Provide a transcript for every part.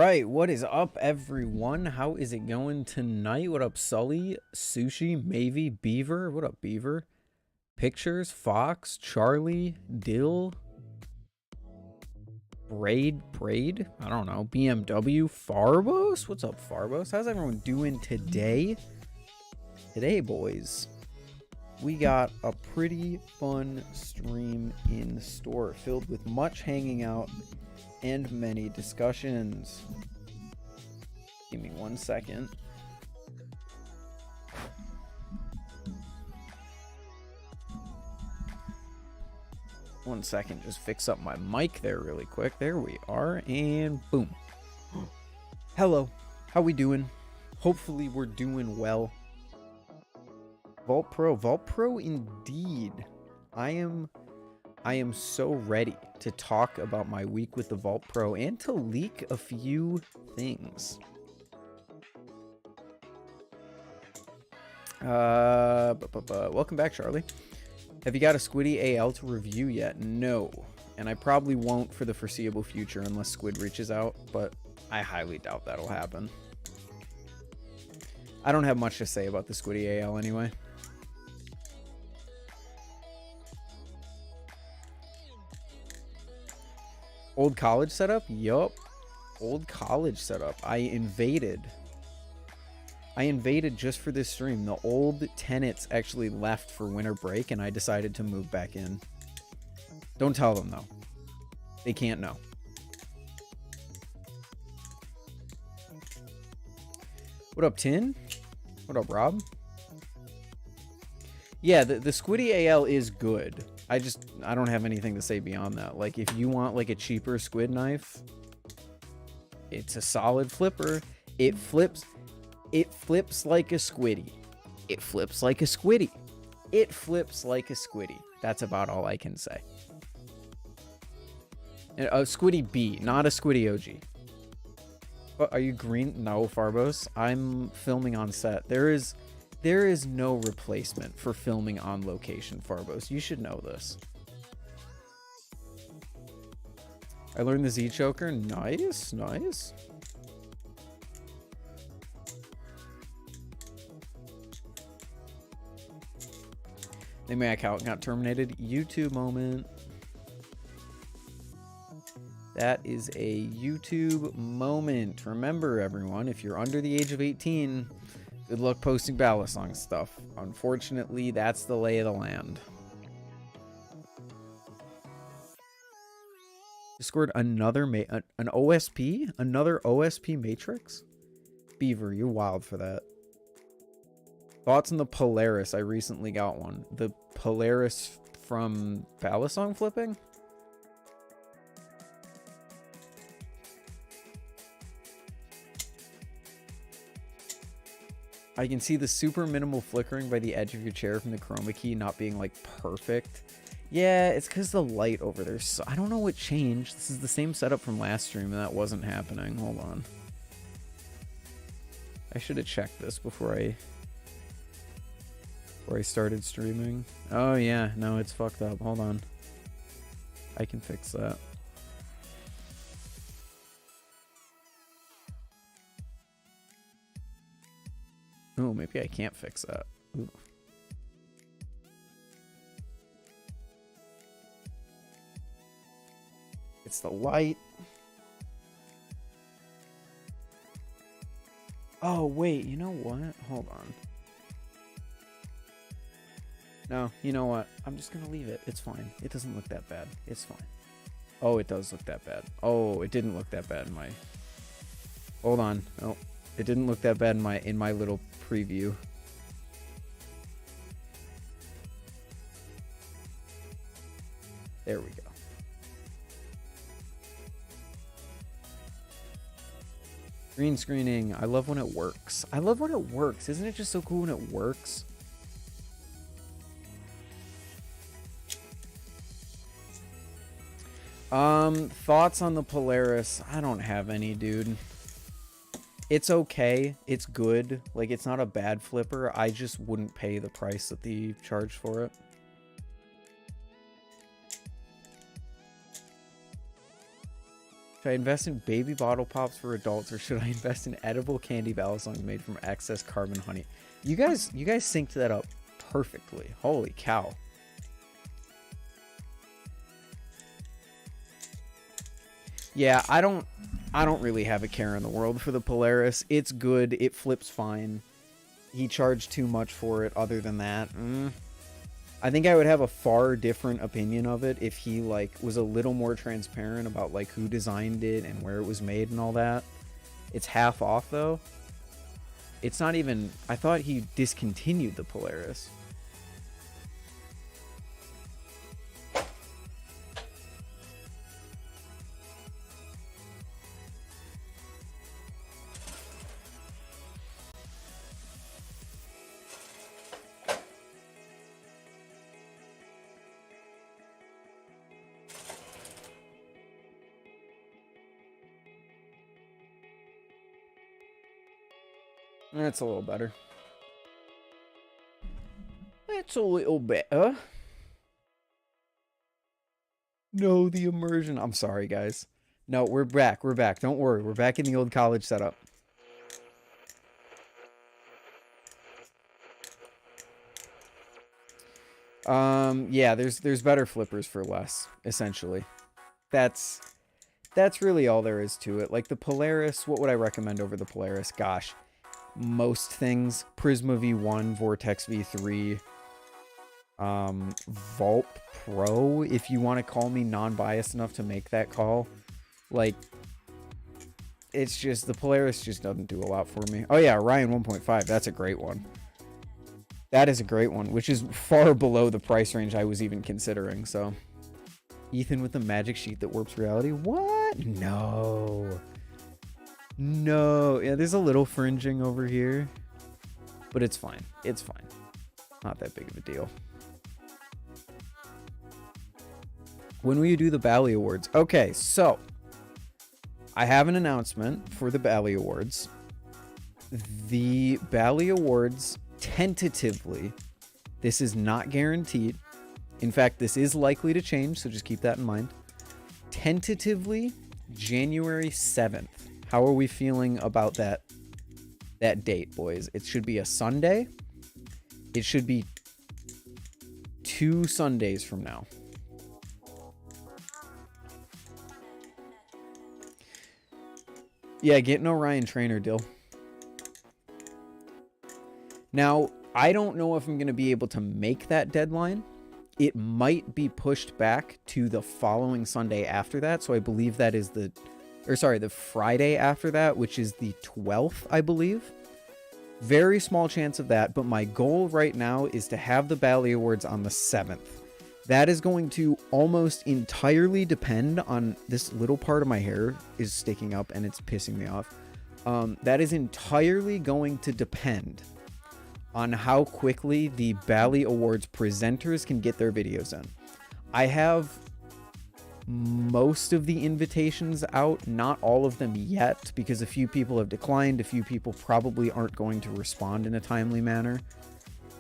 right, what is up, everyone? How is it going tonight? What up, Sully, Sushi, Mavy, Beaver? What up, Beaver? Pictures, Fox, Charlie, Dill, Braid? I don't know. BMW, Farbos? What's up, Farbos? How's everyone doing today? Today, boys, we got a pretty fun stream in store, filled with much hanging out and many discussions. Give me 1 second. One second, just fix up my mic there really quick. There we are, and boom. Hello, how we doing? Hopefully we're doing well. Vulp Pro indeed. I am so ready to talk about my week with the Vulp Pro and to leak a few things. Welcome back, Charlie. Have you got a Squiddy AL to review yet? No. And I probably won't for the foreseeable future unless Squid reaches out, but I highly doubt that'll happen. I don't have much to say about the Squiddy AL anyway. Old college setup? Yup. Old college setup. I invaded just for this stream. The old tenants actually left for winter break and I decided to move back in. Don't tell them though. They can't know. What up, Tin? What up, Rob? Yeah, the Squiddy AL is good. I don't have anything to say beyond that. Like, if you want like a cheaper squid knife, it's a solid flipper. It flips like a squiddy. It flips like a squiddy. It flips like a squiddy. That's about all I can say. A Squiddy B, not a Squiddy OG. What, are you green? No, Farbos. I'm filming on set. There is no replacement for filming on location, Farbos. You should know this. I learned the Z choker. Nice, nice. My account got terminated. YouTube moment. That is a YouTube moment. Remember, everyone, if you're under the age of 18, good luck posting Balisong stuff. Unfortunately, that's the lay of the land. You scored another an OSP? Another OSP Matrix? Beaver, you're wild for that. Thoughts on the Polaris? I recently got one. The Polaris from Balisong flipping? I can see the super minimal flickering by the edge of your chair from the chroma key not being like perfect. Yeah, it's because the light over there. So I don't know what changed. This is the same setup from last stream and that wasn't happening. Hold on. I should have checked this before I started streaming. Oh yeah, no, it's fucked up. Hold on. I can fix that. Oh, maybe I can't fix that. Ooh. It's the light. Oh, wait, you know what? Hold on. No, you know what? I'm just gonna leave it. It's fine. It doesn't look that bad. It's fine. Oh, it does look that bad. Oh, it didn't look that bad in my... Hold on. Oh, it didn't look that bad in my little preview. There we go. Green screening. I love when it works. I love when it works. Isn't it just so cool when it works? Thoughts on the Polaris? I don't have any, dude. It's okay. It's good. Like, it's not a bad flipper. I just wouldn't pay the price that they charge for it. Should I invest in baby bottle pops for adults, or should I invest in edible candy Balisong made from excess carbon honey? You guys synced that up perfectly. Holy cow. Yeah, I don't really have a care in the world for the Polaris. It's good. It flips fine. He charged too much for it. Other than that, I think I would have a far different opinion of it if he like was a little more transparent about like who designed it and where it was made and all that. It's half off though. It's not even. I thought he discontinued the Polaris. That's a little better. That's a little better. No, the immersion. I'm sorry, guys. No, we're back. We're back. Don't worry. We're back in the old college setup. Yeah, there's better flippers for less, essentially. That's really all there is to it. Like the Polaris, what would I recommend over the Polaris? Gosh. Most things. Prisma V1, Vortex V3, Vulp Pro, if you want to call me non-biased enough to make that call. Like, it's just, the Polaris just doesn't do a lot for me. Oh yeah, Orion 1.5, that's a great one. That is a great one, which is far below the price range I was even considering, so. Ethan with the magic sheet that warps reality? What? No. No, yeah, there's a little fringing over here, but it's fine. It's fine. Not that big of a deal. When will you do the Bally Awards? Okay, so I have an announcement for the Bally Awards. The Bally Awards, tentatively, this is not guaranteed. In fact, this is likely to change, so just keep that in mind. Tentatively, January 7th. How are we feeling about that date, boys? It should be a Sunday. It should be 2 Sundays from now. Yeah, get an Orion trainer, Dill. Now, I don't know if I'm going to be able to make that deadline. It might be pushed back to the following Sunday after that. So I believe that is the Friday after that, which is the 12th, I believe. Very small chance of that, but my goal right now is to have the Bally Awards on the 7th. That is going to almost entirely depend on, this little part of my hair is sticking up and it's pissing me off. That is entirely going to depend on how quickly the Bally Awards presenters can get their videos in. I have most of the invitations out, not all of them yet, because a few people have declined. A few people probably aren't going to respond in a timely manner,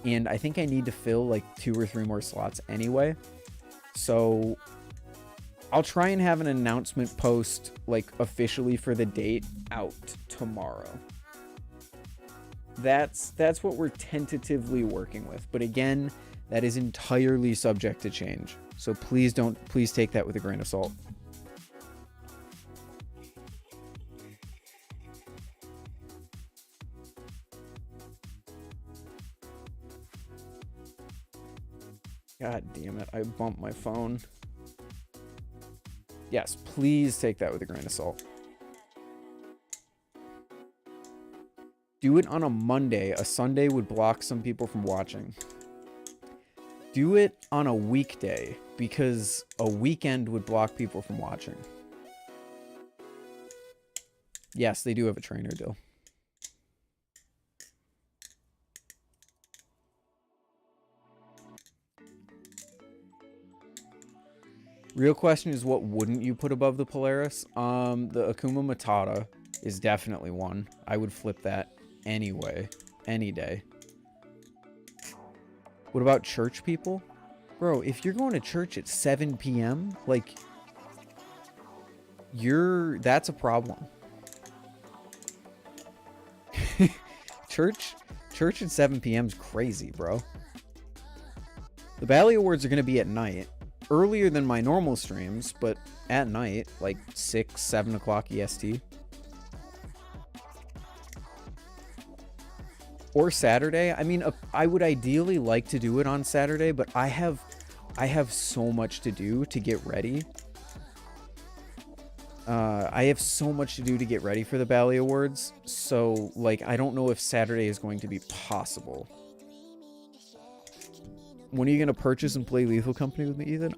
and I think I need to fill like 2 or 3 more slots anyway. So I'll try and have an announcement post like officially for the date out tomorrow. That's what we're tentatively working with, but again, that is entirely subject to change. So please take that with a grain of salt. God damn it, I bumped my phone. Yes, please take that with a grain of salt. Do it on a Monday. A Sunday would block some people from watching. Do it on a weekday, because a weekend would block people from watching. Yes, they do have a trainer deal. Real question is, what wouldn't you put above the Polaris? The Akuma Matata is definitely one. I would flip that anyway, any day. What about church people? Bro, if you're going to church at 7 p.m., like, That's a problem. Church at 7 p.m. is crazy, bro. The Bally Awards are going to be at night. Earlier than my normal streams, but at night, like 6, 7 o'clock EST. Or Saturday. I mean, I would ideally like to do it on Saturday, but I have so much to do to get ready. I have so much to do to get ready for the Bally Awards, so, like, I don't know if Saturday is going to be possible. When are you going to purchase and play Lethal Company with me, Ethan?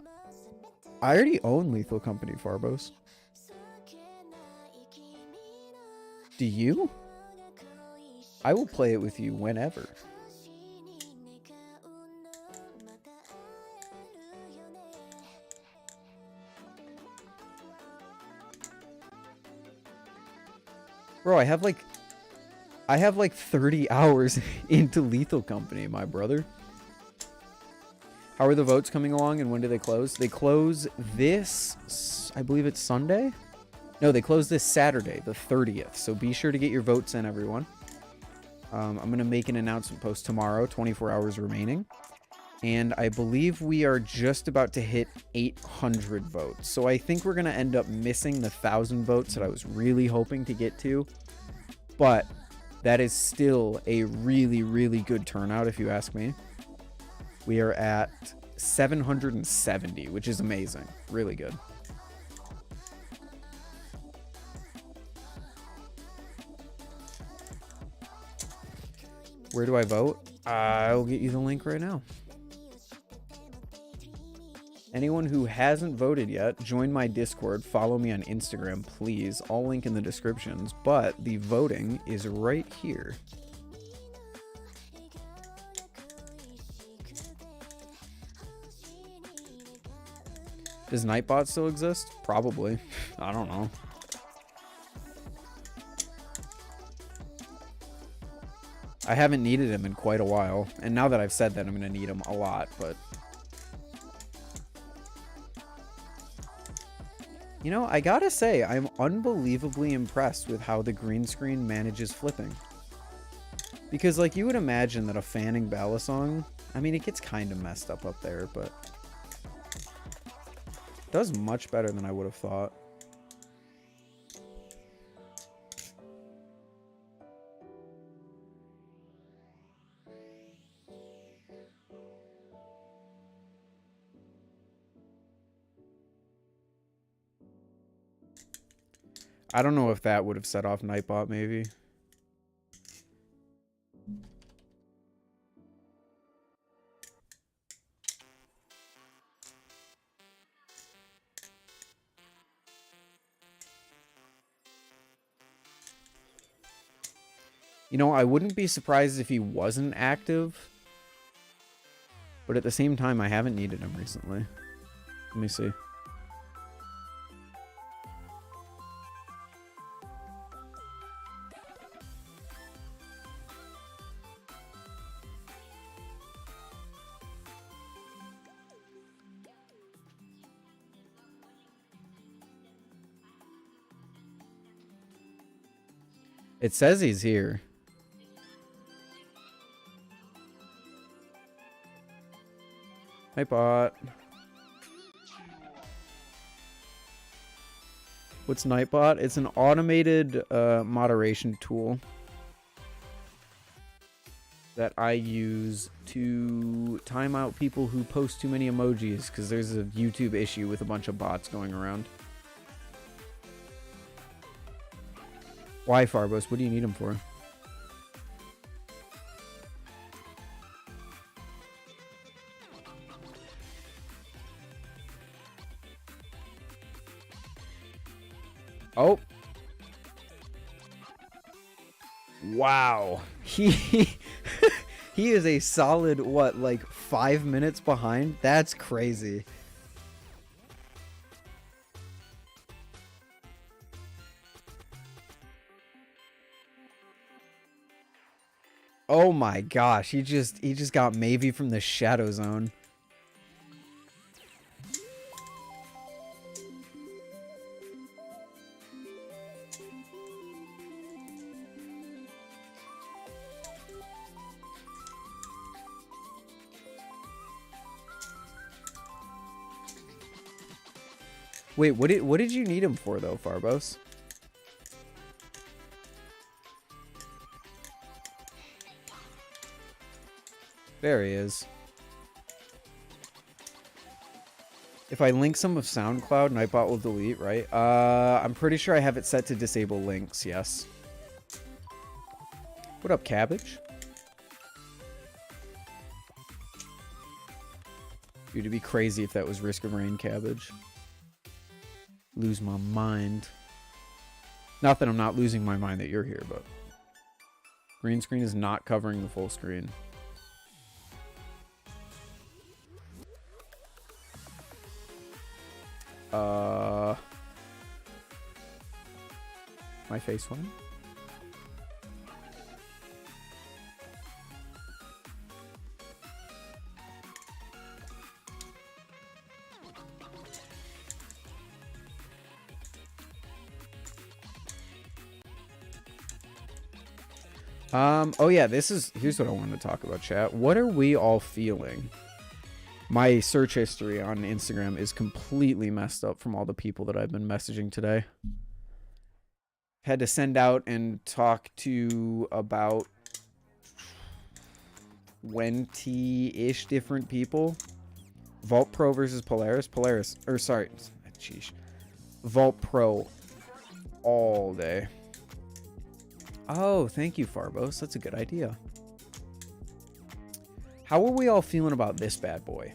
I already own Lethal Company, Farbos. Do you? I will play it with you whenever. Bro, I have like 30 hours into Lethal Company, my brother. How are the votes coming along and when do they close? They close this, I believe it's Sunday? No, they close this Saturday, the 30th. So be sure to get your votes in, everyone. I'm going to make an announcement post tomorrow, 24 hours remaining. And I believe we are just about to hit 800 votes. So I think we're going to end up missing the 1,000 votes that I was really hoping to get to. But that is still a really, really good turnout, if you ask me. We are at 770, which is amazing. Really good. Where do I vote? I'll get you the link right now. Anyone who hasn't voted yet, join my Discord, follow me on Instagram, please. All link in the descriptions, but the voting is right here. Does Nightbot still exist? Probably. I don't know. I haven't needed him in quite a while, and now that I've said that, I'm going to need him a lot, but... You know, I gotta say, I'm unbelievably impressed with how the green screen manages flipping. Because, like, you would imagine that a fanning Balisong, I mean, it gets kind of messed up there, but... It does much better than I would have thought. I don't know if that would have set off Nightbot, maybe. You know, I wouldn't be surprised if he wasn't active. But at the same time, I haven't needed him recently. Let me see. It says he's here. Nightbot. What's Nightbot? It's an automated moderation tool that I use to time out people who post too many emojis because there's a YouTube issue with a bunch of bots going around. Why, Farbos? What do you need him for? Oh. Wow. He is a solid, what, like 5 minutes behind? That's crazy. Oh my gosh, he just got Mavie from the Shadow Zone. Wait, what did you need him for though, Farbos? There he is. If I link some of SoundCloud, Nightbot will delete, right? I'm pretty sure I have it set to disable links, yes. What up, Cabbage? Dude, it'd be crazy if that was Risk of Rain Cabbage. Lose my mind. Not that I'm not losing my mind that you're here, but... Green screen is not covering the full screen. My face one. Oh yeah, here's what I wanted to talk about, chat. What are we all feeling? My search history on Instagram is completely messed up from all the people that I've been messaging today. Had to send out and talk to about 20-ish different people. Vulp Pro versus Polaris. Vulp Pro all day. Oh, thank you, Farbos. That's a good idea. How are we all feeling about this bad boy?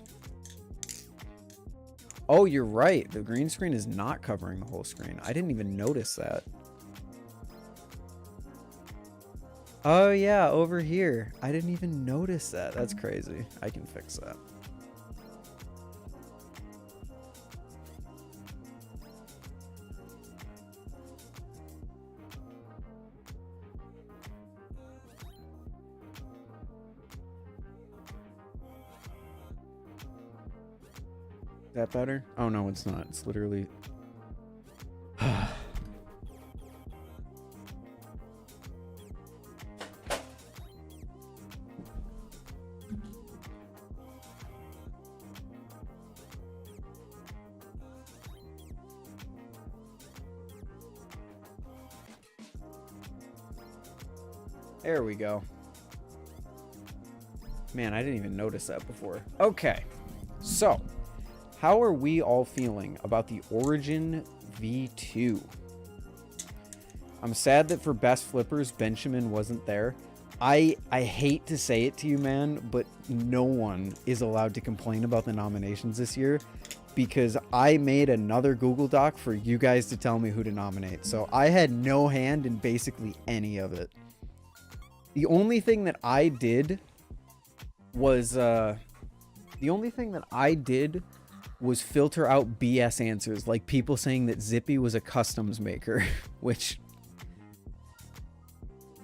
Oh, you're right. The green screen is not covering the whole screen. I didn't even notice that. Oh, yeah, over here. I didn't even notice that. That's crazy. I can fix that. That better? Oh, no, it's not. It's literally... There we go. Man, I didn't even notice that before. Okay, so how are we all feeling about the Origin V2? I'm sad that for Best Flippers, Benjamin wasn't there. I hate to say it to you, man, but no one is allowed to complain about the nominations this year because I made another Google Doc for you guys to tell me who to nominate. So I had no hand in basically any of it. The only thing that I did was filter out BS answers, like people saying that Zippy was a customs maker, which,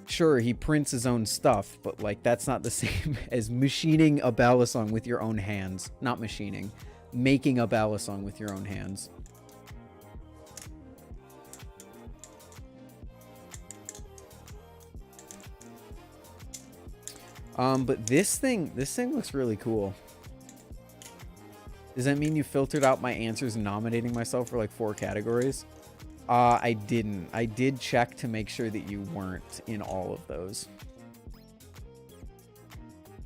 sure, he prints his own stuff, but like that's not the same as machining a Balisong with your own hands. Not machining, making a Balisong with your own hands. But this thing looks really cool. Does that mean you filtered out my answers nominating myself for like 4 categories? I didn't. I did check to make sure that you weren't in all of those.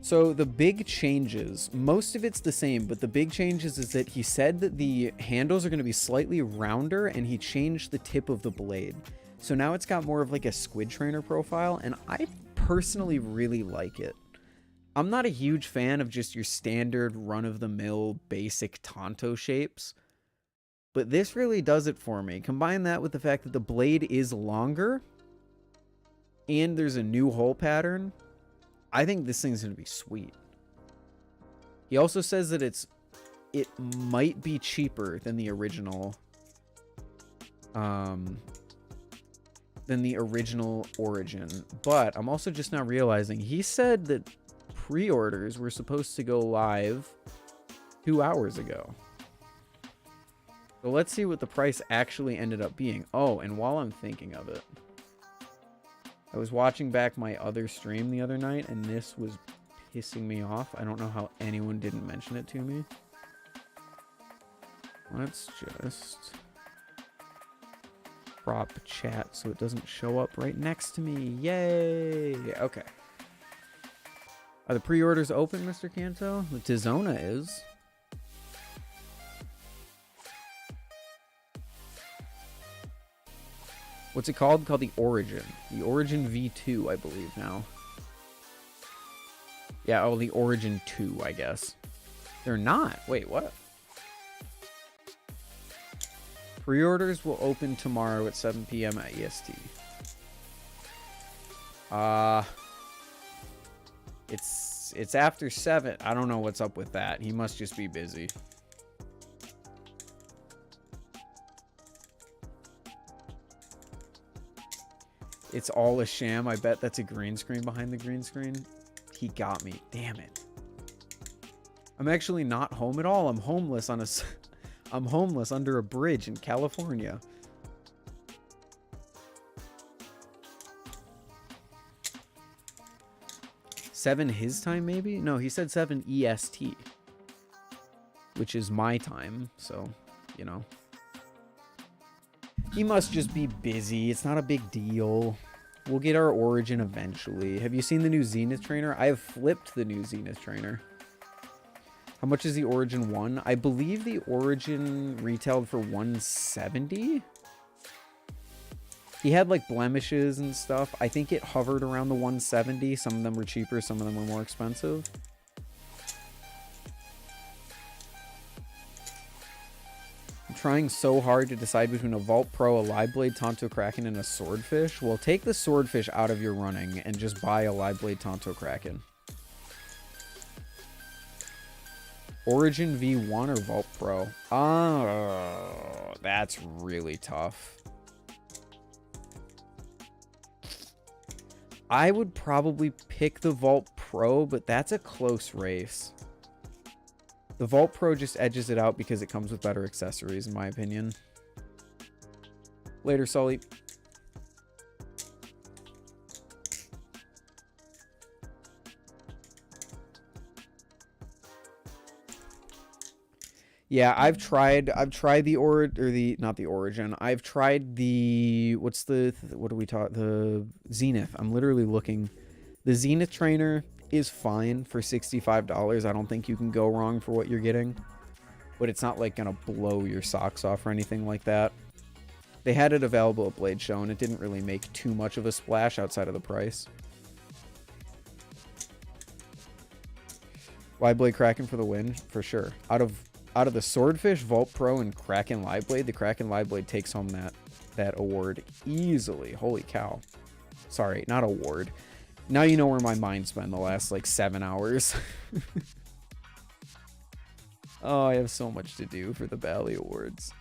So the big changes, most of it's the same, but the big changes is that he said that the handles are going to be slightly rounder and he changed the tip of the blade. So now it's got more of like a squid trainer profile, and I personally really like it. I'm not a huge fan of just your standard run-of-the-mill basic Tonto shapes, but this really does it for me. Combine that with the fact that the blade is longer and there's a new hole pattern. I think this thing's going to be sweet. He also says that it might be cheaper than the original Origin, but I'm also just now realizing he said that pre-orders were supposed to go live 2 hours ago. So let's see what the price actually ended up being. Oh, and while I'm thinking of it, I was watching back my other stream the other night, and this was pissing me off. I don't know how anyone didn't mention it to me. Let's just crop chat so it doesn't show up right next to me. Yay! Okay. Are the pre-orders open, Mr. Kanto? The Tizona is. What's it called? Called the Origin. The Origin V2, I believe now. Yeah, oh, the Origin 2, I guess. They're not. Wait, what? Pre-orders will open tomorrow at 7 p.m. at EST. It's after 7. I don't know what's up with that. He must just be busy. It's all a sham. I bet that's a green screen behind the green screen. He got me. Damn it. I'm actually not home at all. I'm homeless on a... I'm homeless under a bridge in California. Seven his time, maybe? No, he said 7 EST. Which is my time, so, you know. He must just be busy. It's not a big deal. We'll get our Origin eventually. Have you seen the new Zenith trainer? I have flipped the new Zenith trainer. How much is the Origin 1? I believe the Origin retailed for 170. He had like blemishes and stuff. I think it hovered around the 170. Some of them were cheaper, some of them were more expensive. I'm trying so hard to decide between a Vulp Pro, a Live Blade Tonto Kraken, and a Swordfish. Well, take the Swordfish out of your running and just buy a Live Blade Tonto Kraken. Origin V1 or Vulp Pro? Oh, that's really tough. I would probably pick the Vulp Pro, but that's a close race. The Vulp Pro just edges it out because it comes with better accessories, in my opinion. Later, Sully. Yeah, I've tried the Origin. I've tried the what do we talk, the Zenith. I'm literally looking. The Zenith trainer is fine for $65. I don't think you can go wrong for what you're getting. But it's not like gonna blow your socks off or anything like that. They had it available at Blade Show and it didn't really make too much of a splash outside of the price. Live Blade Kraken for the win, for sure. Out of the Swordfish, Vulp Pro, and Kraken Live Blade, the Kraken Live Blade takes home that award easily. Holy cow. Sorry, not award. Now you know where my mind's been the last, like, 7 hours. Oh, I have so much to do for the Bally Awards.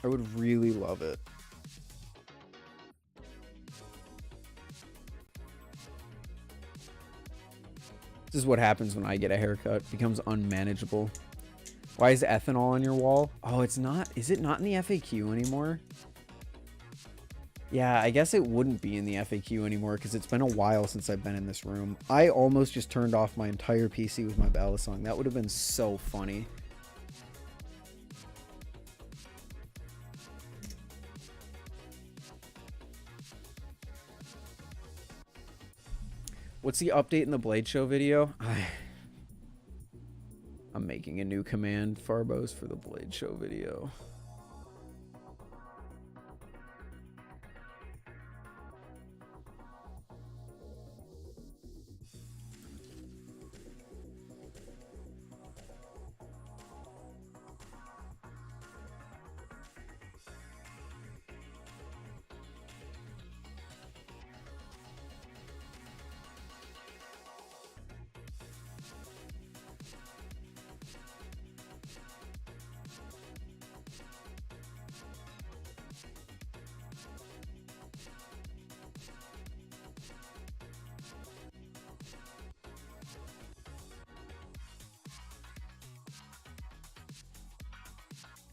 I would really love it. This is what happens when I get a haircut. It becomes unmanageable. Why is ethanol on your wall? Oh, it's not. Is it not in the FAQ anymore? Yeah, I guess it wouldn't be in the FAQ anymore because it's been a while since I've been in this room. I almost just turned off my entire PC with my Balisong. That would have been so funny. What's the update in the Blade Show video? I'm making a new command, Farbos, for the Blade Show video.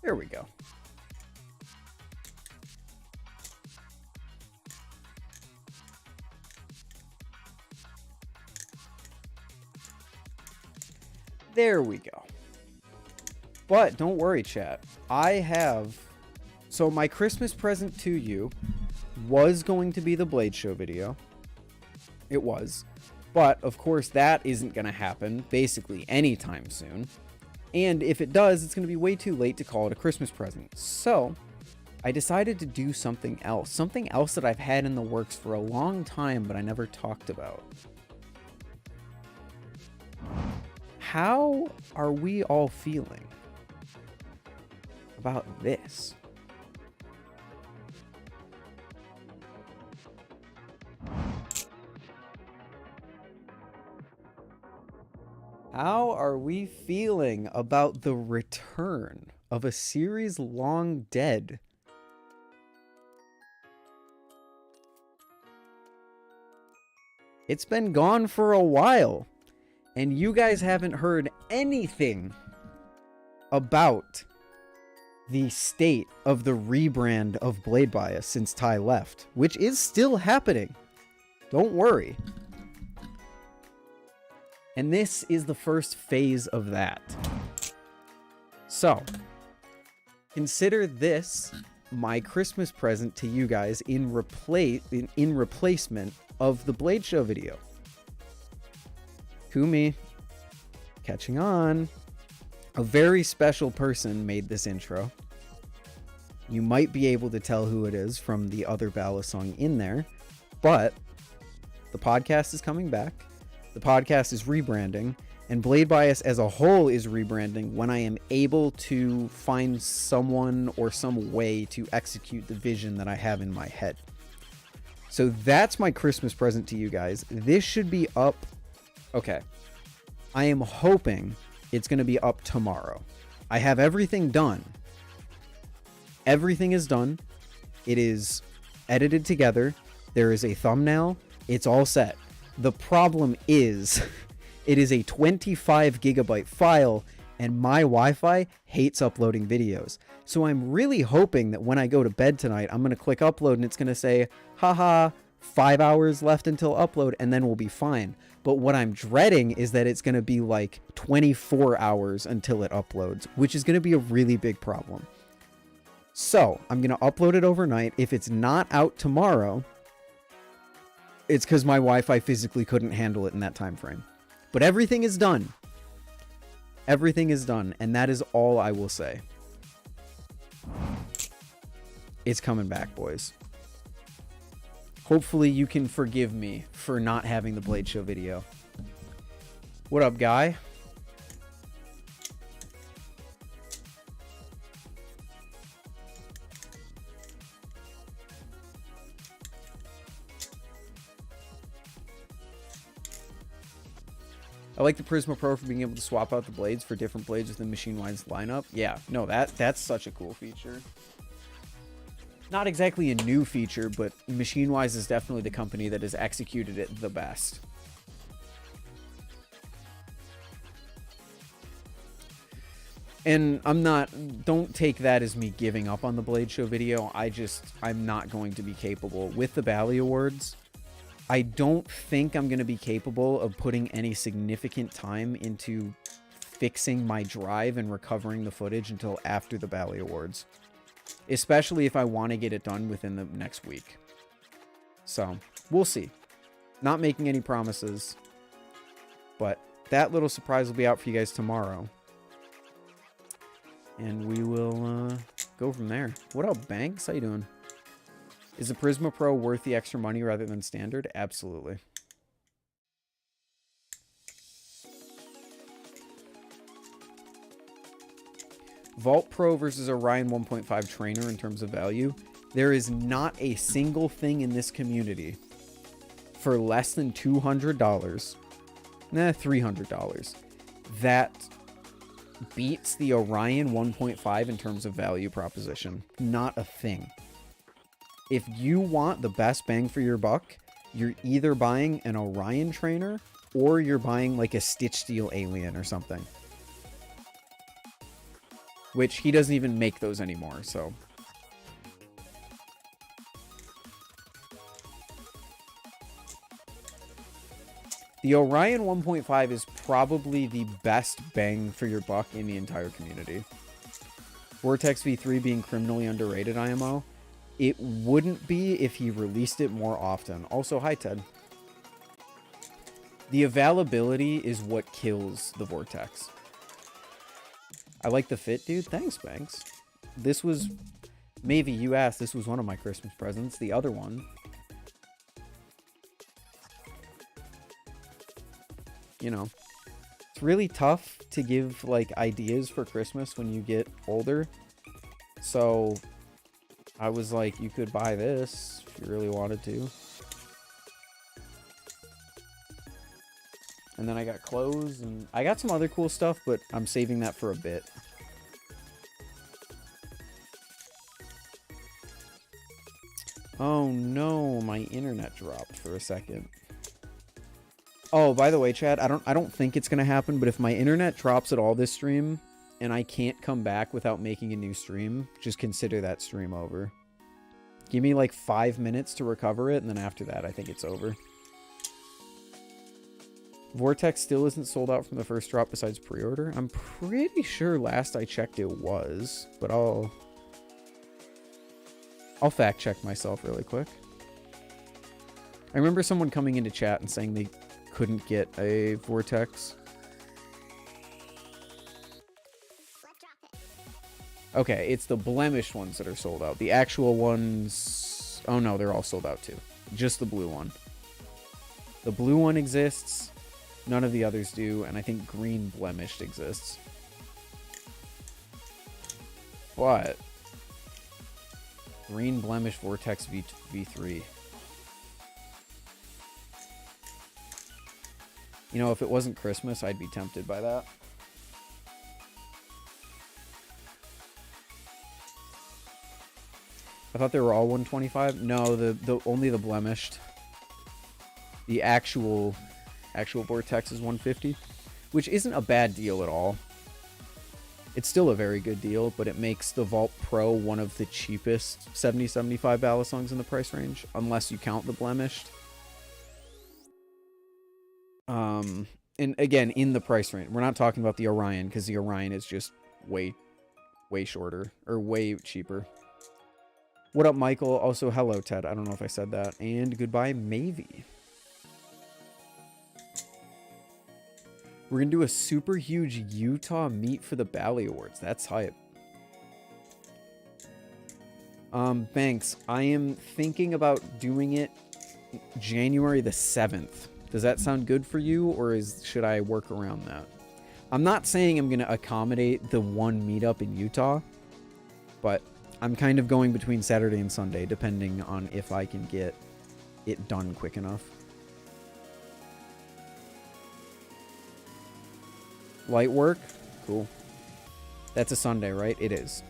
There we go. There we go. But don't worry, chat. So my Christmas present to you was going to be the Blade Show video. It was. But, of course, that isn't going to happen basically anytime soon. And if it does, it's going to be way too late to call it a Christmas present. So, I decided to do something else. Something else that I've had in the works for a long time, but I never talked about. How are we all feeling about this? How are we feeling about the return of a series long dead? It's been gone for a while, and you guys haven't heard anything about the state of the rebrand of Blade Bias since Ty left, which is still happening. Don't worry. And this is the first phase of that. So, consider this my Christmas present to you guys in replacement of the Blade Show video. Kumi, catching on. A very special person made this intro. You might be able to tell who it is from the other Balisong in there, but the podcast is coming back. The podcast is rebranding, and Blade Bias as a whole is rebranding when I am able to find someone or some way to execute the vision that I have in my head. So that's my Christmas present to you guys. This should be up. Okay. I am hoping it's going to be up tomorrow. I have everything done. Everything is done. It is edited together. There is a thumbnail. It's all set. The problem is, it is a 25 gigabyte file, and my Wi-Fi hates uploading videos. So I'm really hoping that when I go to bed tonight, I'm going to click upload, and it's going to say, haha, 5 hours left until upload, and then we'll be fine. But what I'm dreading is that it's going to be like 24 hours until it uploads, which is going to be a really big problem. So I'm going to upload it overnight. If it's not out tomorrow, it's because my Wi-Fi physically couldn't handle it in that time frame. But everything is done. Everything is done, and that is all I will say. It's coming back, boys. Hopefully you can forgive me for not having the Blade Show video. What up, guy? I like the Prisma Pro for being able to swap out the blades for different blades within Machinewise lineup. Yeah, no, that's such a cool feature. Not exactly a new feature, but Machinewise is definitely the company that has executed it the best. And don't take that as me giving up on the Blade Show video. I'm not going to be capable. With the Bally Awards, I don't think I'm going to be capable of putting any significant time into fixing my drive and recovering the footage until after the Bally Awards. Especially if I want to get it done within the next week. So, we'll see. Not making any promises. But that little surprise will be out for you guys tomorrow. And we will go from there. What up, Banks? How you doing? Is the Prisma Pro worth the extra money rather than standard? Absolutely. Vulp Pro versus Orion 1.5 trainer in terms of value. There is not a single thing in this community for less than $200, $300, that beats the Orion 1.5 in terms of value proposition. Not a thing. If you want the best bang for your buck, you're either buying an Orion trainer or you're buying like a Stitch Steel Alien or something. Which he doesn't even make those anymore, so. The Orion 1.5 is probably the best bang for your buck in the entire community. Vortex V3 being criminally underrated IMO. It wouldn't be if he released it more often. Also, hi, Ted. The availability is what kills the Vortex. I like the fit, dude. Thanks, Banks. This was... Maybe you asked, this was one of my Christmas presents. The other one... You know, it's really tough to give, like, ideas for Christmas when you get older. So, I was like, you could buy this if you really wanted to. And then I got clothes, and I got some other cool stuff, but I'm saving that for a bit. Oh no, my internet dropped for a second. Oh, by the way, Chad, I don't think it's gonna happen, but if my internet drops at all this stream and I can't come back without making a new stream, just consider that stream over. Give me like 5 minutes to recover it, and then after that, I think it's over. Vortex still isn't sold out from the first drop besides pre-order. I'm pretty sure last I checked it was, but I'll fact check myself really quick. I remember someone coming into chat and saying they couldn't get a Vortex. Okay, it's the blemished ones that are sold out. The actual ones... Oh no, they're all sold out too. Just the blue one. The blue one exists. None of the others do. And I think green blemished exists. But... Green blemished Vortex V3. You know, if it wasn't Christmas, I'd be tempted by that. I thought they were all 125. No, the only the blemished. The actual Vortex is 150, which isn't a bad deal at all. It's still a very good deal, but it makes the Vulp Pro one of the cheapest 70-75 Balisongs in the price range, unless you count the blemished. And again, in the price range. We're not talking about the Orion, because the Orion is just way shorter, or way cheaper. What up, Michael? Also, hello, Ted. I don't know if I said that. And goodbye, Mavie. We're going to do a super huge Utah meet for the Bally Awards. That's hype. Banks, I am thinking about doing it January the 7th. Does that sound good for you, or should I work around that? I'm not saying I'm going to accommodate the one meetup in Utah, but I'm kind of going between Saturday and Sunday, depending on if I can get it done quick enough. Light work? Cool. That's a Sunday, right? It is.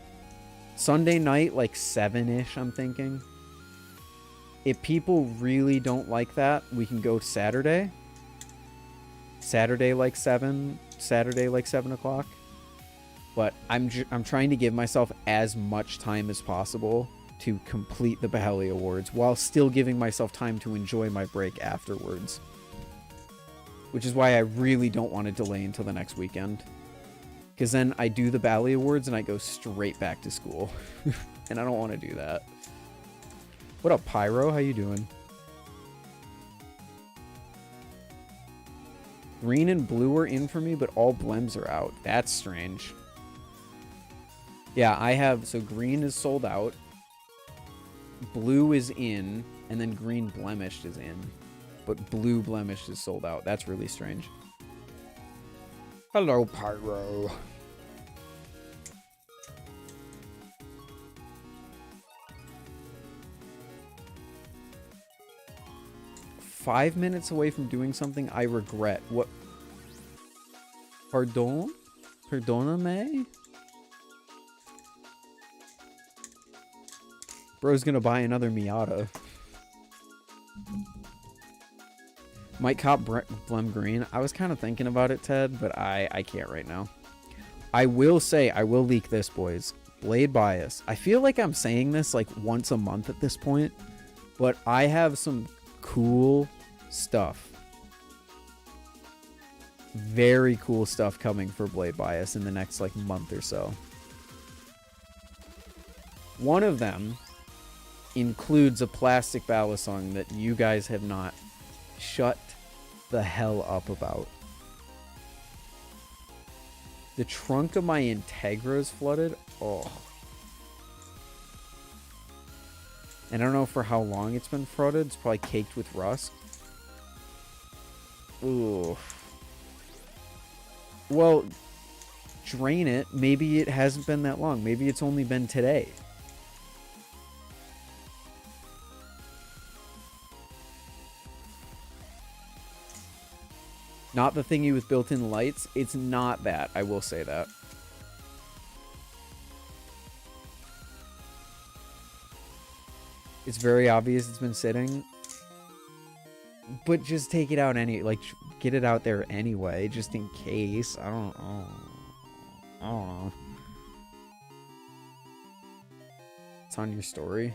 Sunday night, like 7-ish, I'm thinking. If people really don't like that, we can go Saturday. Saturday, like 7. Saturday, like 7 o'clock. But I'm trying to give myself as much time as possible to complete the Bally Awards while still giving myself time to enjoy my break afterwards. Which is why I really don't want to delay until the next weekend. Because then I do the Bally Awards and I go straight back to school. And I don't want to do that. What up, Pyro? How you doing? Green and blue are in for me, but all blems are out. That's strange. Yeah, I have... So green is sold out. Blue is in. And then green blemished is in. But blue blemished is sold out. That's really strange. Hello, Pyro. "5 minutes away from doing something I regret." What? Pardon? Pardoname? Bro's gonna buy another Miata. Might cop Blem Green. I was kind of thinking about it, Ted, but I can't right now. I will say, I will leak this, boys. Blade Bias. I feel like I'm saying this like once a month at this point, but I have some cool stuff very cool stuff coming for Blade Bias in the next like month or so. One of them includes a plastic Balisong that you guys have not shut the hell up about. The trunk of my Integra is flooded. Oh. And I don't know for how long it's been flooded. It's probably caked with rust. Ooh. Well, drain it. Maybe it hasn't been that long. Maybe it's only been today. Not the thingy with built-in lights. It's not that. I will say that. It's very obvious it's been sitting. But just take it out like, get it out there anyway, just in case. I don't know. It's on your story.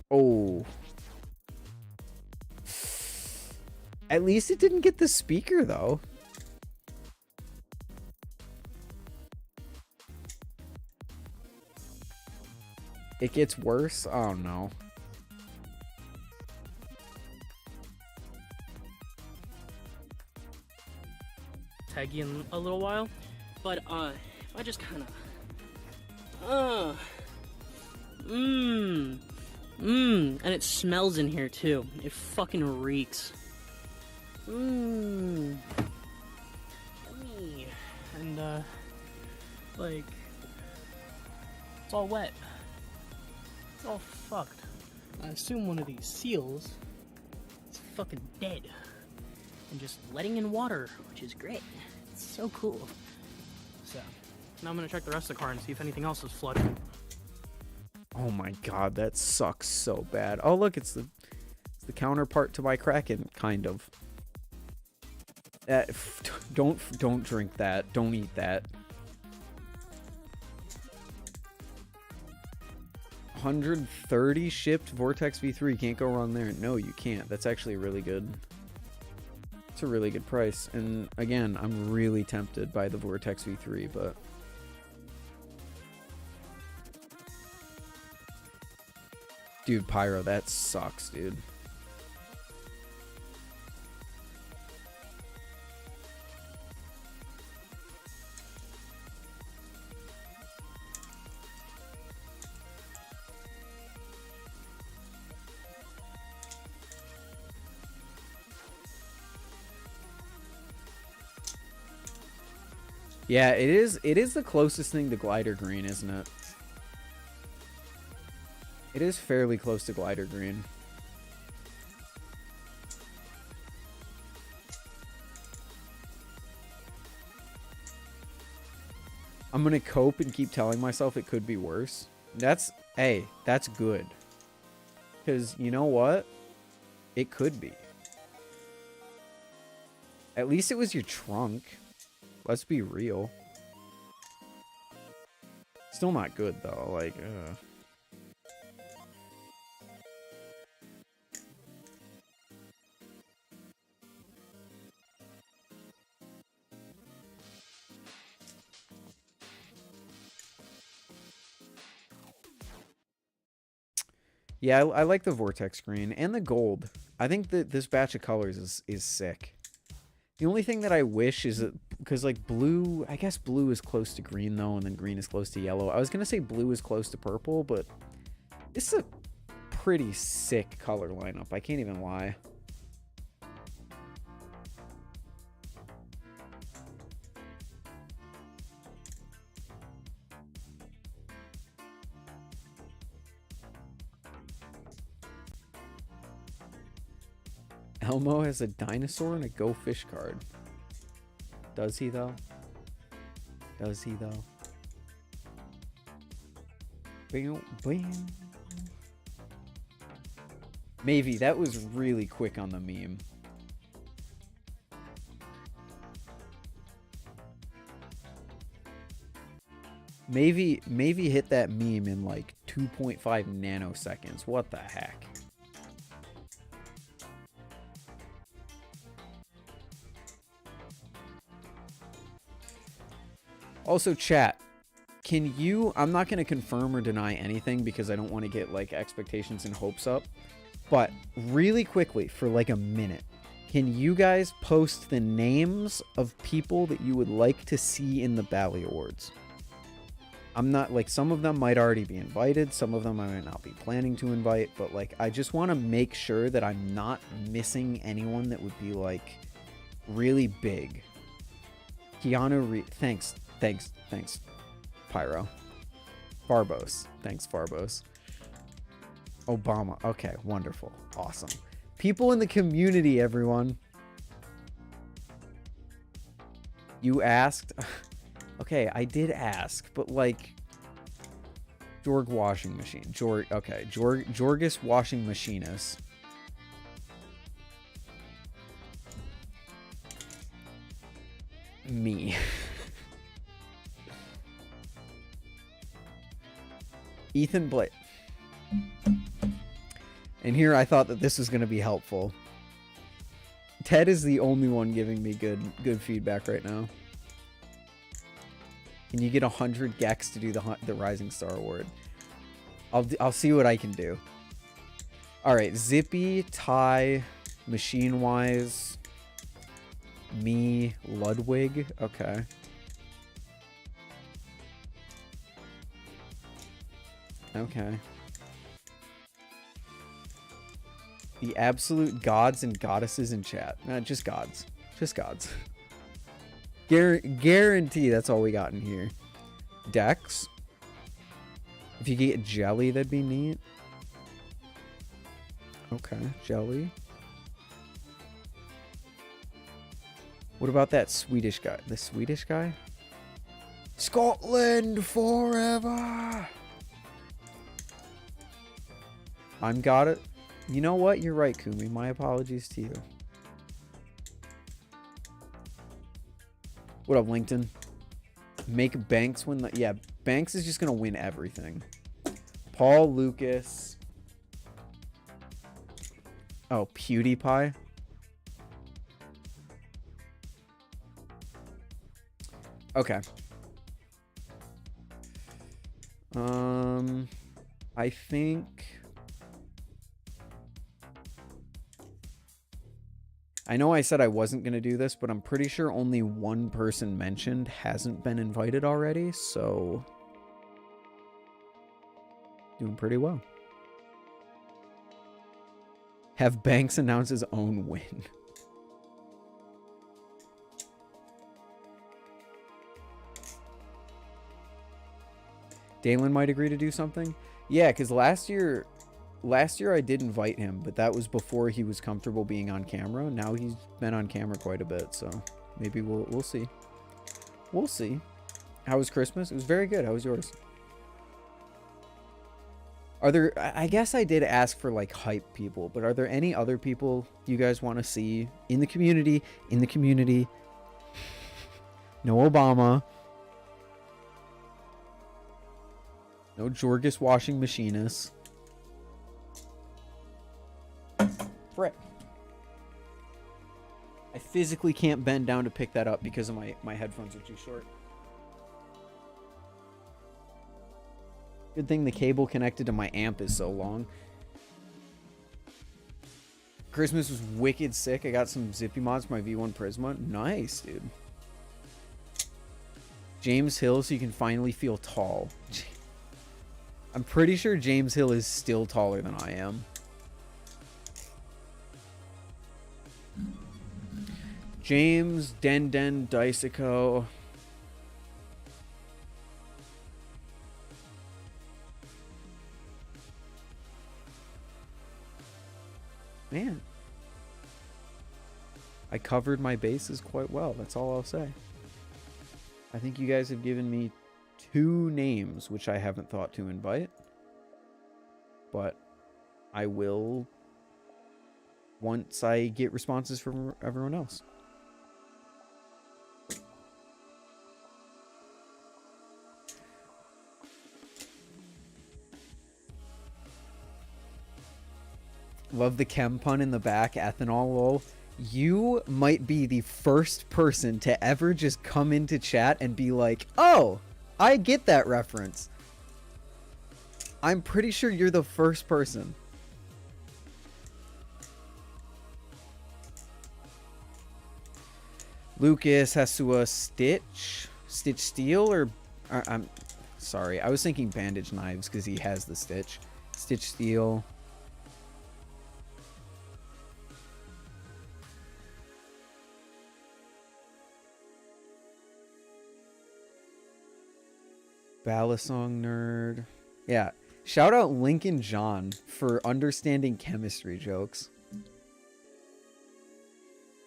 Oh. At least it didn't get the speaker, though. It gets worse? Oh, no. Taggy in a little while, but if I just kind of and it smells in here too. It fucking reeks. And like, it's all wet. It's all fucked. I assume one of these seals is fucking dead and just letting in water, which is great. It's so cool. So now I'm gonna check the rest of the car and see if anything else is flooded. Oh my god, that sucks so bad. Oh look, it's the counterpart to my Kraken, kind of. Don't drink that. Don't eat that. 130 shipped Vortex V3. Can't go wrong there. No, you can't. That's actually really good. It's a really good price. And again, I'm really tempted by the Vortex V3, but dude, Pyro, that sucks, dude. Yeah, it is the closest thing to glider green, isn't it? It is fairly close to glider green. I'm gonna cope and keep telling myself it could be worse. Hey, that's good. Because you know what? It could be. At least it was your trunk. Let's be real. Still not good though, like, Yeah, I like the Vortex green and the gold. I think that this batch of colors is sick. The only thing that I wish is that, because like blue, I guess blue is close to green though, and then green is close to yellow. I was going to say blue is close to purple, but it's a pretty sick color lineup. I can't even lie. Elmo has a dinosaur and a Go Fish card. Does he though? Does he though? Bam, bam. Maybe that was really quick on the meme. Maybe hit that meme in like 2.5 nanoseconds. What the heck? Also, chat, can you... I'm not going to confirm or deny anything because I don't want to get, like, expectations and hopes up. But really quickly, for, like, a minute, can you guys post the names of people that you would like to see in the Bally Awards? I'm not... Like, some of them might already be invited. Some of them I might not be planning to invite. But, like, I just want to make sure that I'm not missing anyone that would be, like, really big. Keanu Reeves... Thanks, Pyro. Farbos. Thanks, Farbos. Obama. Okay, wonderful. Awesome. People in the community, everyone. You asked? Okay, I did ask, but like... Jorg washing machine. Okay, Jorgus washing machinist. Me. Ethan Blake. And here I thought that this was going to be helpful. Ted is the only one giving me good feedback right now. Can you get 100 Gex to do the Rising Star Award? I'll see what I can do. All right, Zippy, Ty, Machinewise, me, Ludwig. Okay. Okay. The absolute gods and goddesses in chat. Just gods. Just gods. Guarantee that's all we got in here. Dex. If you get jelly, that'd be neat. Okay, jelly. What about that Swedish guy? The Swedish guy? Scotland forever! I'm got it. You know what? You're right, Kumi. My apologies to you. What up, LinkedIn? Make Banks win the... Yeah, Banks is just going to win everything. Paul Lucas. Oh, PewDiePie. Okay. I think... I know I said I wasn't going to do this, but I'm pretty sure only one person mentioned hasn't been invited already, so... Doing pretty well. Have Banks announce his own win. Dalen might agree to do something? Yeah, because last year I did invite him, but that was before he was comfortable being on camera. Now he's been on camera quite a bit, so maybe we'll see. We'll see. How was Christmas? It was very good. How was yours? Are there... I guess I did ask for, like, hype people, but are there any other people you guys want to see in the community? In the community. No Obama. No Jorgus washing machinists. Frick. I physically can't bend down to pick that up because of my headphones are too short. Good thing the cable connected to my amp is so long. Christmas was wicked sick. I got some Zippy mods for my V1 Prisma. Nice, dude. James Hill, so you can finally feel tall. I'm pretty sure James Hill is still taller than I am. James Den Disico. Man. I covered my bases quite well. That's all I'll say. I think you guys have given me 2 names, which I haven't thought to invite. But I will once I get responses from everyone else. Love the chem pun in the back, ethanol lol. You might be the first person to ever just come into chat and be like, oh, I get that reference. I'm pretty sure you're the first person. Lucas has to stitch steel, or I'm sorry, I was thinking bandage knives because he has the stitch steel. Balisong nerd. Yeah. Shout out Lincoln John for understanding chemistry jokes.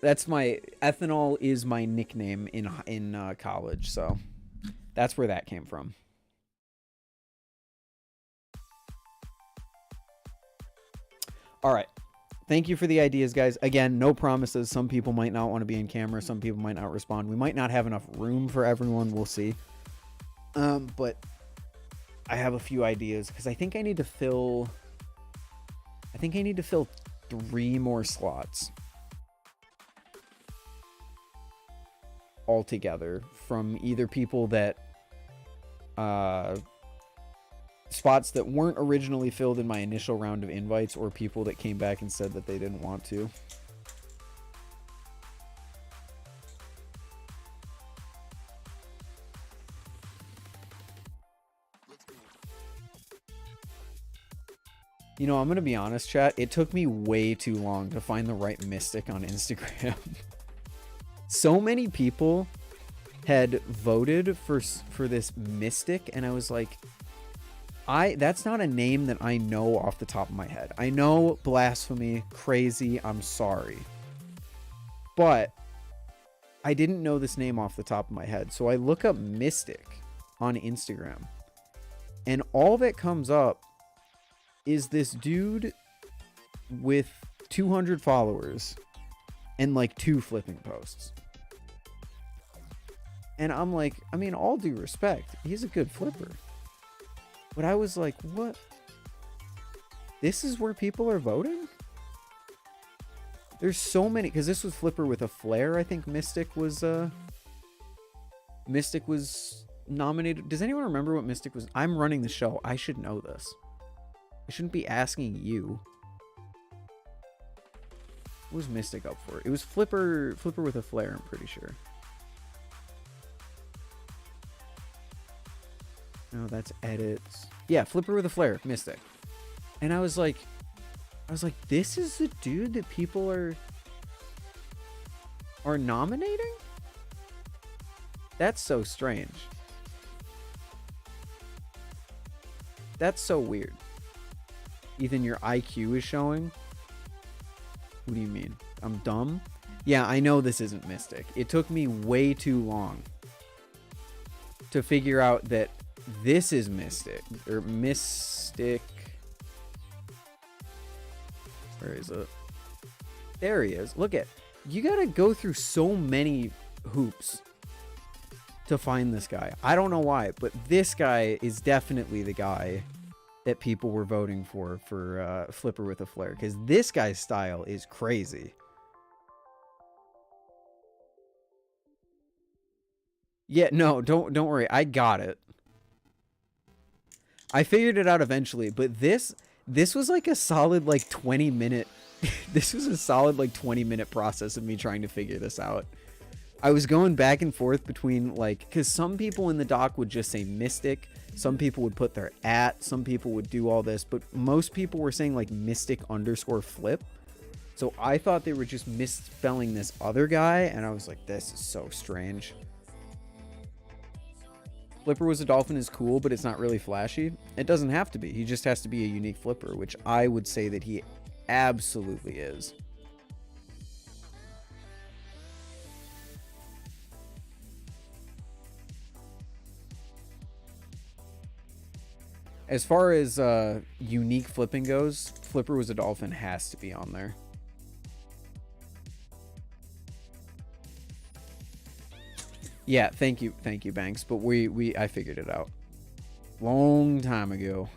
That's my... Ethanol is my nickname in college, so that's where that came from. All right. Thank you for the ideas, guys. Again, no promises. Some people might not want to be in camera. Some people might not respond. We might not have enough room for everyone. We'll see. But I have a few ideas because I think I need to fill 3 more slots altogether from either people that spots that weren't originally filled in my initial round of invites, or people that came back and said that they didn't want to. You know, I'm going to be honest, chat. It took me way too long to find the right mystic on Instagram. So many people had voted for this mystic, and I was like, that's not a name that I know off the top of my head. I know blasphemy, crazy, I'm sorry. But I didn't know this name off the top of my head. So I look up mystic on Instagram, and all that comes up is this dude with 200 followers and like 2 flipping posts. And I'm like, I mean, all due respect, he's a good flipper. But I was like, what? This is where people are voting? There's so many, because this was flipper with a flare. I think Mystic was nominated. Does anyone remember what Mystic was? I'm running the show. I should know this. I shouldn't be asking you. What was Mystic up for? It was flipper with a flare, I'm pretty sure. No, that's edits. Yeah, flipper with a flare, Mystic. And I was like, this is the dude that people are nominating? That's so strange. That's so weird. Ethan, your IQ is showing? What do you mean? I'm dumb? Yeah, I know this isn't Mystic. It took me way too long to figure out that this is Mystic. Or Mystic. Where is it? There he is. Look at. You gotta go through so many hoops to find this guy. I don't know why, but this guy is definitely the guy that people were voting for flipper with a flare, because this guy's style is crazy. Yeah, no, don't worry. I got it. I figured it out eventually, but this was like a solid like 20-minute this was a solid like 20-minute process of me trying to figure this out. I was going back and forth between like, because some people in the doc would just say Mystic, some people would put their @ some people would do all this, but most people were saying like Mystic_flip. So I thought they were just misspelling this other guy, and I was like, this is so strange. Flipper was a dolphin is cool, but it's not really flashy. It doesn't have to be. He just has to be a unique flipper, which I would say that he absolutely is. As far as unique flipping goes, Flipper was a dolphin has to be on there. Yeah, thank you, Banks. But I figured it out long time ago.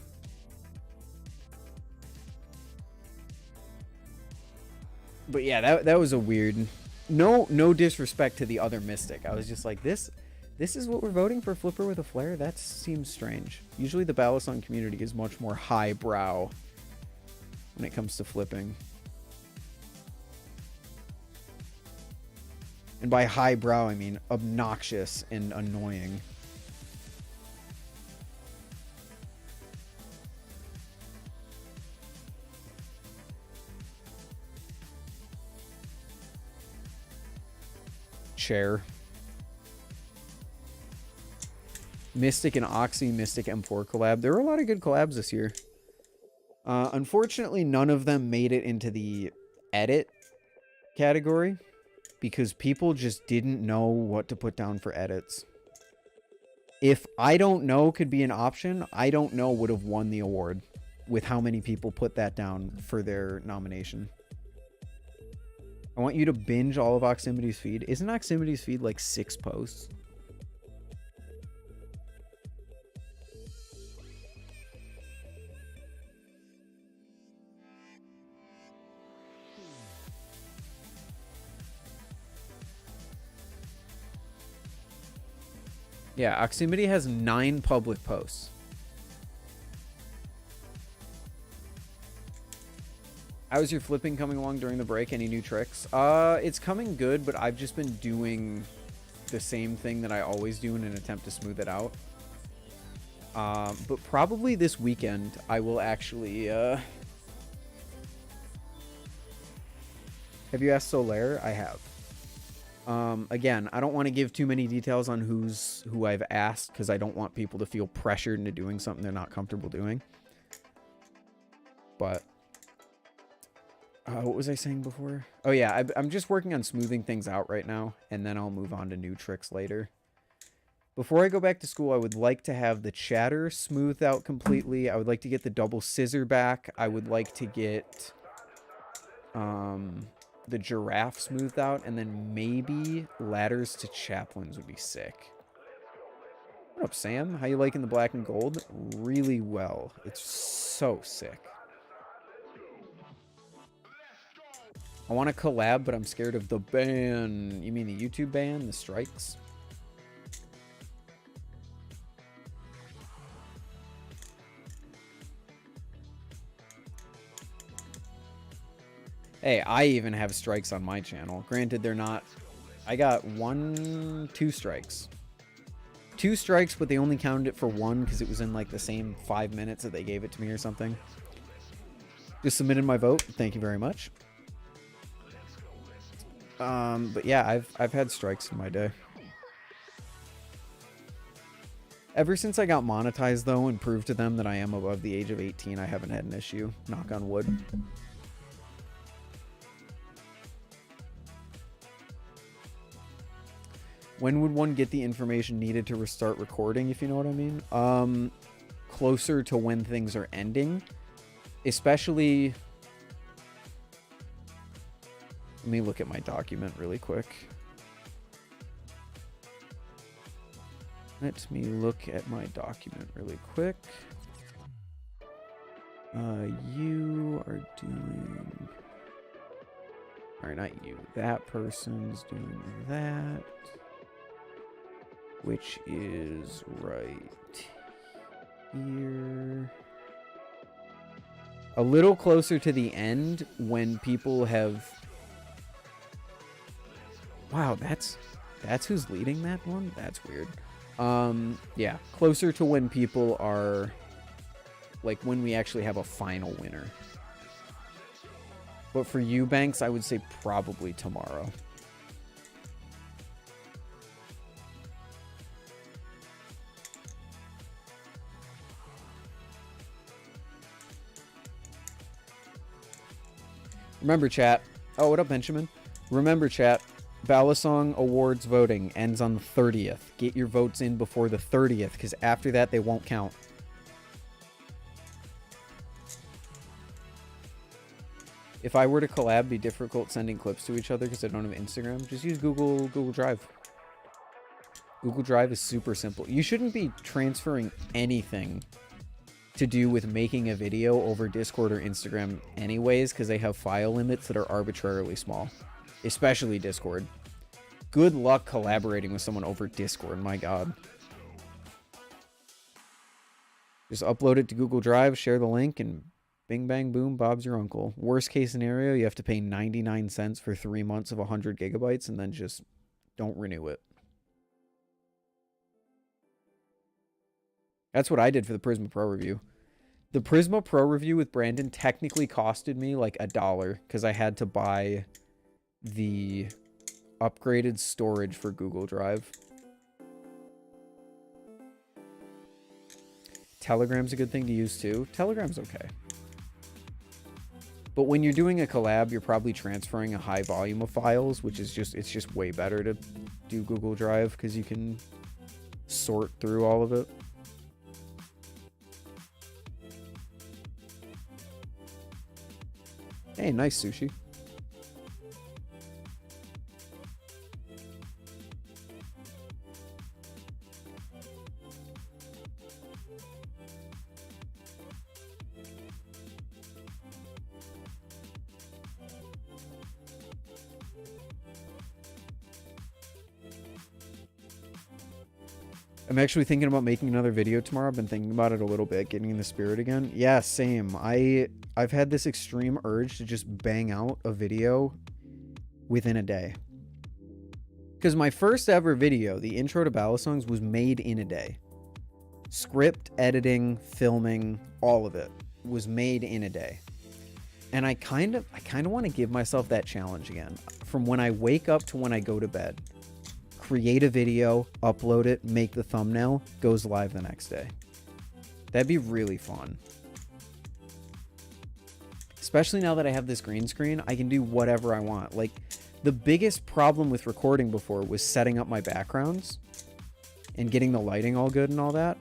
But yeah, that was a weird. No disrespect to the other Mystic. I was just like, this is what we're voting for, Flipper with a flare? That seems strange. Usually the Balisong community is much more highbrow when it comes to flipping. And by highbrow, I mean obnoxious and annoying. Chair. Mystic and Oxy, Mystic M4 collab. There were a lot of good collabs this year. Unfortunately, none of them made it into the edit category because people just didn't know what to put down for edits. If I don't know could be an option, I don't know would have won the award with how many people put that down for their nomination. I want you to binge all of Oximity's feed. Isn't Oximity's feed like 6 posts? Yeah, Oximity has 9 public posts. How's your flipping coming along during the break? Any new tricks? It's coming good, but I've just been doing the same thing that I always do in an attempt to smooth it out. But probably this weekend, I will actually, Have you asked Solaire? I have. Again, I don't want to give too many details on who I've asked because I don't want people to feel pressured into doing something they're not comfortable doing. But what was I saying before? Oh yeah, I'm just working on smoothing things out right now, and then I'll move on to new tricks later. Before I go back to school, I would like to have the chatter smoothed out completely. I would like to get the double scissor back. I would like to get the giraffe smoothed out, and then maybe ladders to chaplains would be sick. What up, Sam? How you liking the black and gold? Really well. It's so sick. I want to collab, but I'm scared of the ban. You mean the YouTube ban? The strikes? Hey, I even have strikes on my channel. Granted, they're not... I got 2 strikes. 2 strikes, but they only counted it for 1 because it was in like the same 5 minutes that they gave it to me or something. Just submitted my vote. Thank you very much. But yeah, I've had strikes in my day. Ever since I got monetized, though, and proved to them that I am above the age of 18, I haven't had an issue. Knock on wood. When would one get the information needed to restart recording, if you know what I mean? Closer to when things are ending. Especially... Let me look at my document really quick. Let me look at my document really quick. You are doing... Alright, not you. That person's doing that. Which is right here. A little closer to the end when people have... Wow, that's who's leading that one? That's weird. Yeah, closer to when people are... Like, when we actually have a final winner. But for you, Banks, I would say probably tomorrow. Remember, chat. Oh, what up, Benjamin? Remember, chat. Balisong Awards voting ends on the 30th. Get your votes in before the 30th, because after that, they won't count. If I were to collab, it'd be difficult sending clips to each other because I don't have Instagram. Just use Google Drive. Google Drive is super simple. You shouldn't be transferring anything to do with making a video over Discord or Instagram anyways, because they have file limits that are arbitrarily small, especially Discord. Good luck collaborating with someone over Discord, my god. Just upload it to Google Drive, share the link, and bing bang boom, Bob's your uncle. Worst case scenario, you have to pay 99 cents for 3 months of 100 gigabytes and then just don't renew it. That's what I did for the Prisma Pro review. The Prisma Pro review with Brandon technically costed me like $1 because I had to buy the upgraded storage for Google Drive. Telegram's a good thing to use too. Telegram's okay. But when you're doing a collab, you're probably transferring a high volume of files, which is just, it's just way better to do Google Drive because you can sort through all of it. Hey, nice sushi. I'm actually thinking about making another video tomorrow. I've been thinking about it a little bit, getting in the spirit again. Yeah, same. I've had this extreme urge to just bang out a video within a day. Because my first ever video, the intro to Balisongs, was made in a day. Script, editing, filming, all of it was made in a day. And I kind of want to give myself that challenge again. From when I wake up to when I go to bed. Create a video, upload it, make the thumbnail, goes live the next day. That'd be really fun. Especially now that I have this green screen, I can do whatever I want. Like, the biggest problem with recording before was setting up my backgrounds and getting the lighting all good and all that.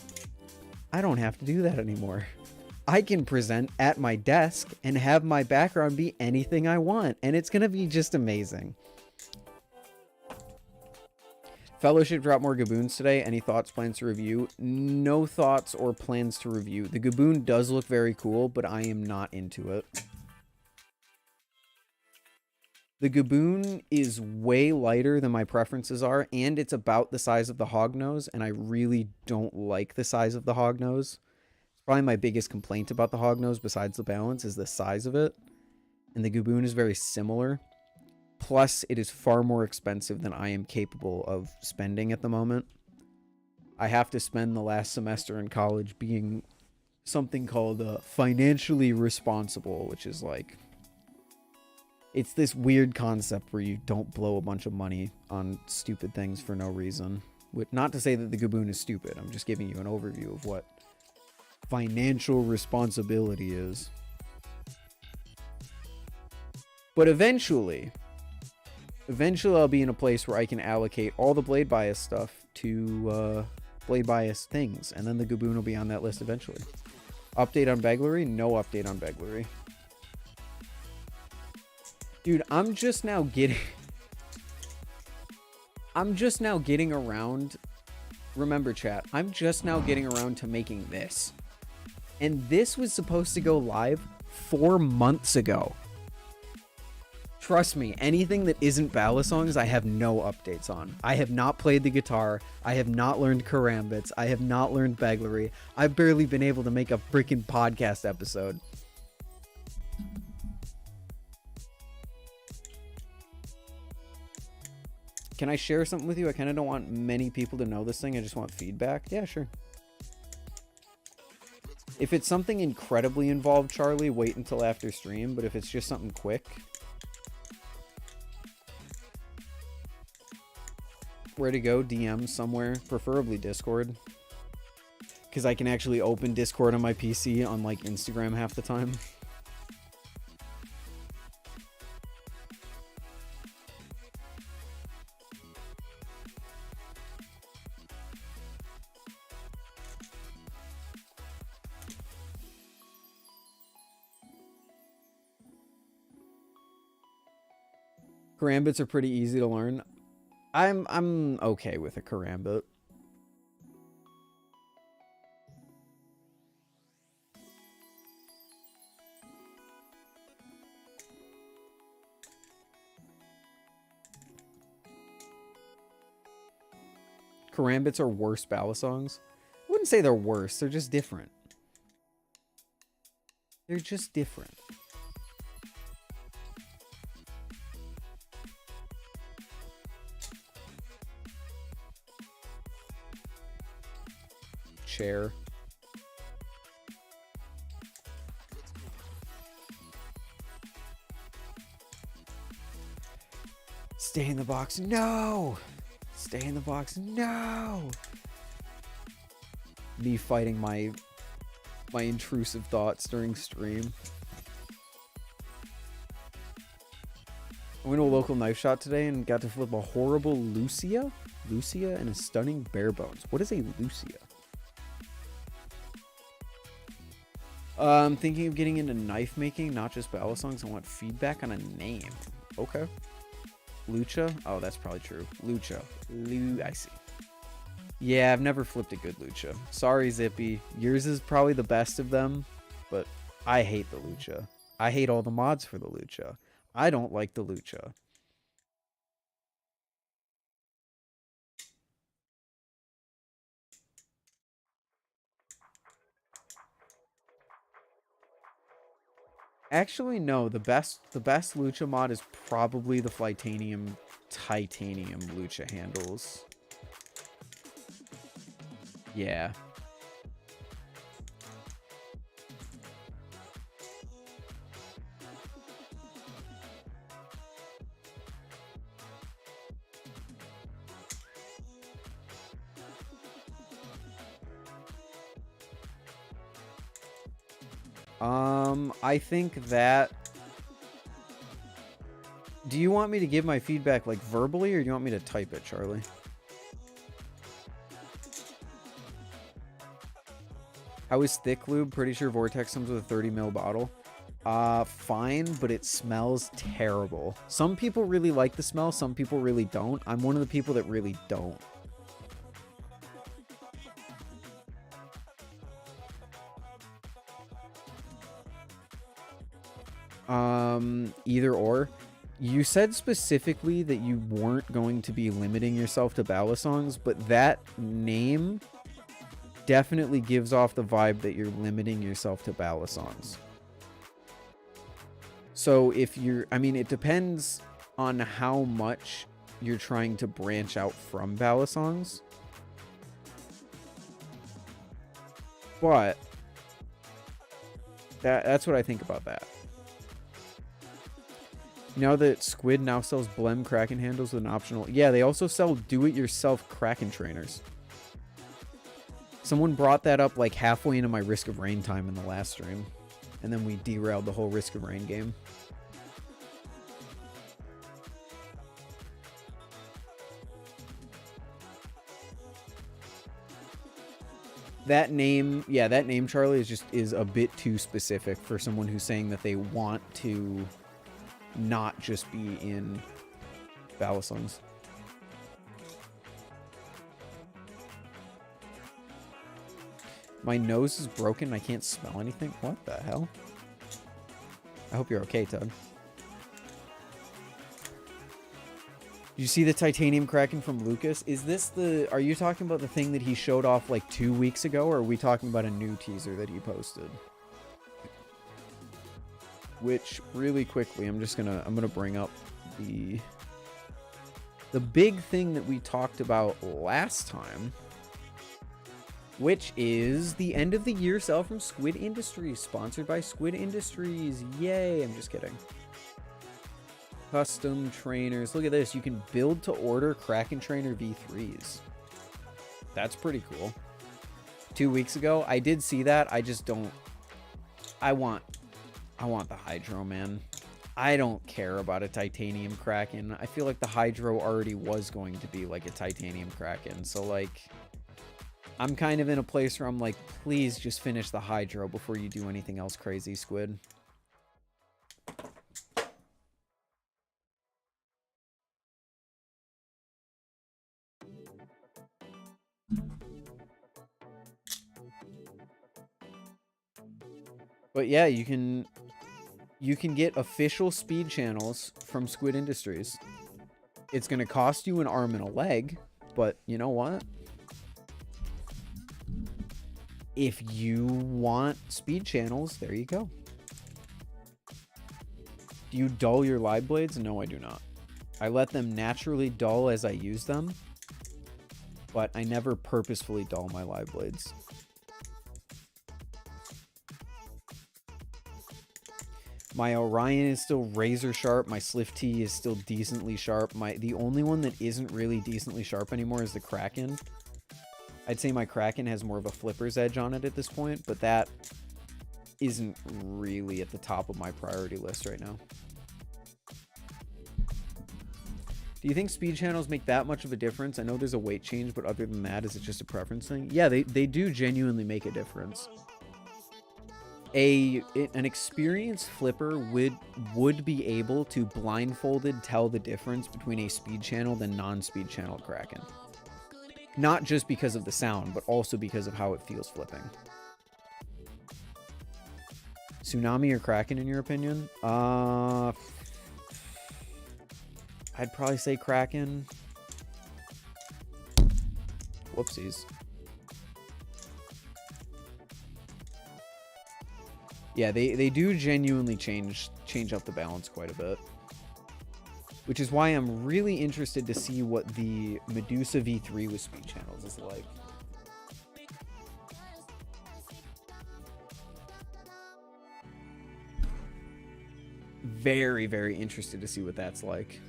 I don't have to do that anymore. I can present at my desk and have my background be anything I want, and it's gonna be just amazing. Fellowship dropped more Gaboons today. Any thoughts, plans to review? No thoughts or plans to review. The Gaboon does look very cool, but I am not into it. The Gaboon is way lighter than my preferences are, and it's about the size of the hognose, and I really don't like the size of the hognose. It's probably my biggest complaint about the hognose, besides the balance, is the size of it. And the Gaboon is very similar. Plus, it is far more expensive than I am capable of spending at the moment. I have to spend the last semester in college being something called financially responsible, which is like... It's this weird concept where you don't blow a bunch of money on stupid things for no reason. Not to say that the Gaboon is stupid. I'm just giving you an overview of what financial responsibility is. But eventually I'll be in a place where I can allocate all the blade bias stuff to blade bias things, and then the Gaboon will be on that list eventually. Update on Beglery? No update on Beglery. Dude, I'm just now getting around. Remember, chat, I'm just now getting around to making this. And this was supposed to go live 4 months ago. Trust me, anything that isn't Balisongs, I have no updates on. I have not played the guitar. I have not learned karambits. I have not learned Beglery. I've barely been able to make a freaking podcast episode. Can I share something with you? I kind of don't want many people to know this thing. I just want feedback. Yeah, sure. If it's something incredibly involved, Charlie, wait until after stream. But if it's just something quick... Where to go? DM somewhere, preferably Discord, because I can actually open Discord on my PC, unlike Instagram half the time. Karambits are pretty easy to learn. I'm okay with a Karambit. Karambits are worse Balisongs. I wouldn't say they're worse. They're just different. They're just different. Chair. Stay in the box. No! Stay in the box. No! Me fighting my intrusive thoughts during stream. I went to a local knife shop today and got to flip a horrible Lucia and a stunning bare bones. What is a Lucia? I'm thinking of getting into knife making, not just Balisongs. I want feedback on a name. Okay. Lucha? Oh, that's probably true. Lucha. I see. Yeah, I've never flipped a good Lucha. Sorry, Zippy. Yours is probably the best of them, but I hate the Lucha. I hate all the mods for the Lucha. I don't like the Lucha. Actually, no. The best Lucha mod is probably the titanium Lucha handles. Yeah. I think that... Do you want me to give my feedback, like, verbally, or do you want me to type it, Charlie? How is thick lube? Pretty sure Vortex comes with a 30 ml bottle. Fine, but it smells terrible. Some people really like the smell, some people really don't. I'm one of the people that really don't. Either or. You said specifically that you weren't going to be limiting yourself to Balisongs, but that name definitely gives off the vibe that you're limiting yourself to Balisongs. So if you're, I mean, it depends on how much you're trying to branch out from Balisongs. But that's what I think about that. You know that Squid now sells Blem Kraken handles with an optional... Yeah, they also sell do-it-yourself Kraken trainers. Someone brought that up like halfway into my Risk of Rain time in the last stream. And then we derailed the whole Risk of Rain game. That name, yeah, that name, Charlie, is a bit too specific for someone who's saying that they want to... not just be in Balisongs. My nose is broken. I can't smell anything. What the hell? I hope you're okay, Todd. Did you see the titanium Kraken from Lucas? Is this the... Are you talking about the thing that he showed off like 2 weeks ago, or are we talking about a new teaser that he posted? Which, really quickly, I'm gonna bring up the big thing that we talked about last time, which is the end of the year sale from Squid Industries, sponsored by Squid Industries. Yay! I'm just kidding. Custom trainers. Look at this. You can build to order Kraken Trainer V3s. That's pretty cool. 2 weeks ago, I did see that. I just don't... I want the Hydro, man. I don't care about a Titanium Kraken. I feel like the Hydro already was going to be like a Titanium Kraken. So, like, I'm kind of in a place where I'm like, please just finish the Hydro before you do anything else crazy, Squid. But yeah, you can get official speed channels from Squid Industries. It's going to cost you an arm and a leg, but you know what? If you want speed channels, there you go. Do you dull your live blades? No, I do not. I let them naturally dull as I use them, but I never purposefully dull my live blades. My Orion is still razor sharp. My SlifT is still decently sharp. The only one that isn't really decently sharp anymore is the Kraken. I'd say my Kraken has more of a flipper's edge on it at this point, but that isn't really at the top of my priority list right now. Do you think speed channels make that much of a difference? I know there's a weight change, but other than that, is it just a preference thing? Yeah, they do genuinely make a difference. An experienced flipper would be able to blindfolded tell the difference between a speed channeled and non-speed channeled Kraken. Not just because of the sound, but also because of how it feels flipping. Tsunami or Kraken, in your opinion? I'd probably say Kraken. Whoopsies. Yeah, they do genuinely change up the balance quite a bit. Which is why I'm really interested to see what the Medusa V3 with speed channels is like. Very, very interested to see what that's like.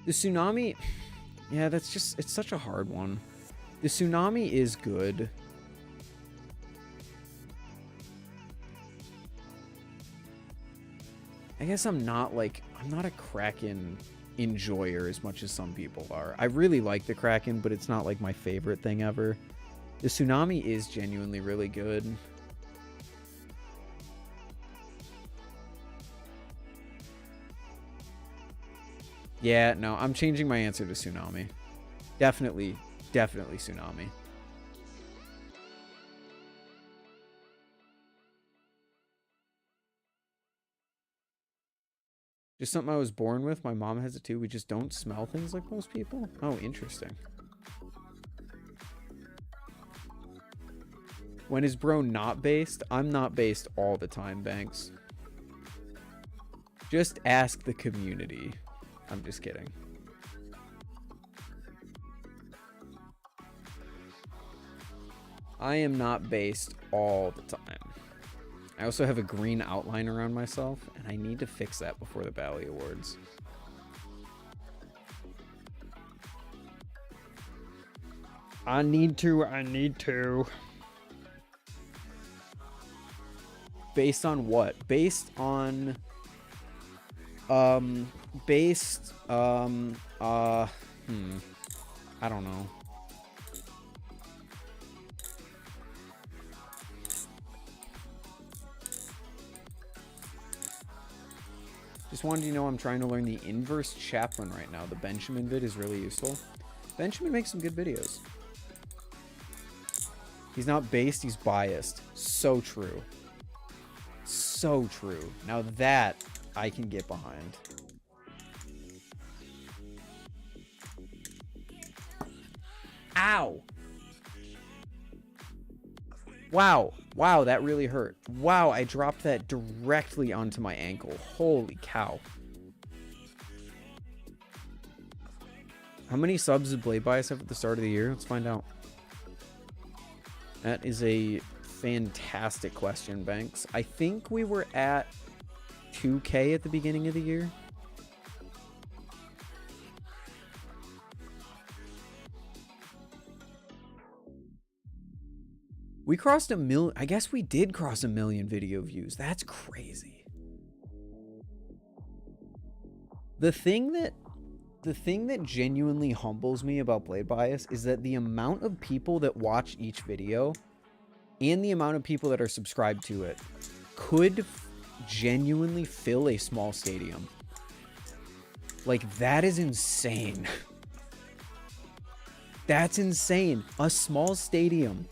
The Tsunami... Yeah, that's just... It's such a hard one. The Tsunami is good. I guess I'm not a Kraken enjoyer as much as some people are. I really like the Kraken, but it's not like my favorite thing ever. The Tsunami is genuinely really good. Yeah, no, I'm changing my answer to Tsunami. Definitely Tsunami. Just something I was born with. My mom has it too. We just don't smell things like most people. Oh, interesting. When is bro not based? I'm not based all the time, Banks. Just ask the community. I'm just kidding. I am not based all the time. I also have a green outline around myself, and I need to fix that before the Bally Awards. I need to. Based on what? I don't know. Just wanted you to know I'm trying to learn the inverse chaplain right now. The Benjamin vid is really useful. Benjamin makes some good videos. He's not based, he's biased. So true. So true. Now that I can get behind. Ow! Wow. Wow, that really hurt. Wow, I dropped that directly onto my ankle. Holy cow. How many subs did Blade Bias have at the start of the year? Let's find out. That is a fantastic question, Banks. I think we were at 2K at the beginning of the year. We crossed 1 million. I guess we did cross 1 million video views. That's crazy. The thing that genuinely humbles me about Blade Bias is that the amount of people that watch each video and the amount of people that are subscribed to it could genuinely fill a small stadium. Like, that is insane. That's insane. A small stadium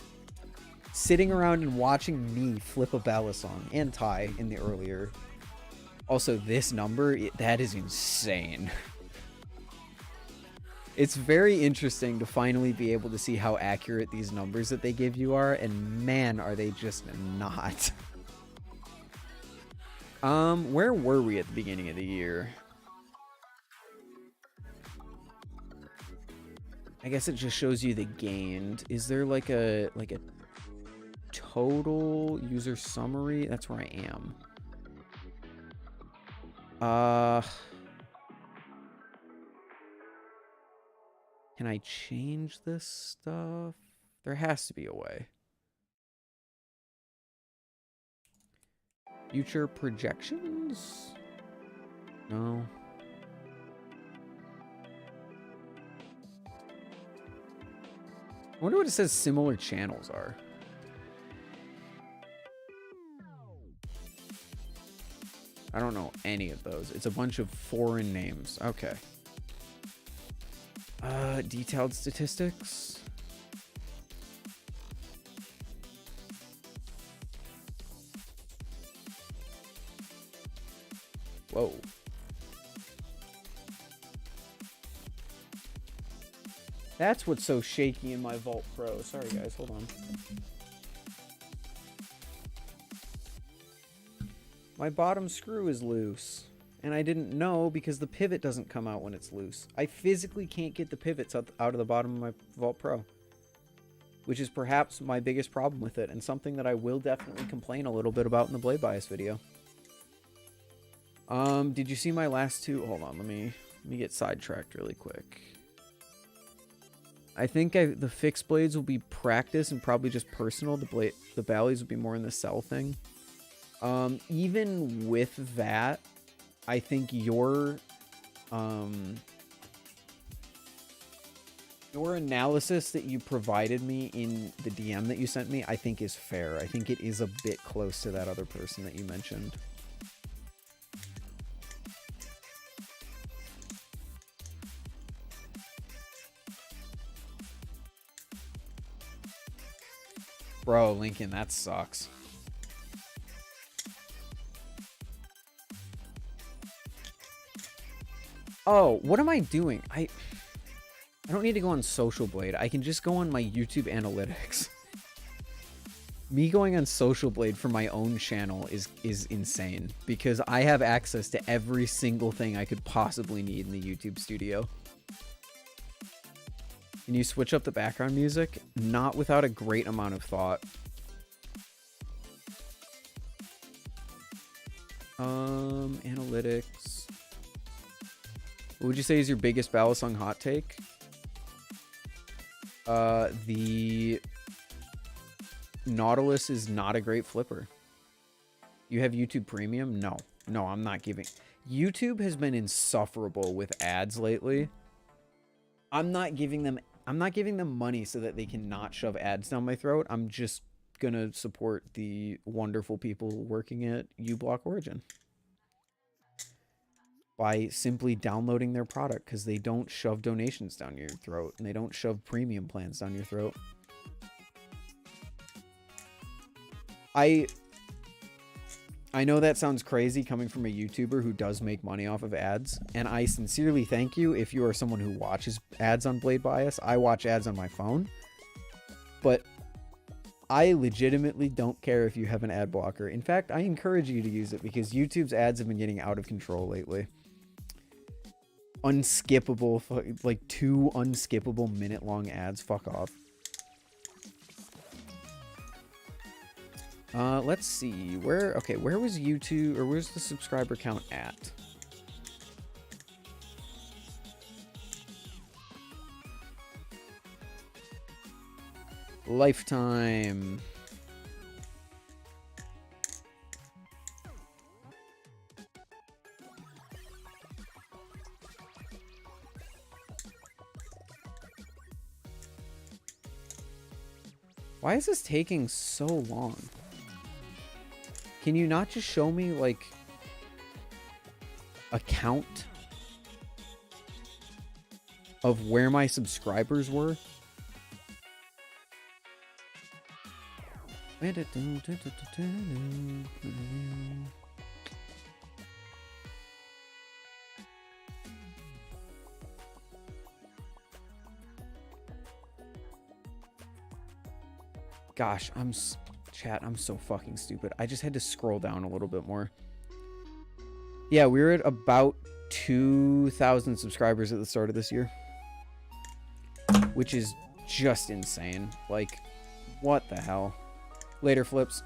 sitting around and watching me flip a Balisong and Ty in the earlier. Also, this number, that is insane. It's very interesting to finally be able to see how accurate these numbers that they give you are, and man, are they just not. Where were we at the beginning of the year? I guess it just shows you the gained. Is there like a total user summary? That's where I am. Can I change this stuff? There has to be a way. Future projections? No. I wonder what it says similar channels are. I don't know any of those. It's a bunch of foreign names. Okay. Detailed statistics. Whoa. That's what's so shaky in my Vulp Pro. Sorry guys, hold on. My bottom screw is loose. And I didn't know because the pivot doesn't come out when it's loose. I physically can't get the pivots out of the bottom of my Vulp Pro. Which is perhaps my biggest problem with it, and something that I will definitely complain a little bit about in the blade bias video. Did you see my last two? Hold on, let me get sidetracked really quick. I think the fixed blades will be practice and probably just personal. The Ballies will be more in the sell thing. Even with that, I think your analysis that you provided me in the DM that you sent me, I think is fair. I think it is a bit close to that other person that you mentioned. Bro, Lincoln, that sucks. Oh, what am I doing? I don't need to go on Social Blade. I can just go on my YouTube analytics. Me going on Social Blade for my own channel is insane because I have access to every single thing I could possibly need in the YouTube studio. Can you switch up the background music? Not without a great amount of thought. Analytics. What would you say is your biggest Balisong hot take? The Nautilus is not a great flipper. You have YouTube Premium? No. No, I'm not giving. YouTube has been insufferable with ads lately. I'm not giving them money so that they can not shove ads down my throat. I'm just gonna support the wonderful people working at uBlock Origin by simply downloading their product, because they don't shove donations down your throat and they don't shove premium plans down your throat. I know that sounds crazy coming from a YouTuber who does make money off of ads, and I sincerely thank you if you are someone who watches ads on Blade Bias. I watch ads on my phone, but I legitimately don't care if you have an ad blocker. In fact, I encourage you to use it because YouTube's ads have been getting out of control lately. Unskippable, like 2 unskippable minute-long ads. Fuck off. Let's see. Where was YouTube, or where's the subscriber count at? Lifetime. Why is this taking so long? Can you not just show me, like, a count of where my subscribers were? Gosh, chat, I'm so fucking stupid. I just had to scroll down a little bit more. Yeah, we were at about 2,000 subscribers at the start of this year, which is just insane. Like, what the hell? Later, Flips.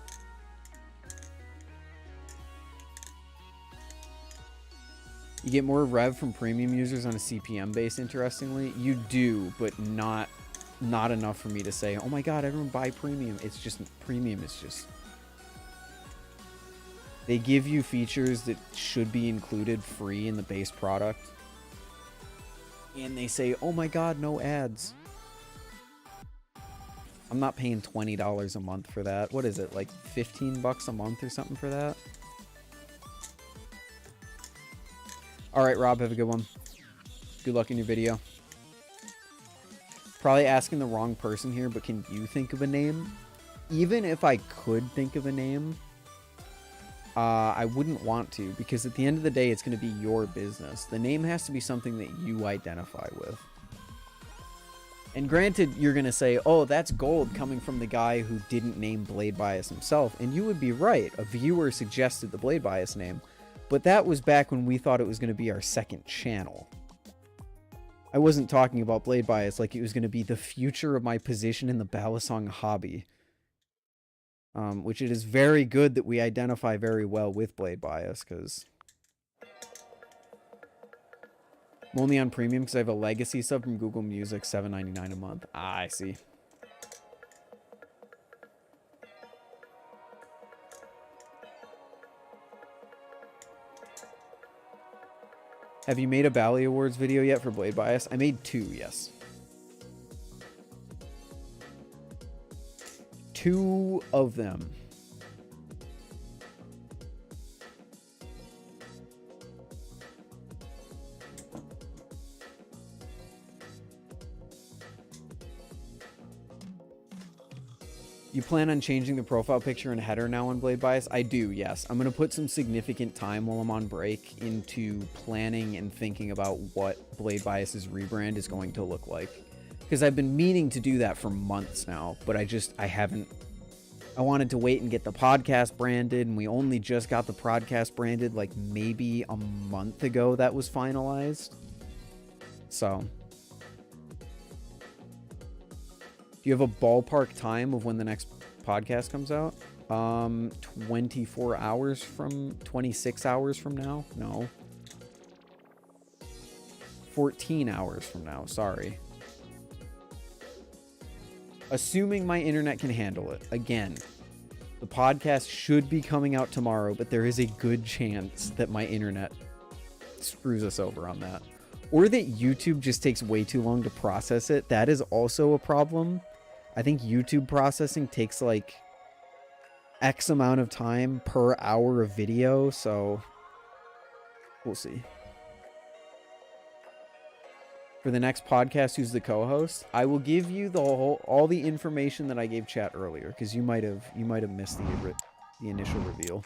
You get more rev from premium users on a CPM base, interestingly. You do, but not enough for me to say, oh my god, everyone buy premium. It's just, premium is just... They give you features that should be included free in the base product. And they say, oh my god, no ads. I'm not paying $20 a month for that. What is it, like 15 bucks a month or something for that? Alright, Rob, have a good one. Good luck in your video. Probably asking the wrong person here, but can you think of a name? Even if I could think of a name, I wouldn't want to, because at the end of the day, it's going to be your business. The name has to be something that you identify with. And granted, you're going to say, oh, that's gold coming from the guy who didn't name Blade Bias himself. And you would be right. A viewer suggested the Blade Bias name. But that was back when we thought it was going to be our second channel. I wasn't talking about Blade Bias like it was going to be the future of my position in the Balisong hobby. Which it is very good that we identify very well with Blade Bias, because... I'm only on premium because I have a legacy sub from Google Music, $7.99 a month. Ah, I see. Have you made a Bally Awards video yet for Blade Bias? I made 2, yes. 2 of them. You plan on changing the profile picture and header now on Blade Bias? I do, yes. I'm going to put some significant time while I'm on break into planning and thinking about what Blade Bias's rebrand is going to look like. Because I've been meaning to do that for months now, but I haven't. I wanted to wait and get the podcast branded, and we only just got the podcast branded like maybe a month ago that was finalized. So... Do you have a ballpark time of when the next podcast comes out? 24 hours from... 26 hours from now? No. 14 hours from now, sorry. Assuming my internet can handle it. Again, the podcast should be coming out tomorrow, but there is a good chance that my internet screws us over on that. Or that YouTube just takes way too long to process it. That is also a problem. I think YouTube processing takes like X amount of time per hour of video, so we'll see. For the next podcast, who's the co-host? I will give you all the information that I gave chat earlier, because you might have missed the initial reveal.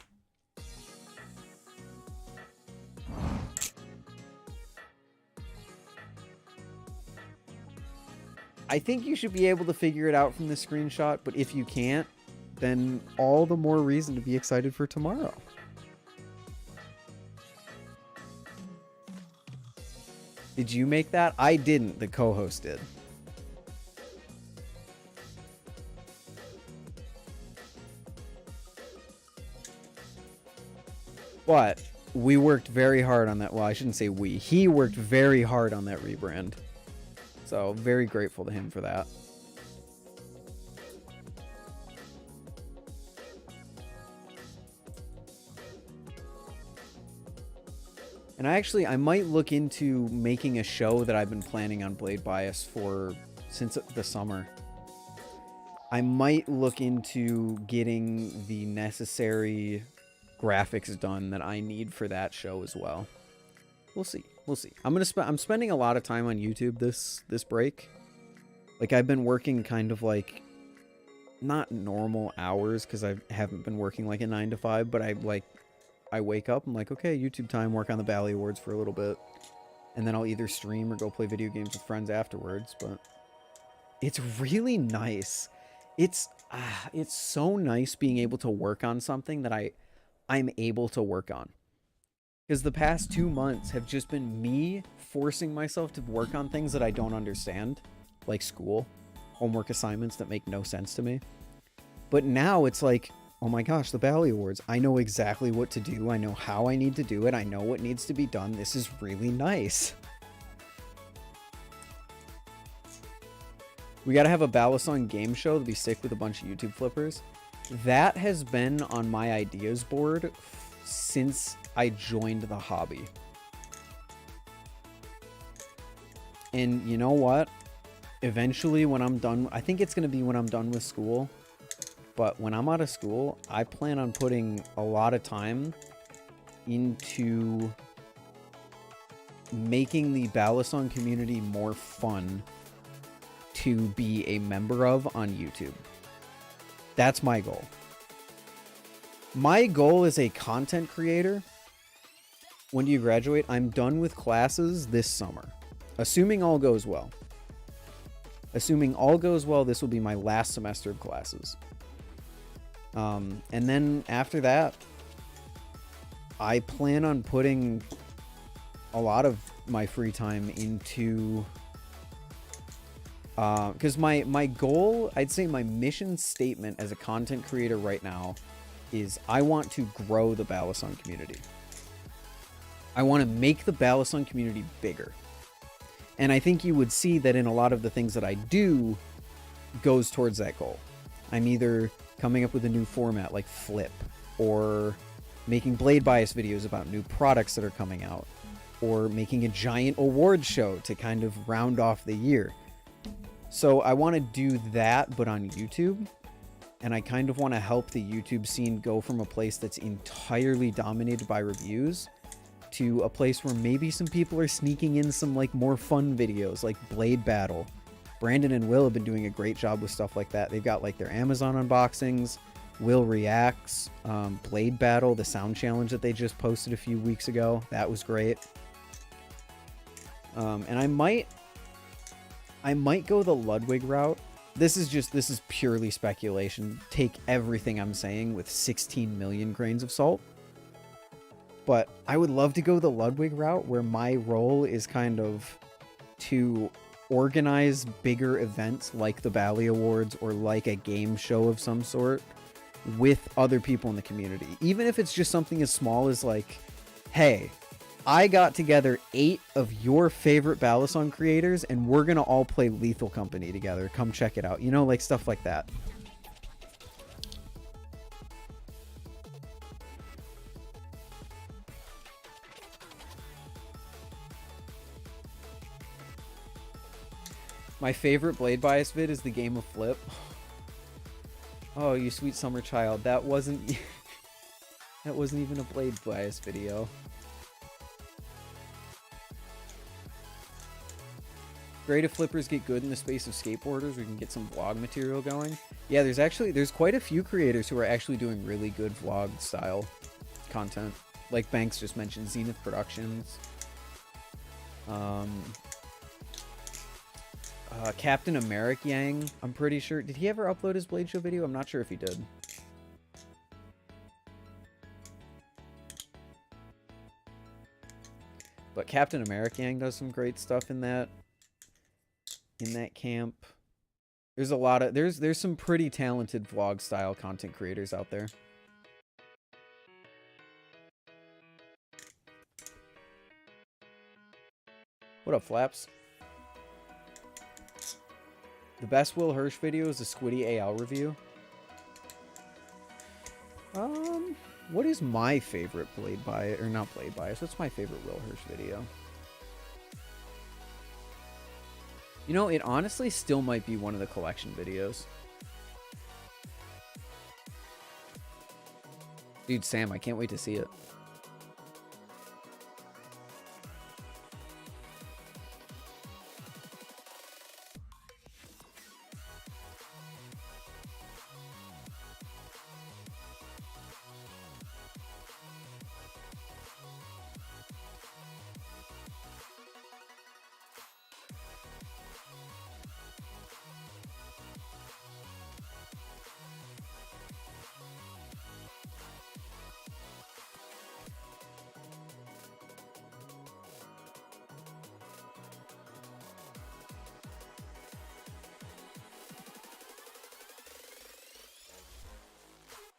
I think you should be able to figure it out from the screenshot, but if you can't, then all the more reason to be excited for tomorrow. Did you make that? I didn't. The co-host did. But we worked very hard on that. Well, I shouldn't say we. He worked very hard on that rebrand. So, very grateful to him for that. And I might look into making a show that I've been planning on Blade Bias since the summer. I might look into getting the necessary graphics done that I need for that show as well. We'll see. We'll see. I'm spending a lot of time on YouTube this break. Like, I've been working kind of like not normal hours because I haven't been working like a 9 to 5, but I wake up, I'm like, okay, YouTube time, work on the Bally Awards for a little bit, and then I'll either stream or go play video games with friends afterwards. But it's really nice. It's so nice being able to work on something that I'm able to work on. Because the past 2 months have just been me forcing myself to work on things that I don't understand, like school, homework assignments that make no sense to me. But now it's like, oh my gosh, the Bally Awards. I know exactly what to do. I know how I need to do it. I know what needs to be done. This is really nice. We gotta have a Balisong game show to be sick with a bunch of YouTube flippers. That has been on my ideas board since I joined the hobby. And you know what? Eventually when I'm done, I think it's going to be when I'm done with school. But when I'm out of school, I plan on putting a lot of time into making the Balisong community more fun to be a member of on YouTube. That's my goal. My goal as a content creator, when do you graduate? I'm done with classes this summer. Assuming all goes well. Assuming all goes well, this will be my last semester of classes. And then after that, I plan on putting a lot of my free time into... because my goal, I'd say my mission statement as a content creator right now is I want to grow the Balisong community. I want to make the Balisong community bigger. And I think you would see that in a lot of the things that I do goes towards that goal. I'm either coming up with a new format like Flip, or making blade bias videos about new products that are coming out, or making a giant awards show to kind of round off the year. So I want to do that, but on YouTube. And I kind of want to help the YouTube scene go from a place that's entirely dominated by reviews to a place where maybe some people are sneaking in some like more fun videos like Blade Battle. Brandon and Will have been doing a great job with stuff like that. They've got like their Amazon unboxings, Will Reacts, Blade Battle, the sound challenge that they just posted a few weeks ago. That was great. And I might go the Ludwig route. This is purely speculation. Take everything I'm saying with 16 million grains of salt. But I would love to go the Ludwig route, where my role is kind of to organize bigger events like the Bally Awards or like a game show of some sort with other people in the community. Even if it's just something as small as like, hey, I got together 8 of your favorite Balisong creators and we're going to all play Lethal Company together. Come check it out. You know, like stuff like that. My favorite Blade Bias vid is the game of Flip. Oh, you sweet summer child. That wasn't that wasn't even a Blade Bias video. Great if flippers get good in the space of skateboarders. We can get some vlog material going. Yeah, there's quite a few creators who are actually doing really good vlog style content. Like Banks just mentioned, Zenith Productions. Captain America Yang, I'm pretty sure. Did he ever upload his Blade Show video? I'm not sure if he did. But Captain America Yang does some great stuff in that camp. There's a lot of there's some pretty talented vlog style content creators out there. What up, Flaps? The best Will Hirsch video is the Squiddy AL review. What is my favorite Blade Bias, or not Blade Bias? What's my favorite Will Hirsch video? You know, it honestly still might be one of the collection videos. Dude, Sam, I can't wait to see it.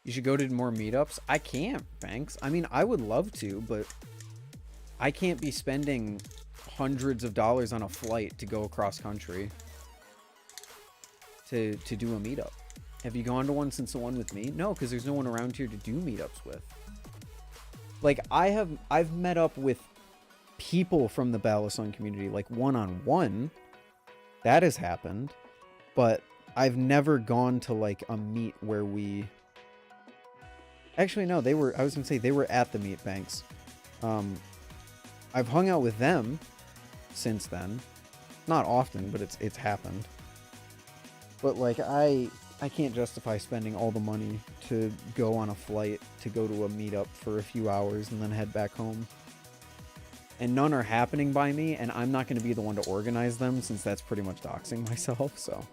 You should go to more meetups. I can't, Banks. I mean, I would love to, but I can't be spending hundreds of dollars on a flight to go across country to do a meetup. Have you gone to one since the one with me? No, because there's no one around here to do meetups with. Like, I've met up with people from the Balisong community, like one-on-one. That has happened. But I've never gone to, like, a meet where we... Actually, no, I was going to say, they were at the meet, Banks. I've hung out with them since then. Not often, but it's happened. But, like, I can't justify spending all the money to go on a flight to go to a meetup for a few hours and then head back home. And none are happening by me, and I'm not going to be the one to organize them since that's pretty much doxing myself, so...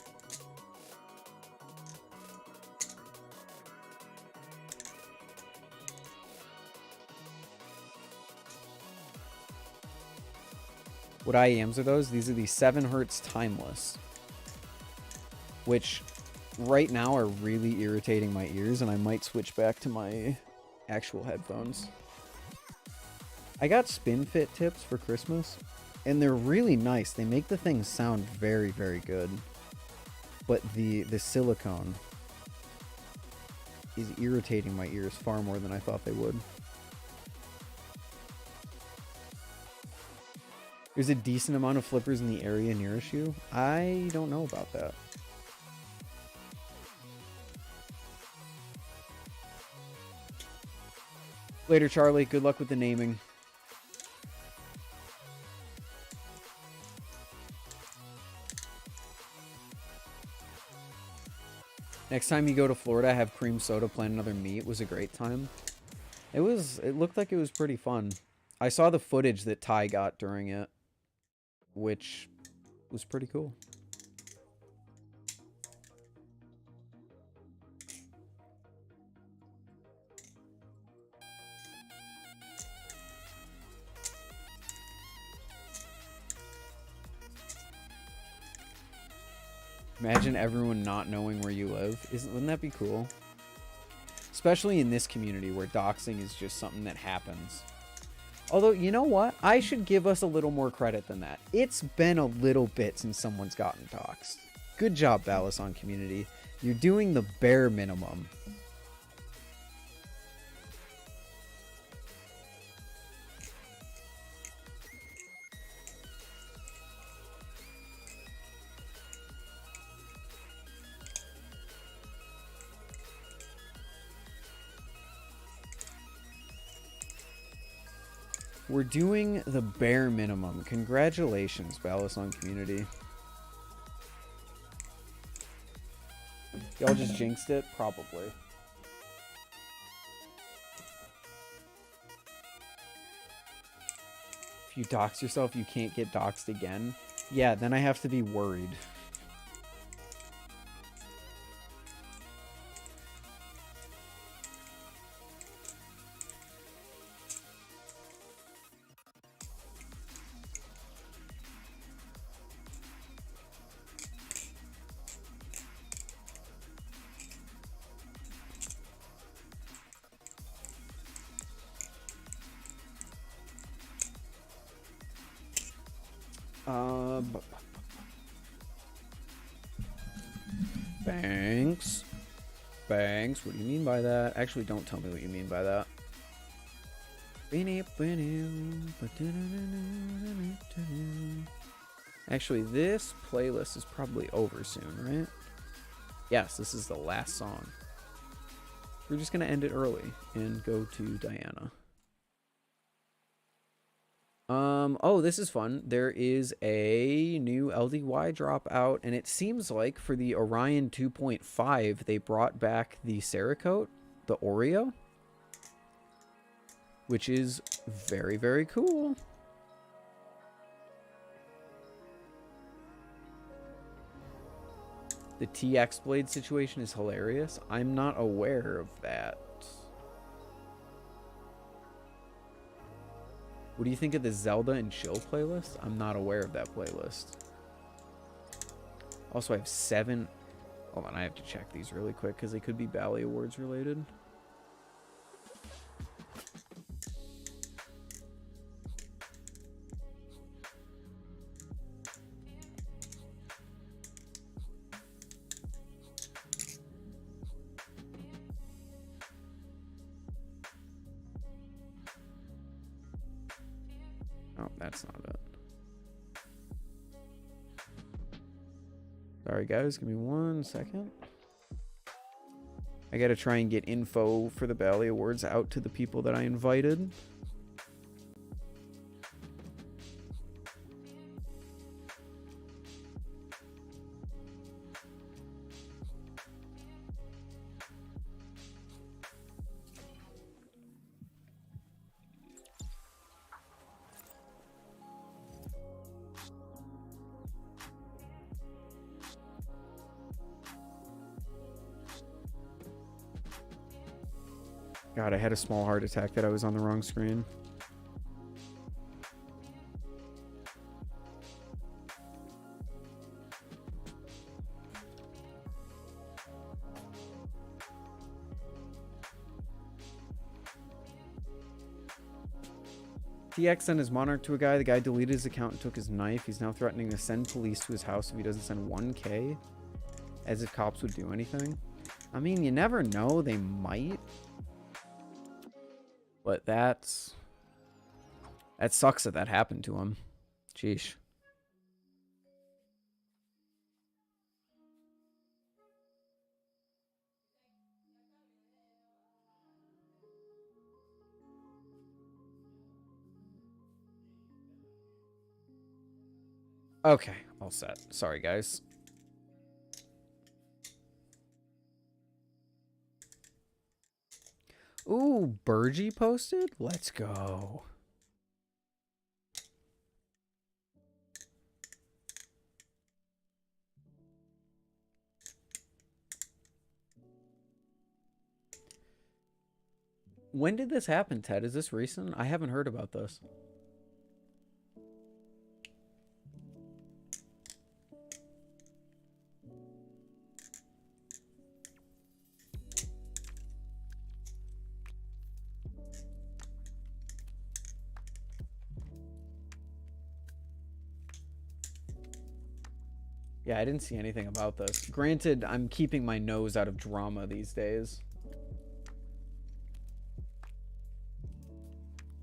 What IEMs are those? These are the 7 Hertz Timeless, which right now are really irritating my ears, and I might switch back to my actual headphones. I got SpinFit tips for Christmas, and they're really nice. They make the thing sound very, very good, but the silicone is irritating my ears far more than I thought they would. There's a decent amount of flippers in the area nearest you. I don't know about that. Later, Charlie. Good luck with the naming. Next time you go to Florida, have cream soda, plan another meet. It was a great time. It looked like it was pretty fun. I saw the footage that Ty got during it, which was pretty cool. Imagine everyone not knowing where you live. Wouldn't that be cool? Especially in this community where doxing is just something that happens. Although, you know what? I should give us a little more credit than that. It's been a little bit since someone's gotten doxed. Good job, Balisong community. You're doing the bare minimum. We're doing the bare minimum. Congratulations, Balisong community. Y'all just jinxed it? Probably. If you dox yourself, you can't get doxed again. Yeah, then I have to be worried. Banks, what do you mean by that? Actually, don't tell me what you mean by that. Actually, this playlist is probably over soon, right? Yes, this is the last song. we're just going to end it early and go to Diana. Oh, this is fun. There is a new LDY drop out, and it seems like for the Orion 2.5, they brought back the Cerakote, the Oreo, which is very, very cool. The TX blade situation is hilarious. I'm not aware of that. What do you think of the Zelda and Chill playlist? I'm not aware of that playlist. Also, I have 7... Hold on, I have to check these really quick because they could be Bally Awards related. Oh, that's not it. Sorry, guys. Give me 1 second. I gotta try and get info for the Bally Awards out to the people that I invited. God, I had a small heart attack that I was on the wrong screen. TX sent his Monarch to a guy. The guy deleted his account and took his knife. He's now threatening to send police to his house if he doesn't send 1K. As if cops would do anything. I mean, you never know. They might. But that sucks that happened to him. Sheesh. Okay, all set. Sorry, guys. Ooh, Burgie posted? Let's go. When did this happen, Ted? Is this recent? I haven't heard about this. Yeah, I didn't see anything about this. Granted, I'm keeping my nose out of drama these days.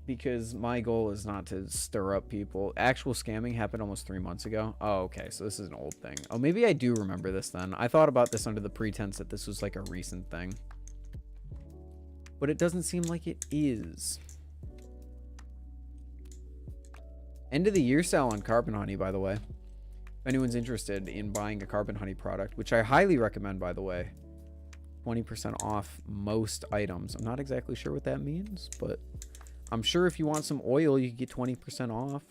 Because my goal is not to stir up people. Actual scamming happened almost 3 months ago. Oh, okay, so this is an old thing. Oh, maybe I do remember this then. I thought about this under the pretense that this was like a recent thing. But it doesn't seem like it is. End of the year sale on Carbon Honey, by the way. If anyone's interested in buying a Carbon Honey product, which I highly recommend, by the way. 20% off most items. I'm not exactly sure what that means, but I'm sure if you want some oil, you can get 20% off.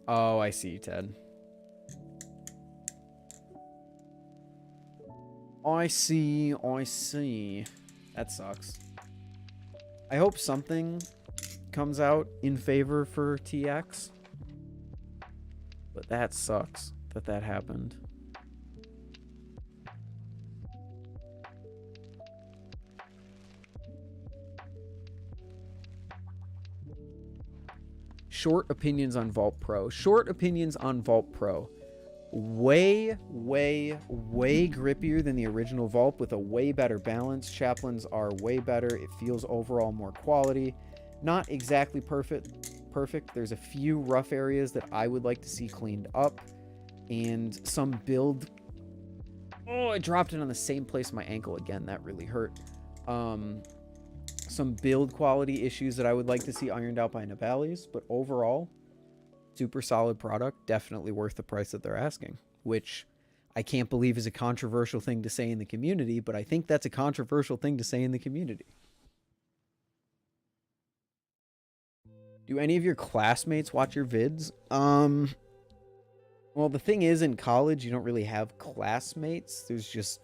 Oh, I see, Ted. I see. That sucks. I hope something comes out in favor for TX. But that sucks that that happened. Short opinions on Vulp Pro. Short opinions on Vulp Pro. way, way, way grippier than the original Vulp with a way better balance. Chaplains are way better. It feels overall more quality. Not exactly perfect. There's a few rough areas that I would like to see cleaned up. And some build... Oh, I dropped it on the same place my ankle again. That really hurt. Some build quality issues that I would like to see ironed out by Nabali's. But overall, super solid product. Definitely worth the price that they're asking. Which I can't believe is a controversial thing to say in the community. But I think that's a controversial thing to say in the community. Do any of your classmates watch your vids? Well, the thing is, in college, you don't really have classmates. There's just,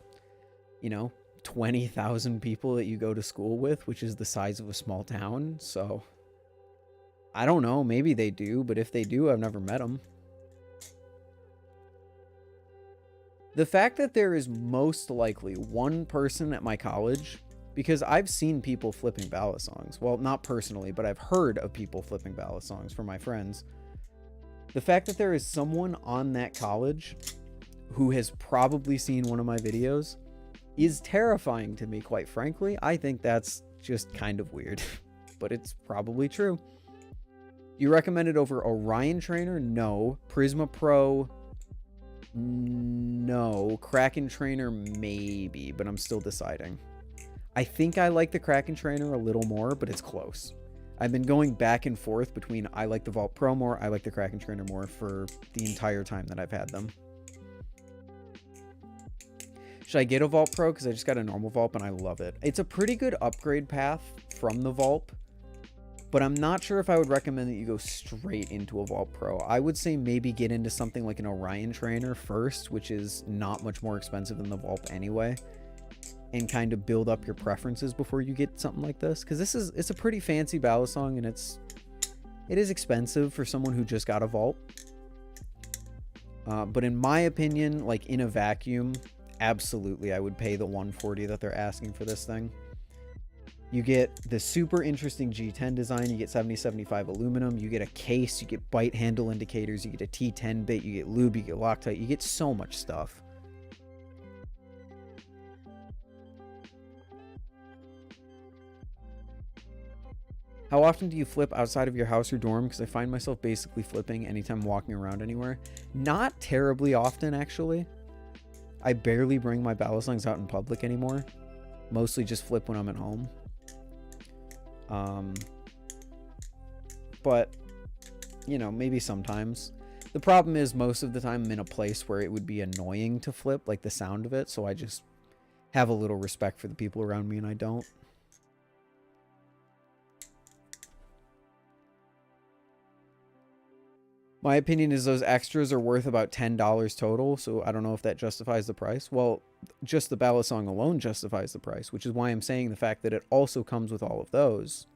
you know, 20,000 people that you go to school with, which is the size of a small town. So, I don't know. Maybe they do, but if they do, I've never met them. The fact that there is most likely one person at my college... Because I've seen people flipping Balisongs. Well, not personally, but I've heard of people flipping Balisongs from my friends. The fact that there is someone on that college who has probably seen one of my videos is terrifying to me, quite frankly. I think that's just kind of weird, but it's probably true. Do you recommend it over Orion Trainer? No. Prisma Pro? No. Kraken Trainer? Maybe, but I'm still deciding. I think I like the Kraken Trainer a little more, but it's close. I've been going back and forth between I like the Vulp Pro more, I like the Kraken Trainer more for the entire time that I've had them. Should I get a Vulp Pro? Because I just got a normal Vulp and I love it. It's a pretty good upgrade path from the Vulp, but I'm not sure if I would recommend that you go straight into a Vulp Pro. I would say maybe get into something like an Orion Trainer first, which is not much more expensive than the Vulp anyway, and kind of build up your preferences before you get something like this, because it's a pretty fancy Balisong, and it is expensive for someone who just got a Vulp. But in my opinion, like in a vacuum, absolutely I would pay the $140 that they're asking for this thing. You get the super interesting G10 design, you get 7075 aluminum, you get a case, you get bite handle indicators, you get a T10 bit, you get lube, you get Loctite, you get so much stuff. How often do you flip outside of your house or dorm? Because I find myself basically flipping anytime walking around anywhere. Not terribly often, actually. I barely bring my Balisongs out in public anymore. Mostly just flip when I'm at home. But, you know, maybe sometimes. The problem is most of the time I'm in a place where it would be annoying to flip, like the sound of it. So I just have a little respect for the people around me and I don't. My opinion is those extras are worth about $10 total, so I don't know if that justifies the price. Well, just the Balisong alone justifies the price, which is why I'm saying the fact that it also comes with all of those.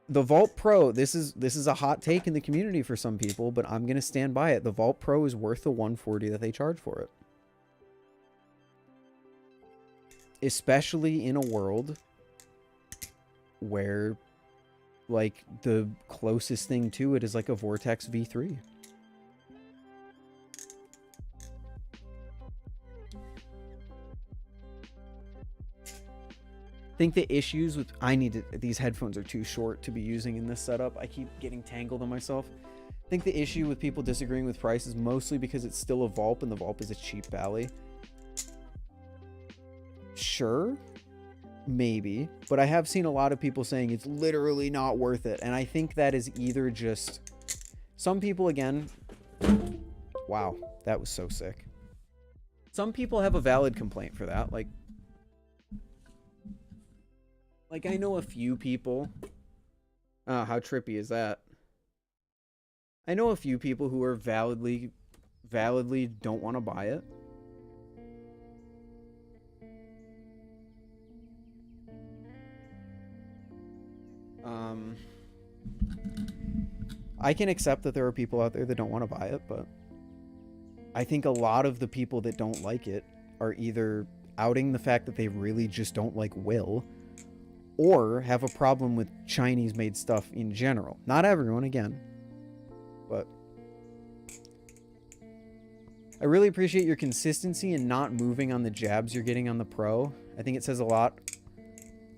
The Vulp Pro, this is a hot take in the community for some people, but I'm going to stand by it. The Vulp Pro is worth the $140 that they charge for it. Especially in a world where... like, the closest thing to it is like a Vortex V3. I think the issues with... these headphones are too short to be using in this setup. I keep getting tangled on myself. I think the issue with people disagreeing with price is mostly because it's still a Vulp and the Vulp is a cheap Bally. Sure. Maybe, but I have seen a lot of people saying it's literally not worth it, and I think that is either just some people, again, wow, that was so sick. Some people have a valid complaint for that, like I know a few people. How trippy is that? I know a few people who are validly don't want to buy it. I can accept that there are people out there that don't want to buy it, but I think a lot of the people that don't like it are either outing the fact that they really just don't like Will, or have a problem with Chinese-made stuff in general. Not everyone, again, but I really appreciate your consistency and not moving on the jabs you're getting on the Pro. I think it says a lot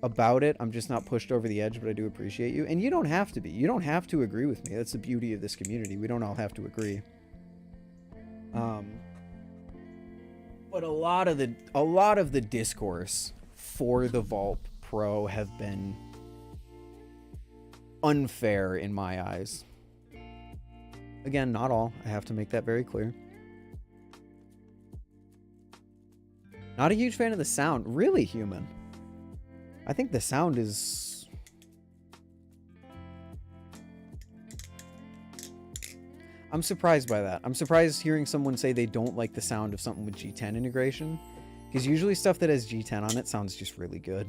about it. I'm just not pushed over the edge, but I do appreciate you. And you don't have to be. You don't have to agree with me. That's the beauty of this community. We don't all have to agree. But a lot of the discourse for the Vulp Pro have been unfair in my eyes. Again, not all. I have to make that very clear. Not a huge fan of the sound. Really, human. I think the sound is... I'm surprised by that. I'm surprised hearing someone say they don't like the sound of something with G10 integration. Because usually stuff that has G10 on it sounds just really good.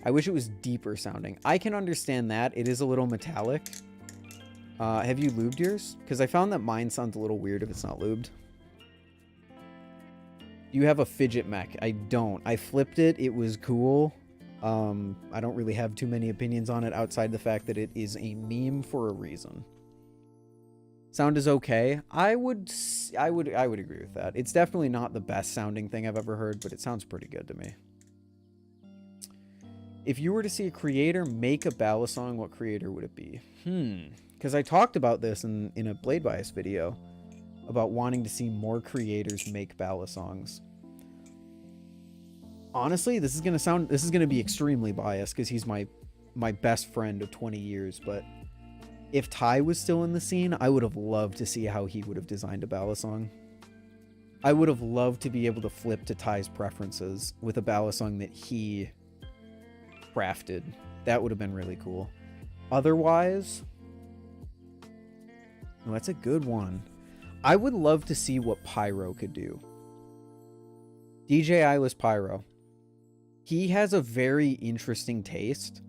I wish it was deeper sounding. I can understand that. It is a little metallic. Have you lubed yours? Because I found that mine sounds a little weird if it's not lubed. You have a fidget mech. I don't. I flipped it. It was cool. I don't really have too many opinions on it outside the fact that it is a meme for a reason. Sound is okay. I would agree with that. It's definitely not the best sounding thing I've ever heard, but it sounds pretty good to me. If you were to see a creator make a Balisong, what creator would it be? Because I talked about this in a Blade Bias video about wanting to see more creators make Balisongs. Honestly, this is gonna be extremely biased because he's my best friend of 20 years, but if Ty was still in the scene, I would have loved to see how he would have designed a Balisong. I would have loved to be able to flip to Ty's preferences with a Balisong that he crafted. That would have been really cool. Otherwise, oh, that's a good one. I would love to see what Pyro could do. DJ Eyeless Pyro. He has a very interesting taste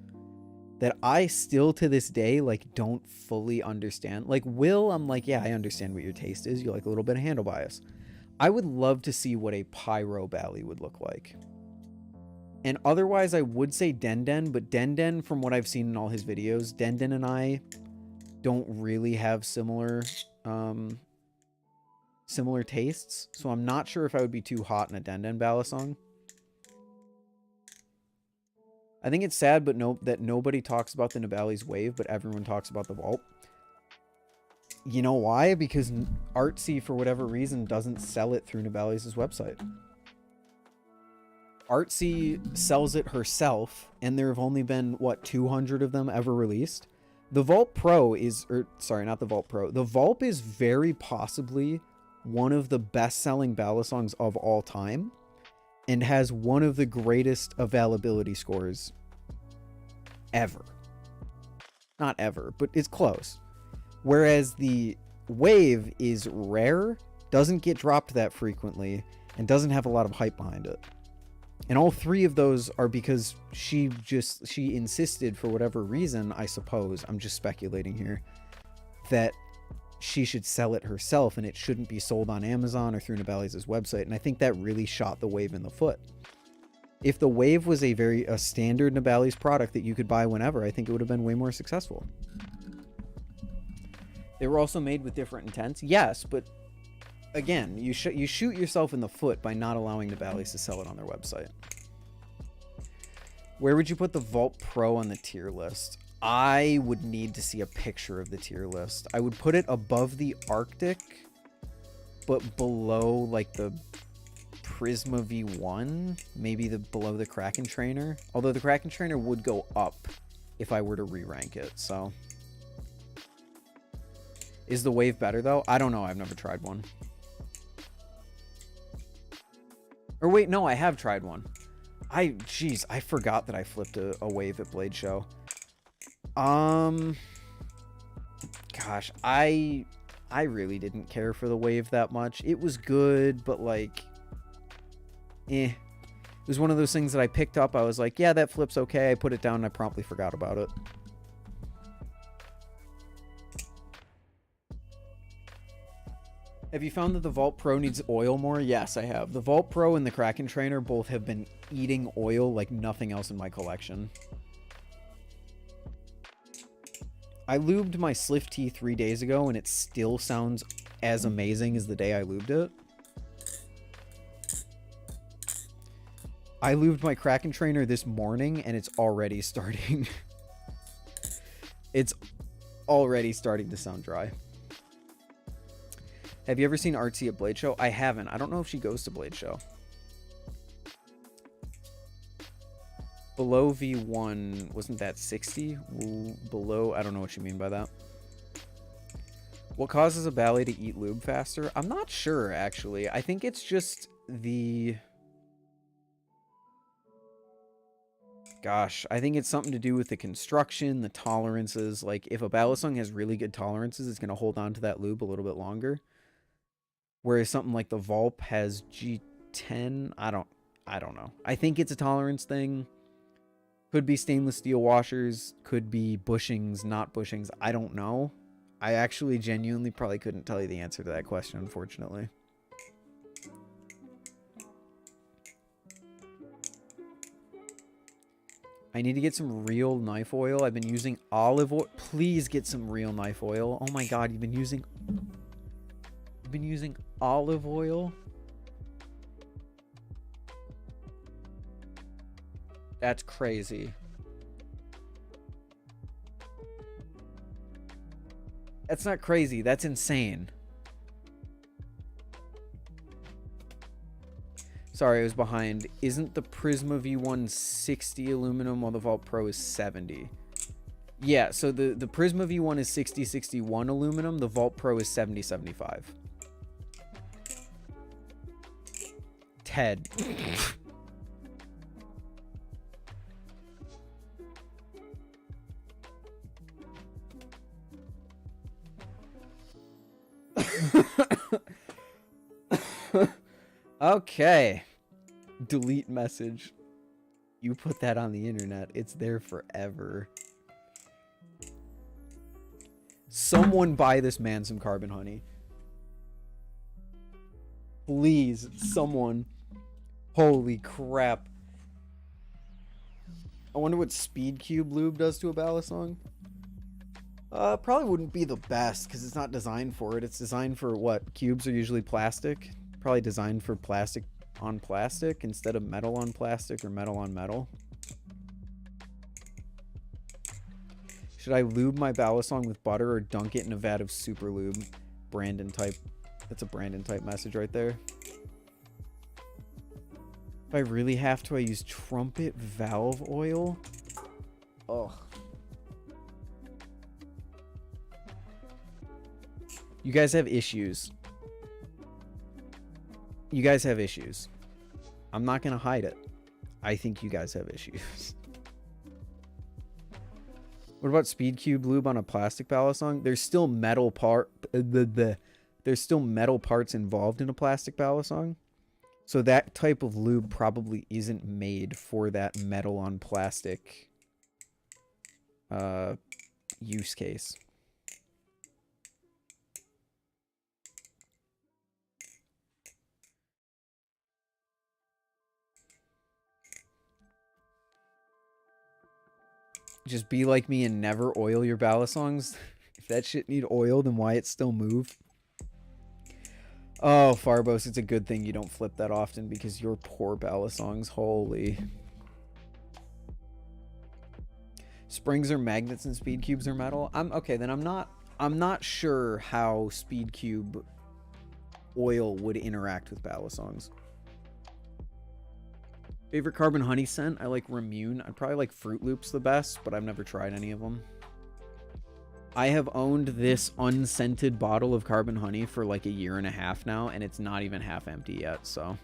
that I still to this day like don't fully understand. Like Will, I'm like, yeah, I understand what your taste is. You like a little bit of handle bias. I would love to see what a Pyro Bally would look like. And otherwise, I would say Den, but Den, from what I've seen in all his videos, Den and I don't really have similar tastes. So I'm not sure if I would be too hot in a Den Balisong. I think it's sad, but that nobody talks about the Nibali's Wave, but everyone talks about the Vulp. You know why? Because Artsy, for whatever reason, doesn't sell it through Nibali's website. Artsy sells it herself, and there have only been, what, 200 of them ever released? The Vulp Pro is, sorry, not the Vulp Pro. The Vulp is very possibly one of the best-selling Balisongs of all time, and has one of the greatest availability scores ever. Not ever, but it's close. Whereas the Wave is rare, doesn't get dropped that frequently, and doesn't have a lot of hype behind it. And all three of those are because she insisted, for whatever reason, I suppose, I'm just speculating here, that she should sell it herself and it shouldn't be sold on Amazon or through Nibali's website. And I think that really shot the Wave in the foot. If the Wave was a standard Nibali's product that you could buy whenever, I think it would have been way more successful. They were also made with different intents. Yes, but again, you shoot yourself in the foot by not allowing Nibali's to sell it on their website. Where would you put the Vulp Pro on the tier list? I would need to see a picture of the tier list. I would put it above the Arctic, but below like the Prisma V1, maybe below the Kraken Trainer. Although the Kraken Trainer would go up if I were to re-rank it, so. Is the Wave better though? I don't know, I've never tried one. Or wait, no, I have tried one. Jeez, I forgot that I flipped a Wave at Blade Show. Gosh, I really didn't care for the Wave that much. It was good, but like, It was one of those things that I picked up. I was like, yeah, that flip's okay. I put it down and I promptly forgot about it. Have you found that the Vulp Pro needs oil more? Yes, I have. The Vulp Pro and the Kraken Trainer both have been eating oil like nothing else in my collection. I lubed my SlifT 3 days ago, and it still sounds as amazing as the day I lubed it. I lubed my Kraken trainer this morning, and it's already starting. It's already starting to sound dry. Have you ever seen Artsy at Blade Show? I haven't. I don't know if she goes to Blade Show. Below V1, wasn't that 60? Below, I don't know what you mean by that. What causes a ballet to eat lube faster? I'm not sure, actually. I think it's just the... Gosh, I think it's something to do with the construction, the tolerances. Like, if a Balisong has really good tolerances, it's going to hold on to that lube a little bit longer. Whereas something like the Vulp has G10, I don't know. I think it's a tolerance thing. Could be stainless steel washers, could be bushings, not bushings. I don't know. I actually genuinely probably couldn't tell you the answer to that question, unfortunately. I need to get some real knife oil. I've been using olive oil. Please get some real knife oil. Oh my god, you've been using olive oil? That's crazy. That's not crazy. That's insane. Sorry, I was behind. Isn't the Prisma V1 60 aluminum while the Vulp Pro is 70? Yeah, so the Prisma V1 is 60-61 aluminum. The Vulp Pro is 70-75. Ted. Okay. Delete message. You put that on the internet. It's there forever. Someone buy this man some carbon honey. Please, someone. Holy crap. I wonder what Speed Cube lube does to a Balisong. Probably wouldn't be the best because it's not designed for it. It's designed for what? Cubes are usually plastic. Probably designed for plastic on plastic instead of metal on plastic or metal on metal. Should I lube my Balisong with butter or dunk it in a vat of super lube? Brandon type. That's a Brandon type message right there. If I really have to, I use trumpet valve oil. Oh. You guys have issues. You guys have issues. I'm not going to hide it. I think you guys have issues. What about Speed Cube lube on a plastic Balisong? There's still metal There's still metal parts involved in a plastic Balisong. So that type of lube probably isn't made for that metal on plastic use case. Just be like me and never oil your Balisongs. If that shit need oil, then why it still move? Oh, Farbos, it's a good thing you don't flip that often because your poor Balisongs, holy. Springs are magnets and Speed Cubes are metal. Okay, then I'm not sure how Speed Cube oil would interact with Balisongs. Favorite carbon honey scent? I like Ramune. I probably like Fruit Loops the best, but I've never tried any of them. I have owned this unscented bottle of carbon honey for like 1.5 years now, and it's not even half empty yet, so.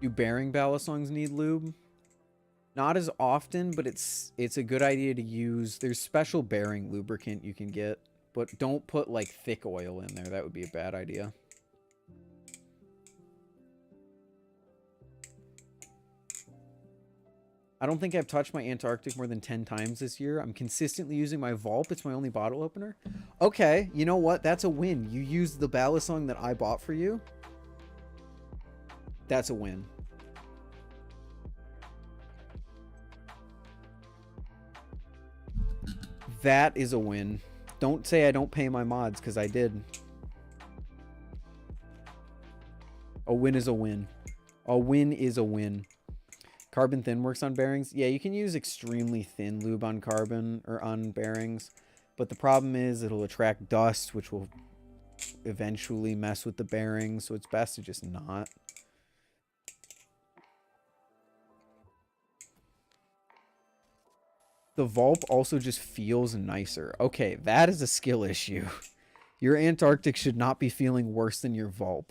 Do bearing Balisongs need lube? Not as often, but it's a good idea to use. There's special bearing lubricant you can get, but don't put like thick oil in there. That would be a bad idea. I don't think I've touched my Antarctic more than 10 times this year. I'm consistently using my Vulp. It's my only bottle opener. Okay, you know what? That's a win. You used the Balisong that I bought for you. That's a win. That is a win. Don't say I don't pay my mods, because I did. A win is a win. A win is a win. Carbon thin works on bearings. Yeah, you can use extremely thin lube on carbon or on bearings. But the problem is it'll attract dust, which will eventually mess with the bearings. So it's best to just not. The Vulp also just feels nicer. Okay, that is a skill issue. Your Antarctic should not be feeling worse than your Vulp.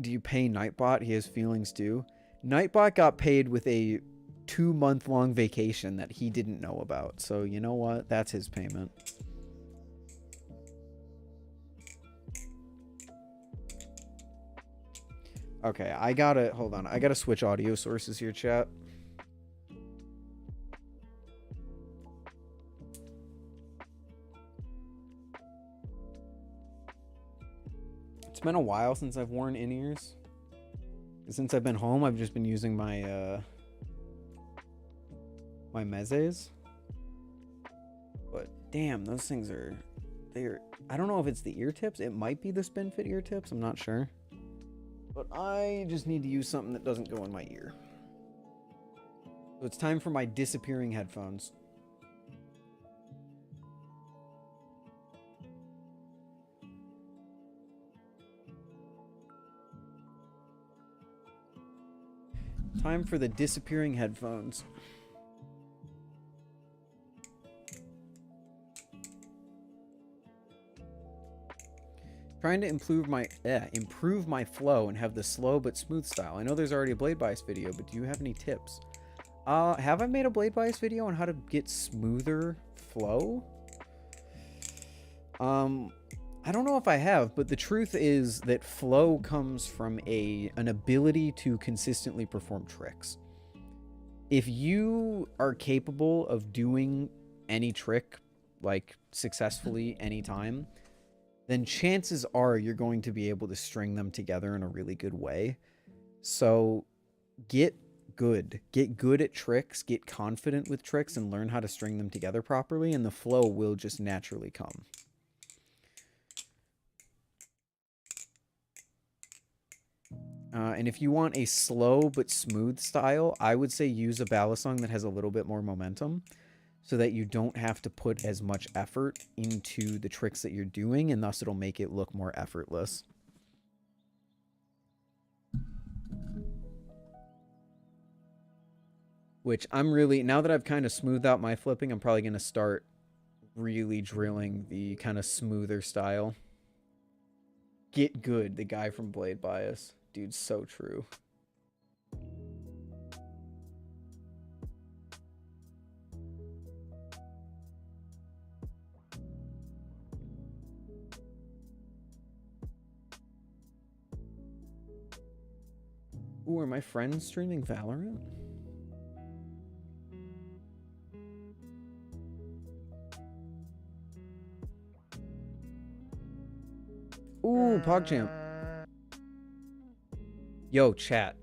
Do you pay Nightbot? He has feelings too. Nightbot got paid with a 2-month-long vacation that he didn't know about. So you know what? That's his payment. Okay, hold on. I gotta switch audio sources here, chat. It's been a while since I've worn in-ears. Since I've been home, I've just been using my my Mezes. But damn, those things are I don't know if it's the ear tips. It might be the SpinFit ear tips. I'm not sure. But I just need to use something that doesn't go in my ear. So it's time for my disappearing headphones. Time for the disappearing headphones. Trying to improve my flow and have the slow but smooth style. I know there's already a blade bias video, but do you have any tips? Have I made a blade bias video on how to get smoother flow? I don't know if I have, but the truth is that flow comes from an ability to consistently perform tricks. If you are capable of doing any trick, like, successfully anytime, then chances are you're going to be able to string them together in a really good way. So get good. Get good at tricks, get confident with tricks, and learn how to string them together properly, and the flow will just naturally come. And if you want a slow but smooth style, I would say use a Balisong that has a little bit more momentum, so that you don't have to put as much effort into the tricks that you're doing, and thus it'll make it look more effortless. Which I'm really, now that I've kind of smoothed out my flipping, I'm probably going to start really drilling the kind of smoother style. Get good, the guy from Blade Bias. Dude, so true. Ooh, are my friends streaming Valorant? Ooh, PogChamp. Yo, chat.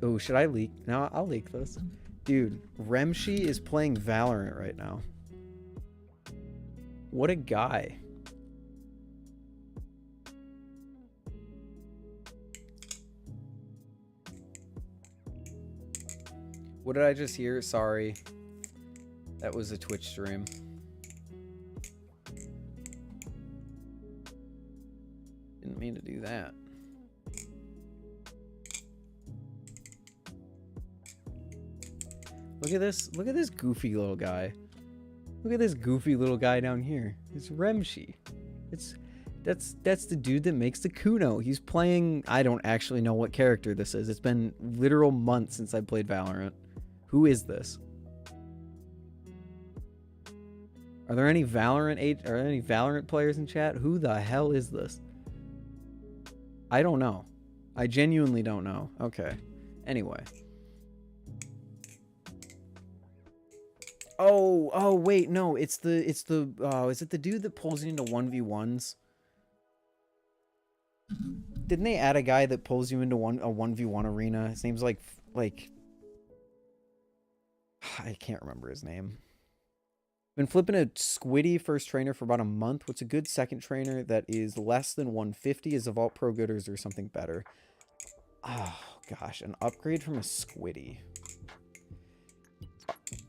Oh, should I leak? No, I'll leak this. Dude, Remshi is playing Valorant right now. What a guy. What did I just hear? Sorry. That was a Twitch stream. Didn't mean to do that. Look at this. Look at this goofy little guy. Look at this goofy little guy down here. It's Remshi. That's the dude that makes the Kuno. He's playing, I don't actually know what character this is. It's been literal months since I played Valorant. Who is this? Are there any Valorant players in chat? Who the hell is this? I don't know. I genuinely don't know. Okay. Anyway. Oh, wait, no, is it the dude that pulls you into 1v1s? Didn't they add a guy that pulls you into a 1v1 arena? His name's like I can't remember his name. Been flipping a Squiddy first trainer for about a month. What's a good second trainer that is less than 150? Is a Vulp Pro good, or is there something better? Oh gosh, an upgrade from a Squiddy.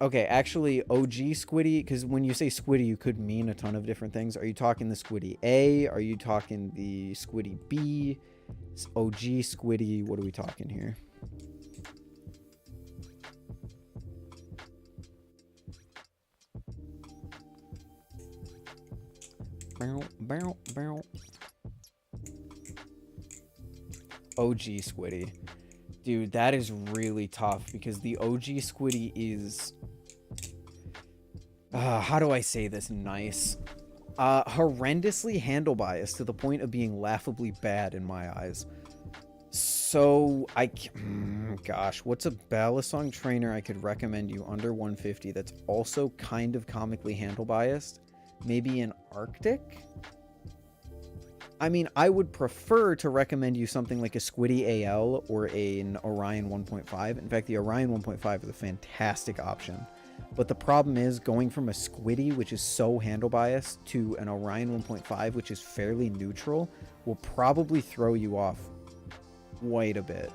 Okay, actually, OG Squiddy, because when you say Squiddy, you could mean a ton of different things. Are you talking the Squiddy A? Are you talking the Squiddy B? OG Squiddy, what are we talking here? Bow, bow, bow. OG Squiddy. Dude, that is really tough because the OG Squiddy is... how do I say this nice? Horrendously handle biased to the point of being laughably bad in my eyes. So, gosh, what's a Balisong trainer I could recommend you under 150 that's also kind of comically handle biased? Maybe an Arctic? I mean, I would prefer to recommend you something like a Squiddy AL or an Orion 1.5. In fact, the Orion 1.5 is a fantastic option. But the problem is going from a Squiddy, which is so handle biased, to an Orion 1.5, which is fairly neutral, will probably throw you off quite a bit.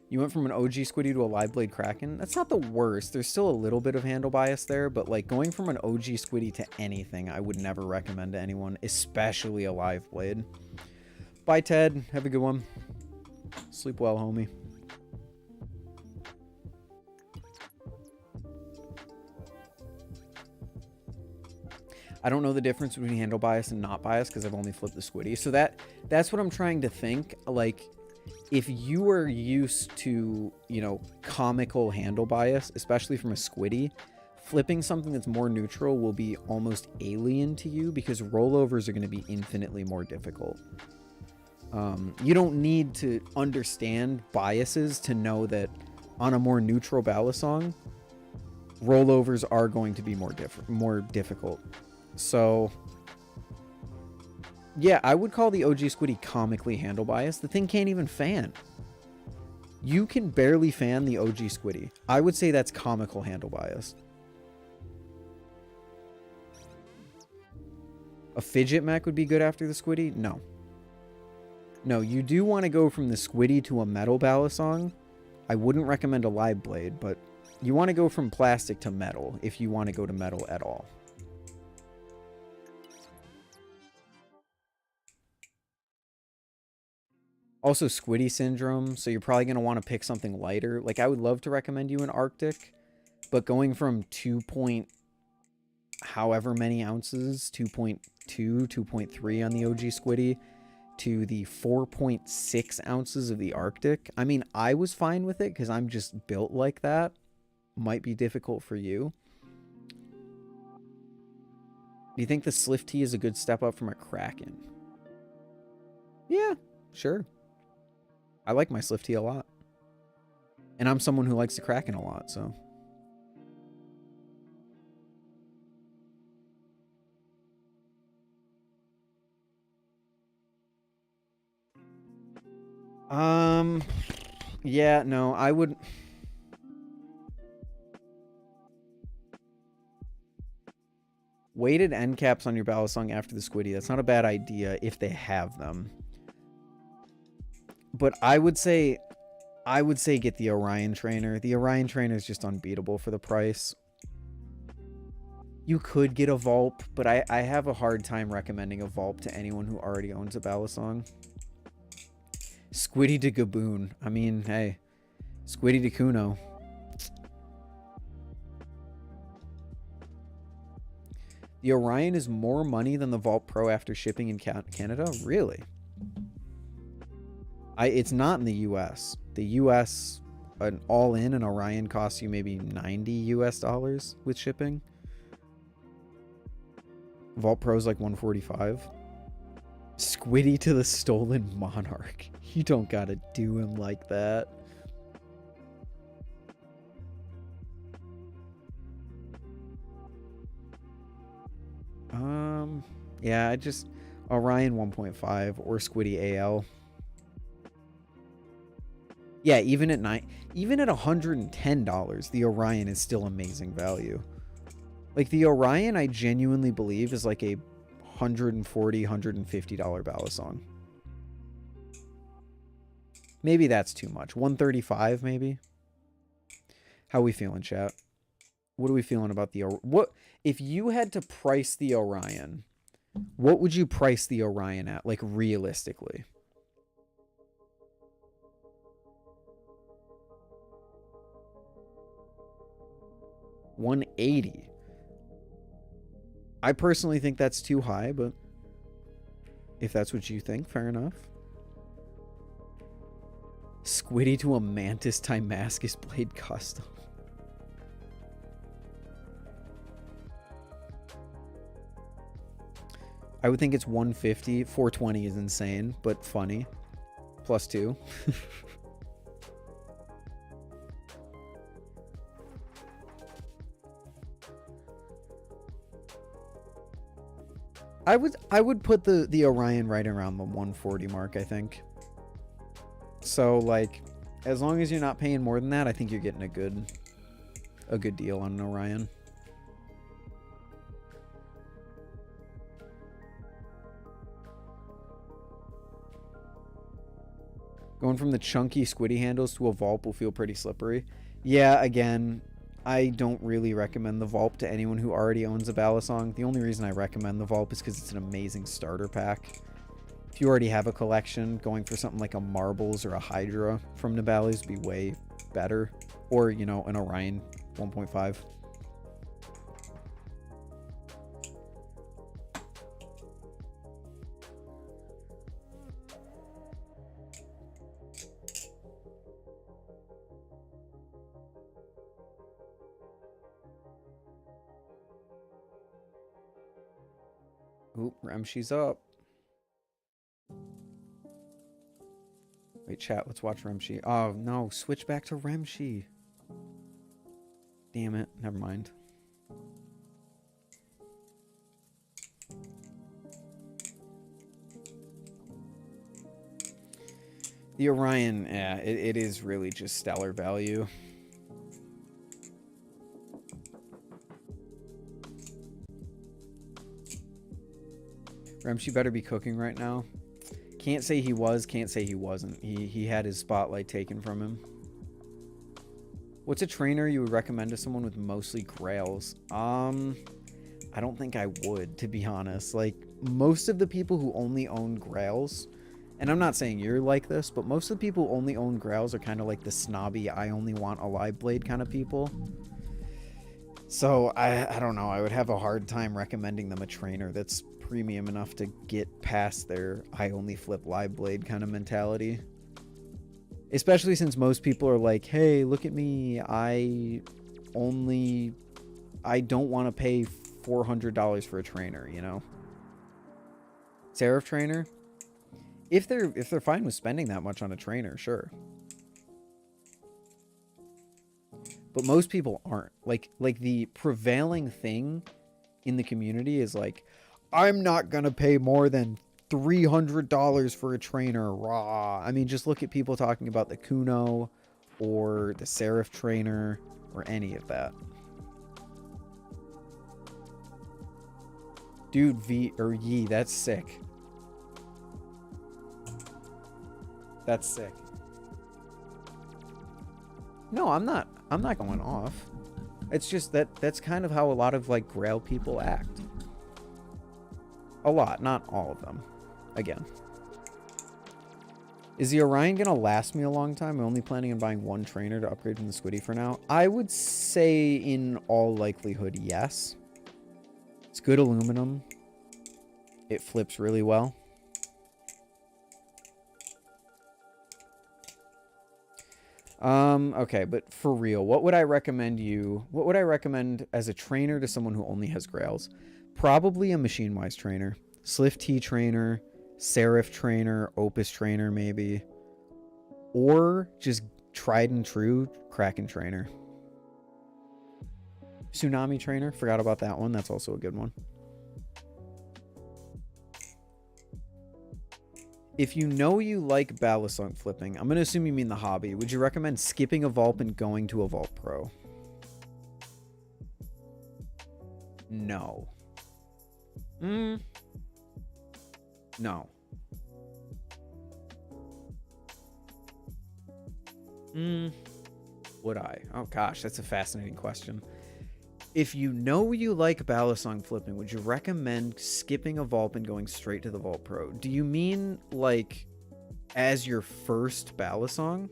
You went from an OG Squiddy to a live blade Kraken. That's not the worst. There's still a little bit of handle bias there, but like going from an OG Squiddy to anything, I would never recommend to anyone, especially a live blade. Bye, Ted. Have a good one. Sleep well, homie. I don't know the difference between handle bias and not bias because I've only flipped the Squiddy. So that's what I'm trying to think. Like, if you are used to, you know, comical handle bias, especially from a Squiddy, flipping something that's more neutral will be almost alien to you because rollovers are going to be infinitely more difficult. You don't need to understand biases to know that on a more neutral Balisong, rollovers are going to be more difficult. So, yeah, I would call the OG Squiddy comically handle biased. The thing can't even fan. You can barely fan the OG Squiddy. I would say that's comical handle bias. A fidget mech would be good after the Squiddy? No. No, you do want to go from the Squiddy to a metal Balisong. I wouldn't recommend a live blade, but you want to go from plastic to metal if you want to go to metal at all. Also, Squiddy syndrome, so you're probably going to want to pick something lighter. Like, I would love to recommend you an Arctic, but going from 2 point however many ounces, 2.2, 2.3 on the OG Squiddy, to the 4.6 ounces of the Arctic. I mean, I was fine with it because I'm just built like that. Might be difficult for you. Do you think the SlifT is a good step up from a Kraken? Yeah, sure. I like my SlifT a lot. And I'm someone who likes the Kraken a lot, so. Yeah, no, I would... Weighted end caps on your Balisong after the Squiddy. That's not a bad idea if they have them. But I would say get the Orion trainer. The Orion trainer is just unbeatable for the price. You could get a Vulp, but I have a hard time recommending a Vulp to anyone who already owns a Balisong. Squiddy to Gaboon. I mean, hey. Squiddy to Kuno. The Orion is more money than the Vulp Pro after shipping in Canada? Really? It's not in the US. The US, an all-in, an Orion costs you maybe $90 US with shipping. Vulp Pro's like 145. Squiddy to the stolen monarch. You don't gotta do him like that. Yeah, I just Orion 1.5 or Squiddy AL. Yeah, even at $110, the Orion is still amazing value. Like the Orion, I genuinely believe is like a $140, $150 Balisong. Maybe that's too much. 135 maybe. How we feeling, chat? What are we feeling about the what if you had to price the Orion? What would you price the Orion at, like realistically? $180. I personally think that's too high, but if that's what you think, fair enough. Squiddy to a Mantis Damascus blade custom. I would think it's 150. 420 is insane, but funny. +2. I would put the Orion right around the 140 mark, I think. So like as long as you're not paying more than that, I think you're getting a good deal on an Orion. Going from the chunky Squiddy handles to a Vulp will feel pretty slippery. Yeah, again, I don't really recommend the Vulp to anyone who already owns a Balisong. The only reason I recommend the Vulp is because it's an amazing starter pack. If you already have a collection, going for something like a Marbles or a Hydra from Nibali's would be way better. Or, you know, an Orion 1.5. Oop, Remshi's up. Wait, chat, let's watch Remshi. Oh, no, switch back to Remshi. Damn it, never mind. The Orion, yeah, it is really just stellar value. Remshi better be cooking right now. Can't say he was, can't say he wasn't. He had his spotlight taken from him. What's a trainer you would recommend to someone with mostly grails? I don't think I would, to be honest. Like, most of the people who only own grails, and I'm not saying you're like this, but most of the people who only own grails are kind of like the snobby, I only want a live blade kind of people. So, I don't know. I would have a hard time recommending them a trainer that's premium enough to get past their I only flip live blade kind of mentality. Especially since most people are like, hey, look at me. I don't want to pay $400 for a trainer, you know? SlifT trainer? If they're fine with spending that much on a trainer, sure. But most people aren't. Like the prevailing thing in the community is like, I'm not gonna pay more than $300 for a trainer. Raw. I mean, just look at people talking about the Kuno or the SlifT trainer or any of that. Dude, Yi, that's sick. That's sick. No, I'm not going off. It's just that's kind of how a lot of like Grail people act. A lot, not all of them. Again. Is the Orion gonna last me a long time? I'm only planning on buying one trainer to upgrade from the Squiddy for now. I would say in all likelihood, yes. It's good aluminum. It flips really well. Okay, but for real, what would I recommend as a trainer to someone who only has grails? Probably a Machinewise trainer. SlifT trainer, Serif trainer, Opus trainer maybe. Or just tried and true Kraken trainer. Tsunami trainer, forgot about that one. That's also a good one. If you know you like Balisong flipping, I'm going to assume you mean the hobby. Would you recommend skipping a Vulp and going to a Vulp Pro? No. No. Would I? Oh gosh, that's a fascinating question. If you know you like Balisong flipping, would you recommend skipping a Vulp and going straight to the Vulp Pro? Do you mean like as your first Balisong?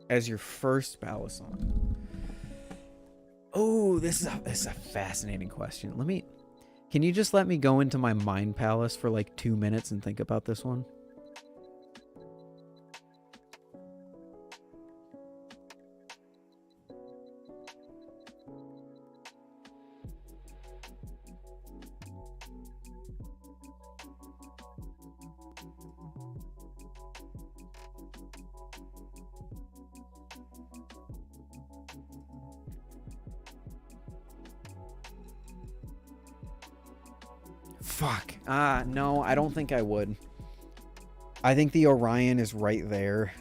As your first Balisong. Oh, this is a fascinating question. Can you just let me go into my mind palace for like 2 minutes and think about this one? Fuck. No, I don't think I would. I think the Orion is right there.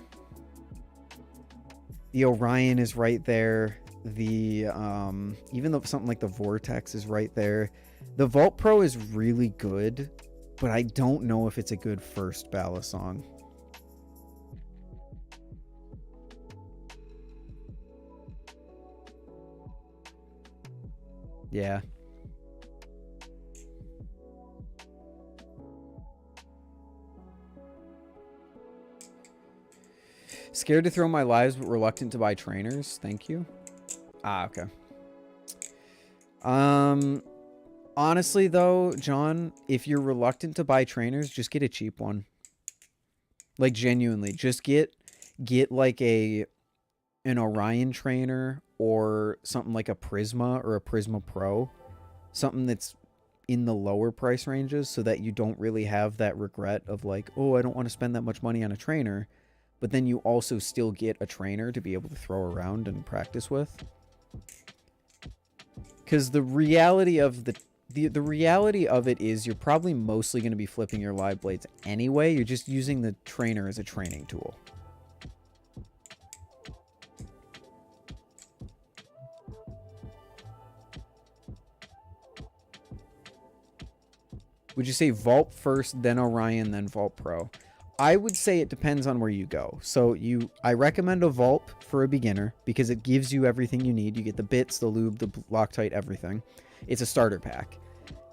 The Orion is right there. The, even though something like the Vortex is right there. The Vulp Pro is really good, but I don't know if it's a good first Balisong. Yeah. Scared to throw my lives, but reluctant to buy trainers. Thank you. Okay. Honestly, though, John, if you're reluctant to buy trainers, just get a cheap one. Like, genuinely. Just get like an Orion trainer or something like a Prisma or a Prisma Pro. Something that's in the lower price ranges so that you don't really have that regret of like, oh, I don't want to spend that much money on a trainer. But then you also still get a trainer to be able to throw around and practice with. Because the reality of the reality of it is you're probably mostly going to be flipping your live blades anyway. You're just using the trainer as a training tool. Would you say Vulp first, then Orion, then Vulp Pro? I would say it depends on where you go. So I recommend a Vulp for a beginner because it gives you everything you need. You get the bits, the lube, the Loctite, everything. It's a starter pack.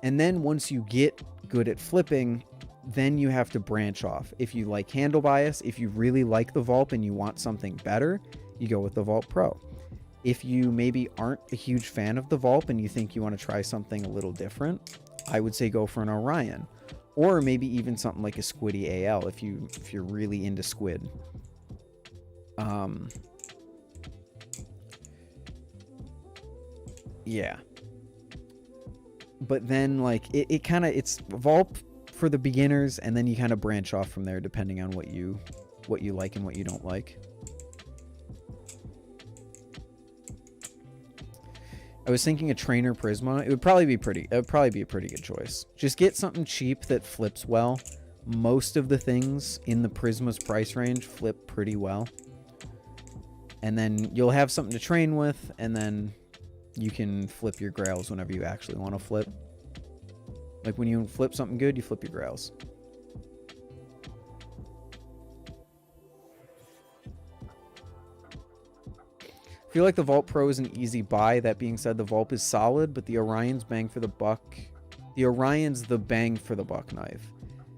And then once you get good at flipping, then you have to branch off. If you like handle bias, if you really like the Vulp and you want something better, you go with the Vulp Pro. If you maybe aren't a huge fan of the Vulp and you think you want to try something a little different, I would say go for an Orion. Or maybe even something like a Squiddy AL if you're really into squid. Yeah. But then like it's Vulp for the beginners, and then you kind of branch off from there depending on what you like and what you don't like. I was thinking a trainer Prisma. It would probably be a pretty good choice. Just get something cheap that flips well. Most of the things in the Prisma's price range flip pretty well. And then you'll have something to train with, and then you can flip your grails whenever you actually want to flip. Like when you flip something good, you flip your grails. I feel like the Vulp Pro is an easy buy. That being said, the Vulp is solid, but the Orion's bang for the buck. The Orion's the bang for the buck knife.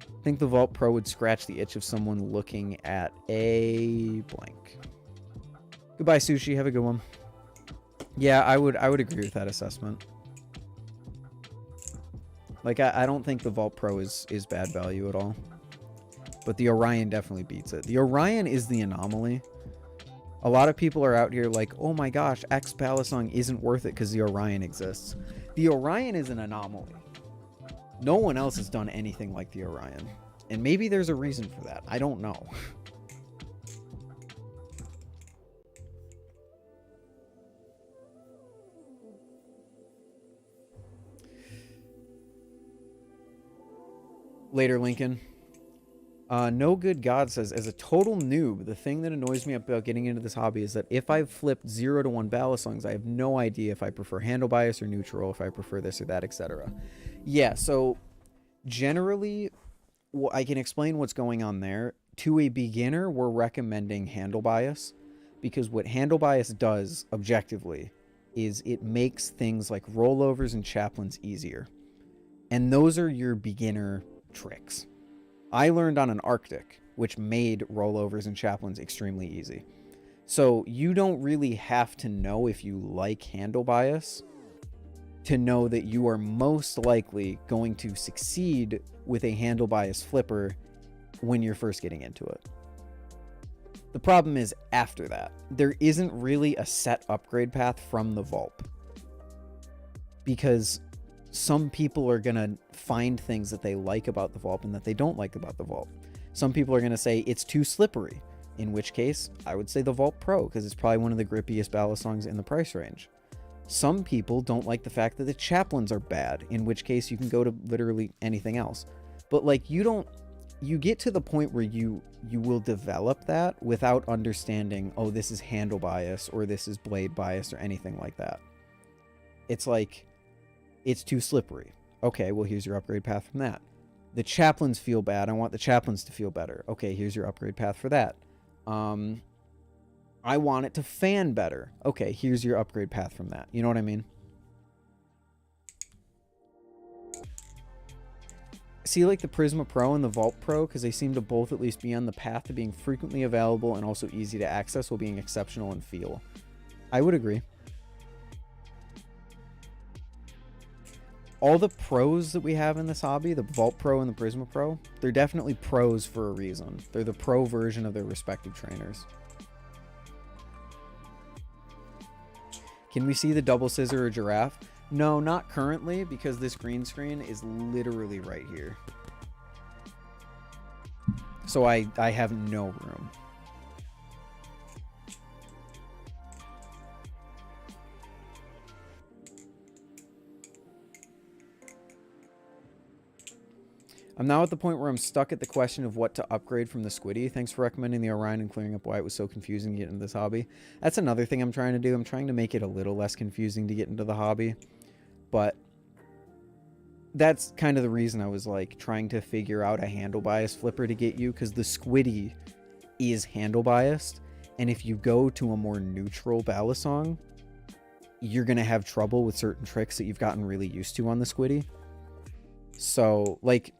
I think the Vulp Pro would scratch the itch of someone looking at a blank. Goodbye, Sushi. Have a good one. Yeah, I would agree with that assessment. Like, I don't think the Vulp Pro is bad value at all. But the Orion definitely beats it. The Orion is the anomaly. A lot of people are out here like, oh my gosh, X Balisong isn't worth it because the Orion exists. The Orion is an anomaly. No one else has done anything like the Orion. And maybe there's a reason for that. I don't know. Later, Lincoln. No Good God says, as a total noob, the thing that annoys me about getting into this hobby is that if I've flipped 0 to 1 Balisongs, I have no idea if I prefer handle bias or neutral, if I prefer this or that, etc. Yeah, so generally, I can explain what's going on there. To a beginner, we're recommending handle bias, because what handle bias does, objectively, is it makes things like rollovers and chaplains easier. And those are your beginner tricks. I learned on an Arctic, which made rollovers and chaplains extremely easy. So you don't really have to know if you like handle bias to know that you are most likely going to succeed with a handle bias flipper when you're first getting into it. The problem is after that, there isn't really a set upgrade path from the Vulp, because some people are going to find things that they like about the Vulp and that they don't like about the Vulp. Some people are going to say it's too slippery, in which case I would say the Vulp Pro, because it's probably one of the grippiest Balisongs in the price range. Some people don't like the fact that the chaplains are bad, in which case you can go to literally anything else. But like, you get to the point where you will develop that without understanding, oh, this is handle bias or this is blade bias or anything like that. It's like, it's too slippery. Okay, well, here's your upgrade path from that. The chaplains feel bad. I want the chaplains to feel better. Okay, here's your upgrade path for that. I want it to fan better. Okay, here's your upgrade path from that. You know what I mean? See, like the Prisma Pro and the Vulp Pro, because they seem to both at least be on the path to being frequently available and also easy to access while being exceptional in feel. I would agree. All the pros that we have in this hobby, the Vulp Pro and the Prisma Pro, they're definitely pros for a reason. They're the pro version of their respective trainers. Can we see the double scissor or giraffe? No, not currently, because this green screen is literally right here. So I have no room. I'm now at the point where I'm stuck at the question of what to upgrade from the Squiddy. Thanks for recommending the Orion and clearing up why it was so confusing to get into this hobby. That's another thing I'm trying to do. I'm trying to make it a little less confusing to get into the hobby. But that's kind of the reason I was like trying to figure out a handle bias flipper to get you, because the Squiddy is handle biased. And if you go to a more neutral Balisong, you're going to have trouble with certain tricks that you've gotten really used to on the Squiddy. So, like,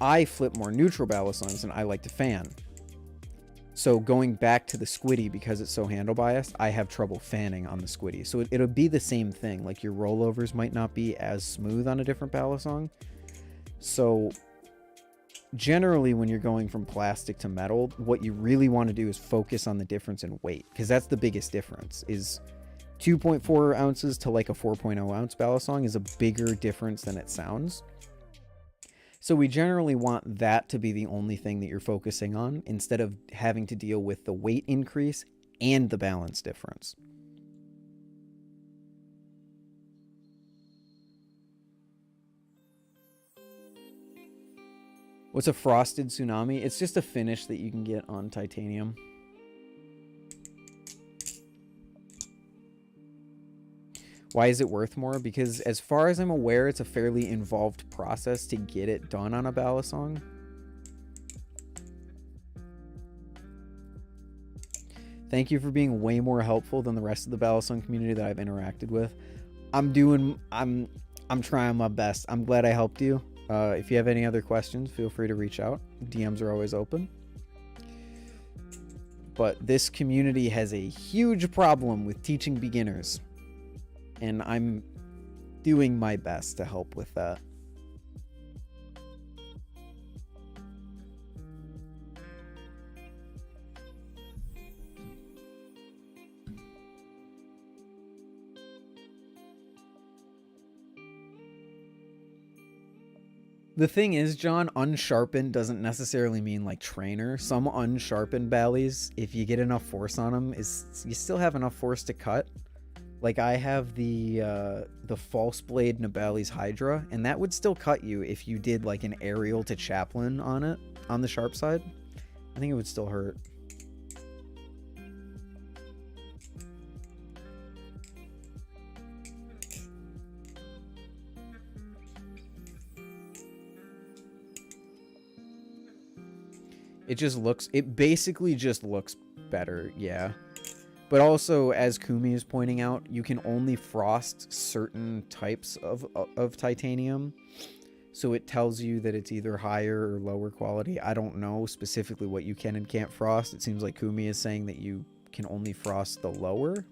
I flip more neutral Balisongs and I like to fan. So going back to the Squiddy, because it's so handle biased, I have trouble fanning on the Squiddy. So it'll be the same thing. Like, your rollovers might not be as smooth on a different Balisong. So generally when you're going from plastic to metal, what you really want to do is focus on the difference in weight, because that's the biggest difference. Is 2.4 ounces to like a 4.0 ounce Balisong is a bigger difference than it sounds. So we generally want that to be the only thing that you're focusing on, instead of having to deal with the weight increase and the balance difference. What's a frosted tsunami? It's just a finish that you can get on titanium. Why is it worth more? Because as far as I'm aware, it's a fairly involved process to get it done on a Balisong. Thank you for being way more helpful than the rest of the Balisong community that I've interacted with. I'm trying my best. I'm glad I helped you. If you have any other questions, feel free to reach out. DMs are always open. but this community has a huge problem with teaching beginners, and I'm doing my best to help with that. The thing is, John, unsharpened doesn't necessarily mean like trainer. Some unsharpened ballies, if you get enough force on them, you still have enough force to cut. Like I have the false blade Nabali's Hydra, and that would still cut you if you did like an aerial to chaplain on it on the sharp side. I think it would still hurt. It basically just looks better, yeah. But also, as Kumi is pointing out, you can only frost certain types of titanium. So it tells you that it's either higher or lower quality. I don't know specifically what you can and can't frost. It seems like Kumi is saying that you can only frost the lower.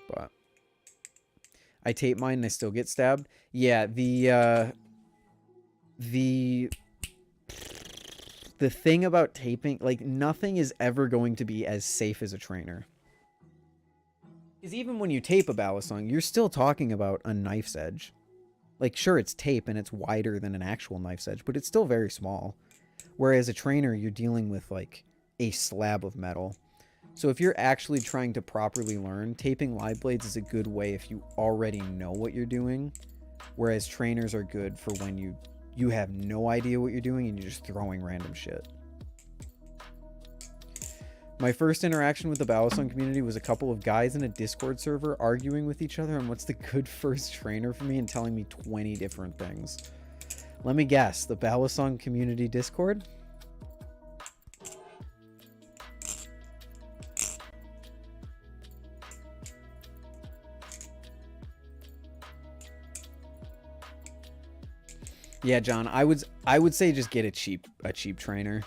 But I tape mine and I still get stabbed. Yeah, the thing about taping, like, nothing is ever going to be as safe as a trainer. Because even when you tape a Balisong, you're still talking about a knife's edge. Like, sure, it's tape and it's wider than an actual knife's edge, but it's still very small. Whereas a trainer, you're dealing with, like, a slab of metal. So if you're actually trying to properly learn, taping live blades is a good way if you already know what you're doing. Whereas trainers are good for when you have no idea what you're doing and you're just throwing random shit. My first interaction with the Balisong community was a couple of guys in a Discord server arguing with each other on what's the good first trainer for me and telling me 20 different things. Let me guess, the Balisong community Discord? Yeah, John, I would say just get a cheap trainer.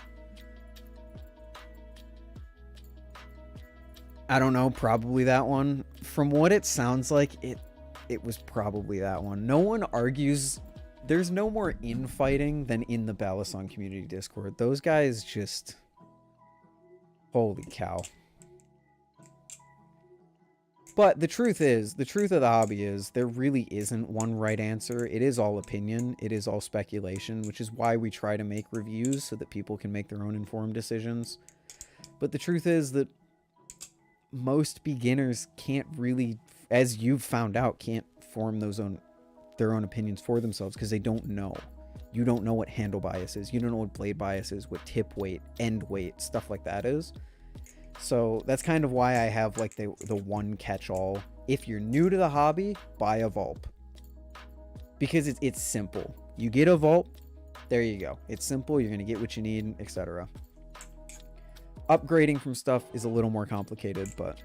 I don't know, probably that one. From what it sounds like, it was probably that one. No one argues. There's no more infighting than in the Balisong community Discord. Those guys just, holy cow. But the truth of the hobby is there really isn't one right answer. It is all opinion. It is all speculation, which is why we try to make reviews so that people can make their own informed decisions. But the truth is that most beginners can't really, as you've found out, can't form their own opinions for themselves because they don't know. You don't know what handle bias is. You don't know what blade bias is, what tip weight, end weight, stuff like that is. So that's kind of why I have like the one catch-all. If you're new to the hobby, buy a Vulp. Because it's simple. You get a Vulp, there you go. It's simple, you're going to get what you need, etc. Upgrading from stuff is a little more complicated, but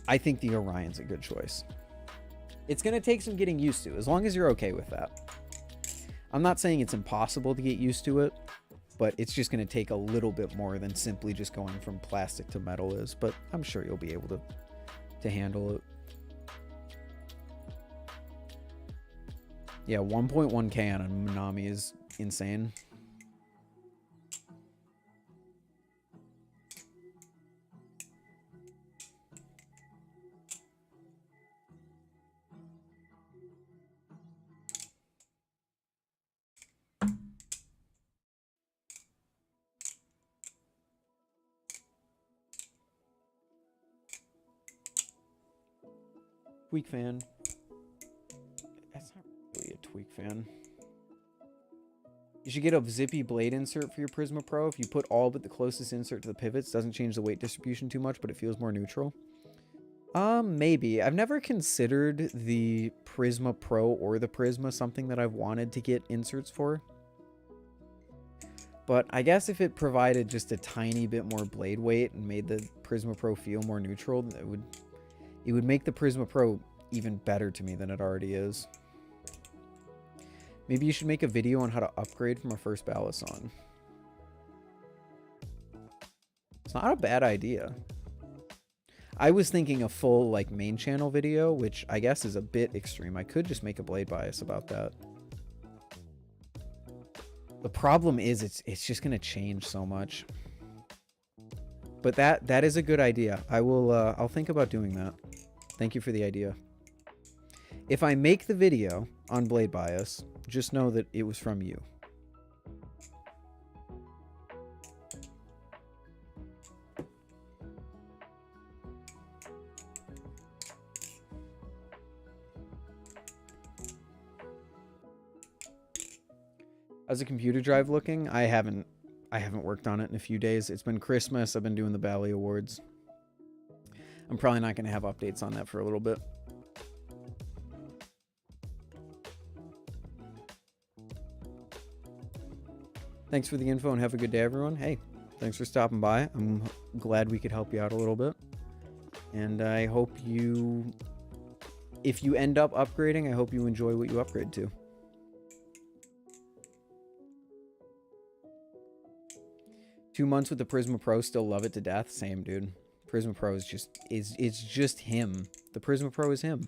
I think the Orion's a good choice. It's going to take some getting used to, as long as you're okay with that. I'm not saying it's impossible to get used to it, but it's just going to take a little bit more than simply just going from plastic to metal is. But I'm sure you'll be able to handle it. Yeah, 1.1k on a Minami is insane. Tweak fan. That's not really a tweak fan. You should get a zippy blade insert for your Prisma Pro. If you put all but the closest insert to the pivots, doesn't change the weight distribution too much, but it feels more neutral. Maybe. I've never considered the Prisma Pro or the Prisma something that I've wanted to get inserts for. But I guess if it provided just a tiny bit more blade weight and made the Prisma Pro feel more neutral, it would make the Prisma Pro even better to me than it already is. Maybe you should make a video on how to upgrade from a first Balisong. It's not a bad idea. I was thinking a full like main channel video, which I guess is a bit extreme. I could just make a blade bias about that. The problem is it's just gonna change so much. But that is a good idea. I'll think about doing that. Thank you for the idea. If I make the video on blade bias, just know that it was from you. How's the computer drive looking? I haven't worked on it in a few days. It's been Christmas. I've been doing the Bally Awards. I'm probably not going to have updates on that for a little bit. Thanks for the info and have a good day, everyone. Hey, thanks for stopping by. I'm glad we could help you out a little bit. And I hope you, if you end up upgrading, I hope you enjoy what you upgrade to. Two months with the Prisma Pro, still love it to death. Same, dude. Prisma Pro is just it's just him. The Prisma Pro is him.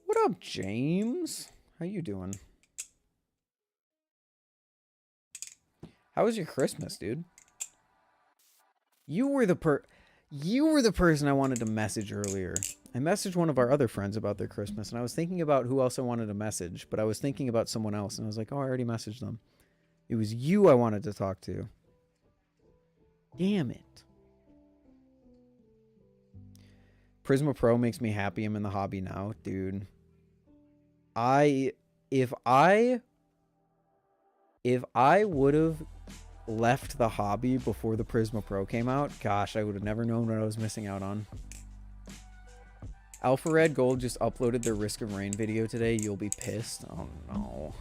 What up, James? How you doing? How was your Christmas, dude? You were the person I wanted to message earlier. I messaged one of our other friends about their Christmas, and I was thinking about who else I wanted to message, but I was thinking about someone else, and I was like, oh, I already messaged them. It was you I wanted to talk to. Damn it. Prisma Pro makes me happy I'm in the hobby now, dude. If I would have left the hobby before the Prisma Pro came out, gosh, I would have never known what I was missing out on. Alpha Red Gold just uploaded their Risk of Rain video today. You'll be pissed. Oh no.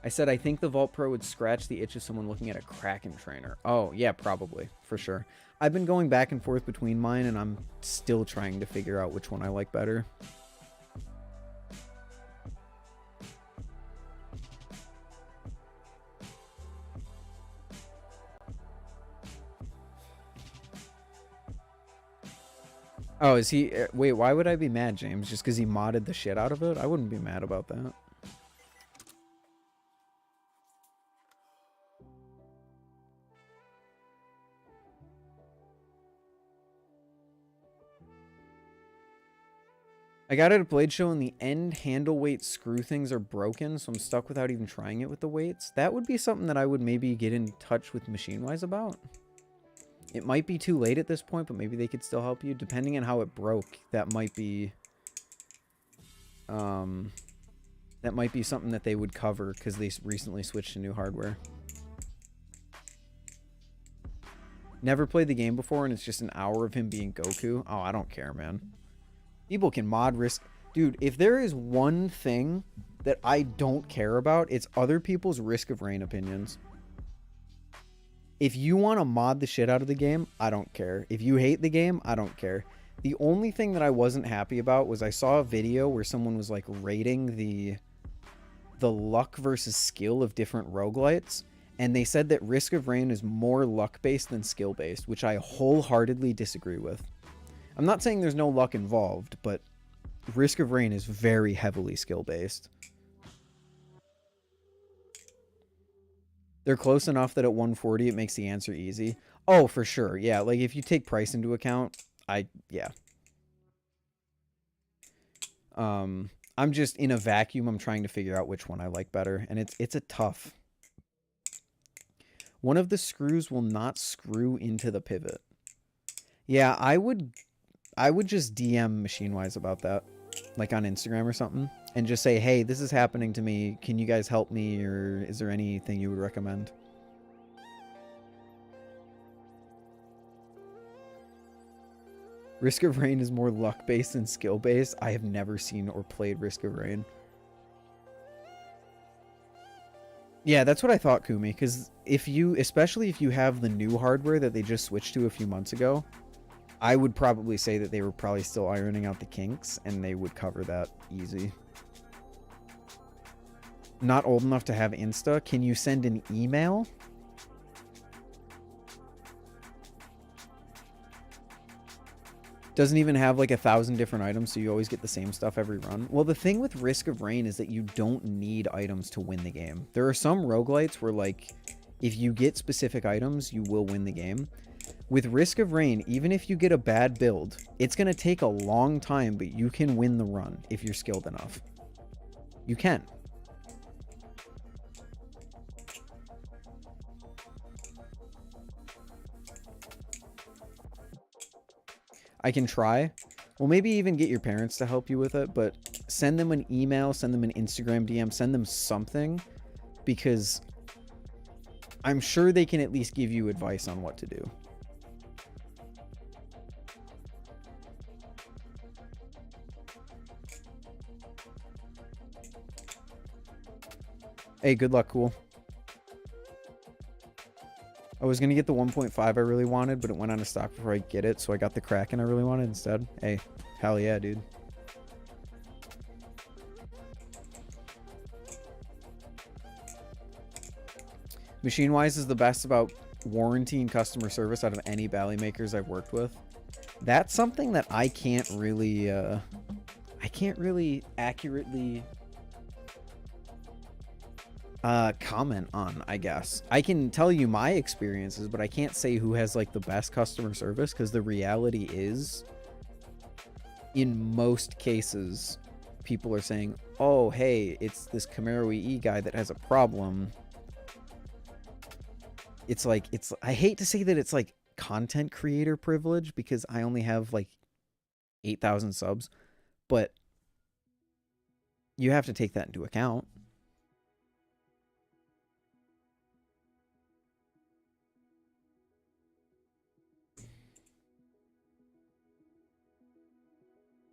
I said, I think the Vulp Pro would scratch the itch of someone looking at a Kraken trainer. Oh, yeah, probably. For sure. I've been going back and forth between mine, and I'm still trying to figure out which one I like better. Oh, is he... Wait, why would I be mad, James? Just because he modded the shit out of it? I wouldn't be mad about that. I got it at a blade show and the end handle weight screw things are broken, so I'm stuck without even trying it with the weights. That would be something that I would maybe get in touch with Machinewise about. It might be too late at this point, but maybe they could still help you. Depending on how it broke, that might be something that they would cover because they recently switched to new hardware. Never played the game before and it's just an hour of him being Goku. Oh, I don't care, man. People can mod risk. Dude, if there is one thing that I don't care about, it's other people's Risk of Rain opinions. If you want to mod the shit out of the game, I don't care. If you hate the game, I don't care. The only thing that I wasn't happy about was I saw a video where someone was like rating the luck versus skill of different roguelites, and they said that Risk of Rain is more luck-based than skill-based, which I wholeheartedly disagree with. I'm not saying there's no luck involved, but Risk of Rain is very heavily skill-based. They're close enough that at 140 it makes the answer easy. Oh, for sure. Yeah, like if you take price into account, yeah. I'm just in a vacuum. I'm trying to figure out which one I like better, and it's a tough. One of the screws will not screw into the pivot. Yeah, I would just DM Machinewise about that, like on Instagram or something, and just say, hey, this is happening to me. Can you guys help me, or is there anything you would recommend? Risk of Rain is more luck-based than skill-based. I have never seen or played Risk of Rain. Yeah, that's what I thought, Kumi, because especially if you have the new hardware that they just switched to a few months ago, I would probably say that they were probably still ironing out the kinks, and they would cover that easy. Not old enough to have Insta. Can you send an email? Doesn't even have like 1,000 different items, so you always get the same stuff every run. Well, the thing with Risk of Rain is that you don't need items to win the game. There are some roguelites where, like, if you get specific items, you will win the game. With Risk of Rain, even if you get a bad build, it's going to take a long time, but you can win the run if you're skilled enough. You can. I can try. Well, maybe even get your parents to help you with it, but send them an email, send them an Instagram DM, send them something, because I'm sure they can at least give you advice on what to do. Hey, good luck, cool. I was going to get the 1.5 I really wanted, but it went out of stock before I get it, so I got the Kraken I really wanted instead. Hey, hell yeah, dude. Machinewise is the best about warranty and customer service out of any Bally makers I've worked with. That's something that I can't really accurately comment on, I guess. I can tell you my experiences, but I can't say who has like the best customer service, because the reality is, in most cases, people are saying, oh, hey, it's this Camaro EE guy that has a problem. It's like, I hate to say that it's like content creator privilege, because I only have like 8,000 subs, but you have to take that into account.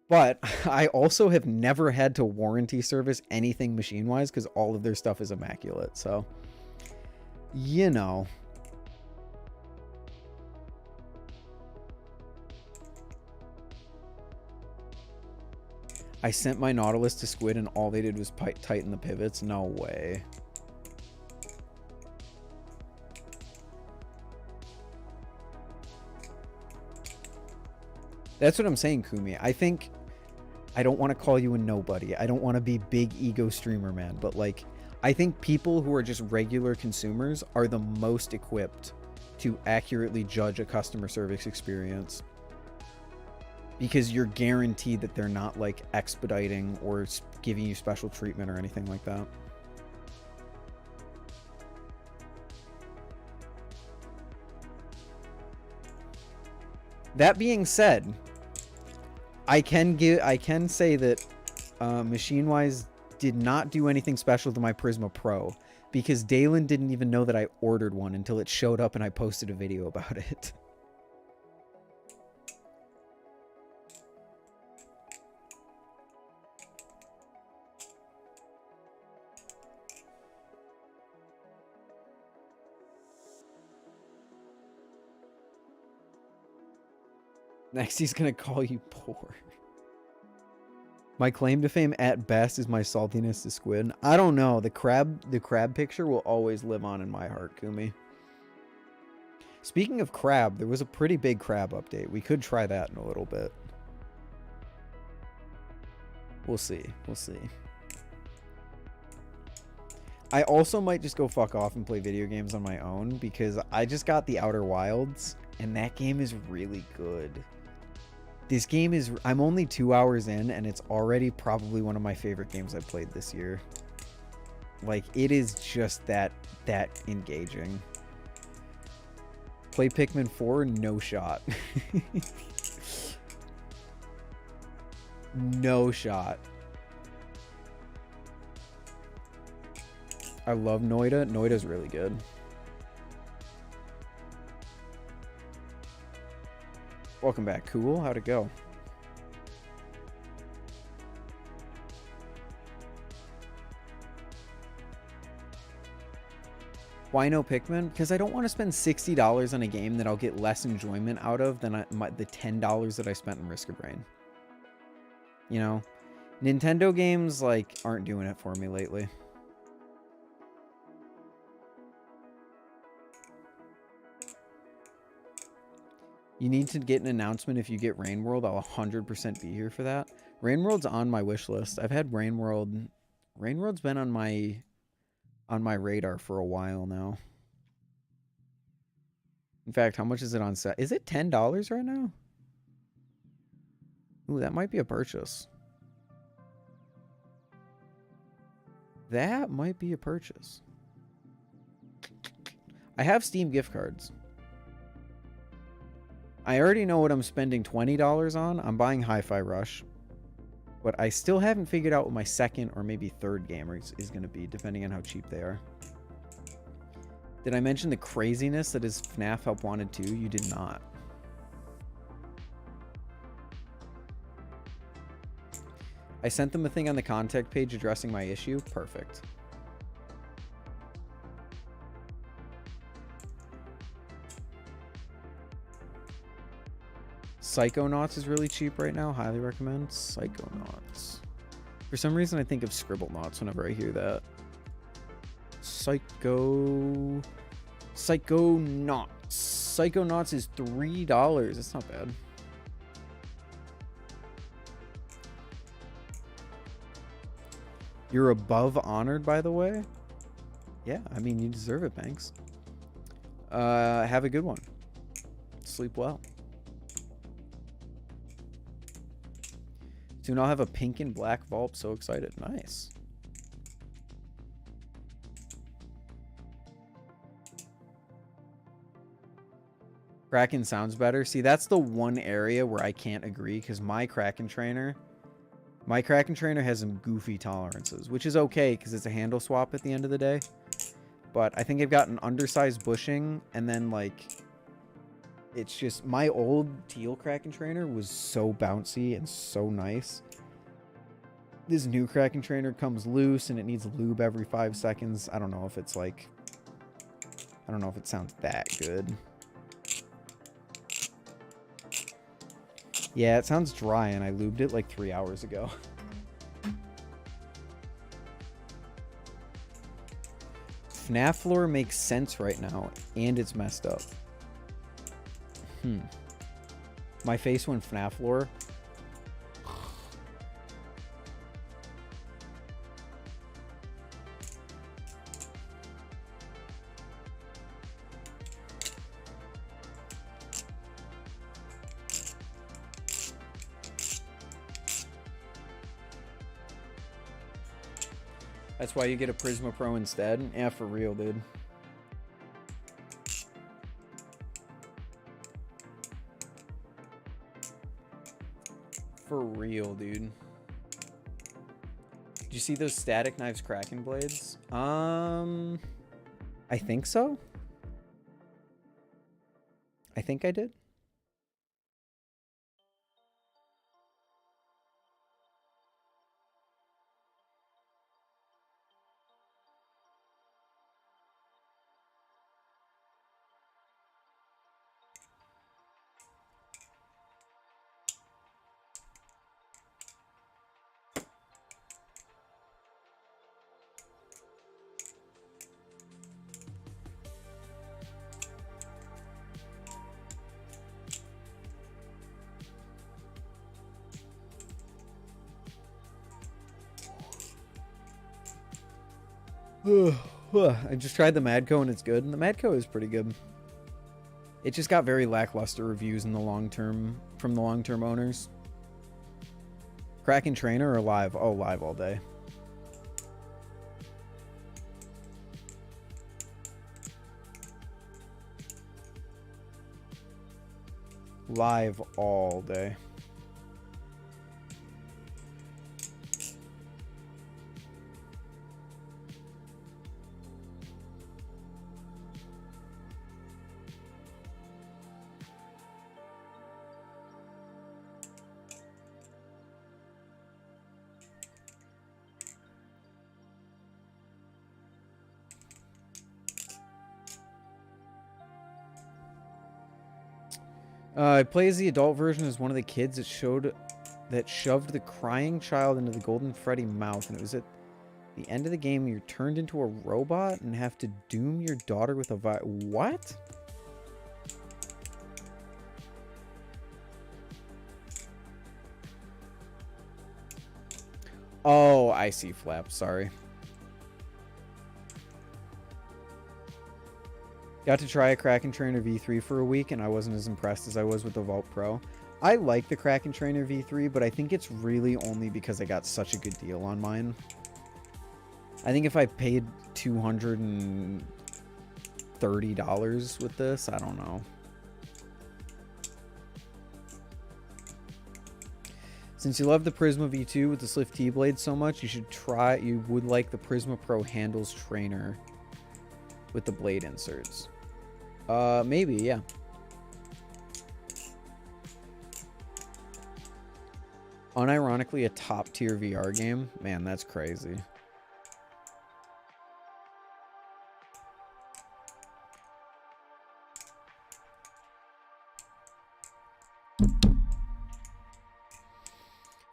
But I also have never had to warranty service anything Machinewise, because all of their stuff is immaculate. So, you know. I sent my Nautilus to Squid and all they did was tighten the pivots. No way. That's what I'm saying, Kumi. I think, I don't want to call you a nobody. I don't want to be big ego streamer, man. But like, I think people who are just regular consumers are the most equipped to accurately judge a customer service experience, because you're guaranteed that they're not like expediting or giving you special treatment or anything like that. That being said, I can say that Machinewise did not do anything special to my Prisma Pro, because Dalen didn't even know that I ordered one until it showed up and I posted a video about it. Next, he's gonna call you poor. My claim to fame at best is my saltiness to Squid. I don't know. The crab picture will always live on in my heart, Kumi. Speaking of crab, there was a pretty big crab update. We could try that in a little bit. We'll see. We'll see. I also might just go fuck off and play video games on my own, because I just got the Outer Wilds, and that game is really good. This game is, I'm only 2 hours in, and it's already probably one of my favorite games I've played this year. Like, it is just that engaging. Play Pikmin 4? No shot. No shot. I love Noida. Noida's really good. Welcome back, Cool. How'd it go? Why no Pikmin? Because I don't want to spend $60 on a game that I'll get less enjoyment out of than the $10 that I spent in Risk of Rain. You know? Nintendo games, like, aren't doing it for me lately. You need to get an announcement if you get Rain World. I'll 100% be here for that. Rain World's on my wish list. I've had Rain World. Rain World's been on my radar for a while now. In fact, how much is it on set? Is it $10 right now? Ooh, that might be a purchase. That might be a purchase. I have Steam gift cards. I already know what I'm spending $20 on. I'm buying Hi-Fi Rush. But I still haven't figured out what my second or maybe third game is going to be, depending on how cheap they are. Did I mention the craziness that is FNAF Help Wanted 2? You did not. I sent them a thing on the contact page addressing my issue. Perfect. Psychonauts is really cheap right now. Highly recommend Psychonauts. For some reason, I think of Scribblenauts whenever I hear that. Psychonauts. Psychonauts is $3. That's not bad. You're above honored, by the way. Yeah, I mean, you deserve it, Banks. Have a good one. Sleep well. Soon I'll have a pink and black Vulp. So excited. Nice. Kraken sounds better. See, that's the one area where I can't agree because my Kraken trainer has some goofy tolerances, which is okay because it's a handle swap at the end of the day. But I think I've got an undersized bushing, and then like it's just my old teal Kraken trainer was so bouncy and so nice. This new Kraken trainer comes loose and it needs lube every 5 seconds. I don't know if it's like, I don't know if it sounds that good. Yeah, it sounds dry and I lubed it like 3 hours ago. FNAF floor makes sense right now and it's messed up. My face went FNAF lore. That's why you get a Prisma Pro instead? Yeah, for real, dude. For real, dude. Did you see those Static Knives Kraken blades? I think so. I think I did. I just tried the Madco and it's good. And the Madco is pretty good. It just got very lackluster reviews in the long term from the long-term owners. Kraken trainer or live? Oh, live all day. Live all day. I play as the adult version as one of the kids that shoved the crying child into the Golden Freddy mouth, and it was at the end of the game you're turned into a robot and have to doom your daughter with a what? I see flap. Sorry. Got to try a Kraken Trainer V3 for a week, and I wasn't as impressed as I was with the Vulp Pro. I like the Kraken Trainer V3, but I think it's really only because I got such a good deal on mine. I think if I paid $230 with this, I don't know. Since you love the Prisma V2 with the SlifT blade so much, you would like the Prisma Pro Handles Trainer with the blade inserts. Maybe, yeah. Unironically, a top-tier VR game? Man, that's crazy.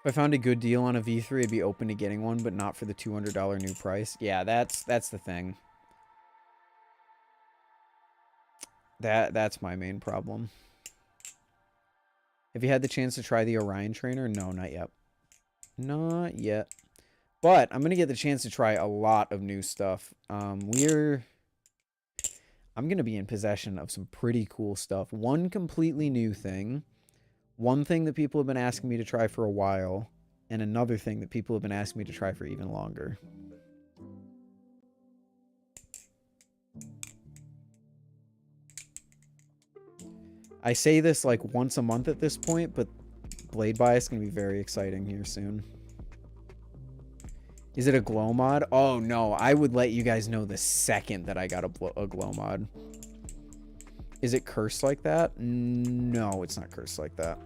If I found a good deal on a V3, I'd be open to getting one, but not for the $200 new price. Yeah, that's the thing. That's my main problem. Have you had the chance to try the Orion trainer? No, not yet. Not yet. But I'm going to get the chance to try a lot of new stuff. I'm going to be in possession of some pretty cool stuff. One completely new thing. One thing that people have been asking me to try for a while. And another thing that people have been asking me to try for even longer. I say this like once a month at this point, but Blade Bias is going to be very exciting here soon. Is it a glow mod? Oh, no. I would let you guys know the second that I got a glow mod. Is it cursed like that? No, it's not cursed like that.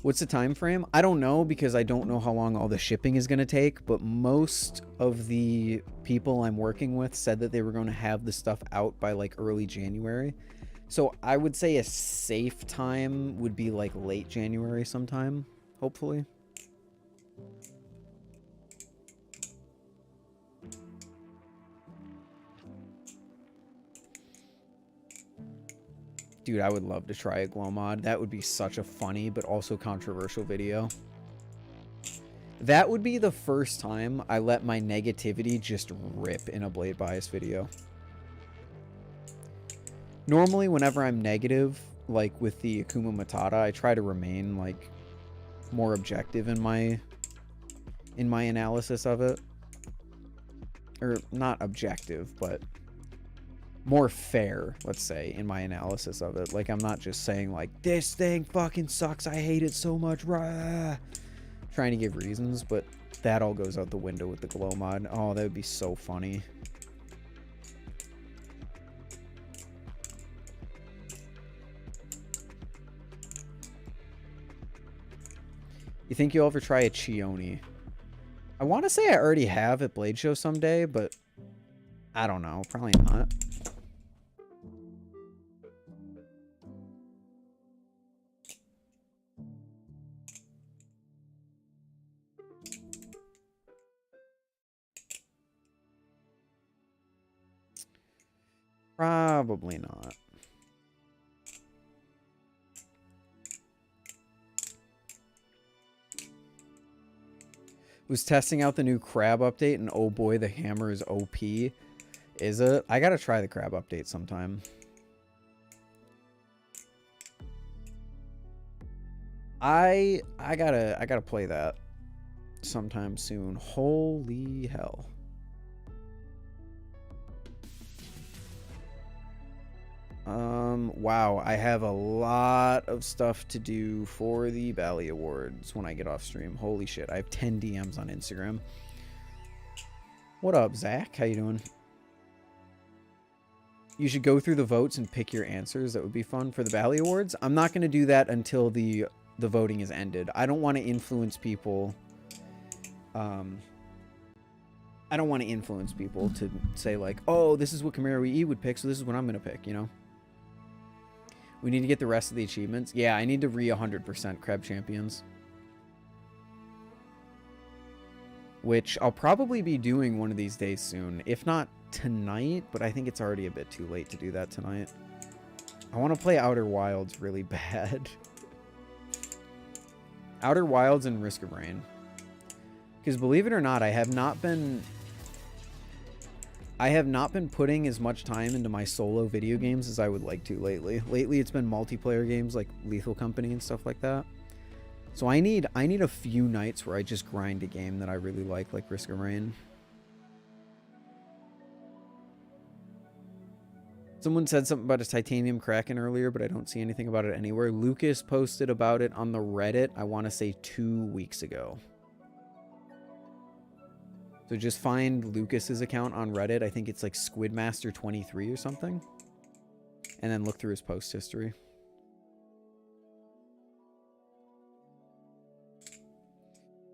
What's the time frame? I don't know because I don't know how long all the shipping is going to take, but most of the people I'm working with said that they were going to have the stuff out by like early January. So I would say a safe time would be like late January sometime, hopefully. Dude, I would love to try a glow mod. That would be such a funny but also controversial video. That would be the first time I let my negativity just rip in a Blade Bias video. Normally, whenever I'm negative, like with the Akuma Matata, I try to remain like more objective in my analysis of it. Or not objective, but more fair, let's say, in my analysis of it. Like, I'm not just saying, like, this thing fucking sucks, I hate it so much, rah! Trying to give reasons, but that all goes out the window with the glow mod. Oh, that would be so funny. You think you'll ever try a Chioni? I want to say I already have at Blade Show someday, but I don't know. Probably not. Probably not. Was testing out the new crab update, and oh boy, the hammer is OP. Is it? I gotta try the crab update sometime. I gotta play that sometime soon. Holy hell. Wow, I have a lot of stuff to do for the Bally Awards when I get off stream. Holy shit, I have 10 DMs on Instagram. What up, Zach? How you doing? You should go through the votes and pick your answers. That would be fun for the Bally Awards. I'm not going to do that until the voting is ended. I don't want to influence people. I don't want to influence people to say like, oh, this is what Camaro EE would pick, so this is what I'm going to pick, you know? We need to get the rest of the achievements. Yeah, I need to 100% Crab Champions. Which I'll probably be doing one of these days soon. If not tonight, but I think it's already a bit too late to do that tonight. I want to play Outer Wilds really bad. Outer Wilds and Risk of Rain. Because believe it or not, I have not been putting as much time into my solo video games as I would like to lately. Lately, it's been multiplayer games like Lethal Company and stuff like that. So I need a few nights where I just grind a game that I really like Risk of Rain. Someone said something about a titanium Kraken earlier, but I don't see anything about it anywhere. Lucas posted about it on the Reddit, I want to say 2 weeks ago. So just find Lucas's account on Reddit. I think it's like Squidmaster23 or something. And then look through his post history.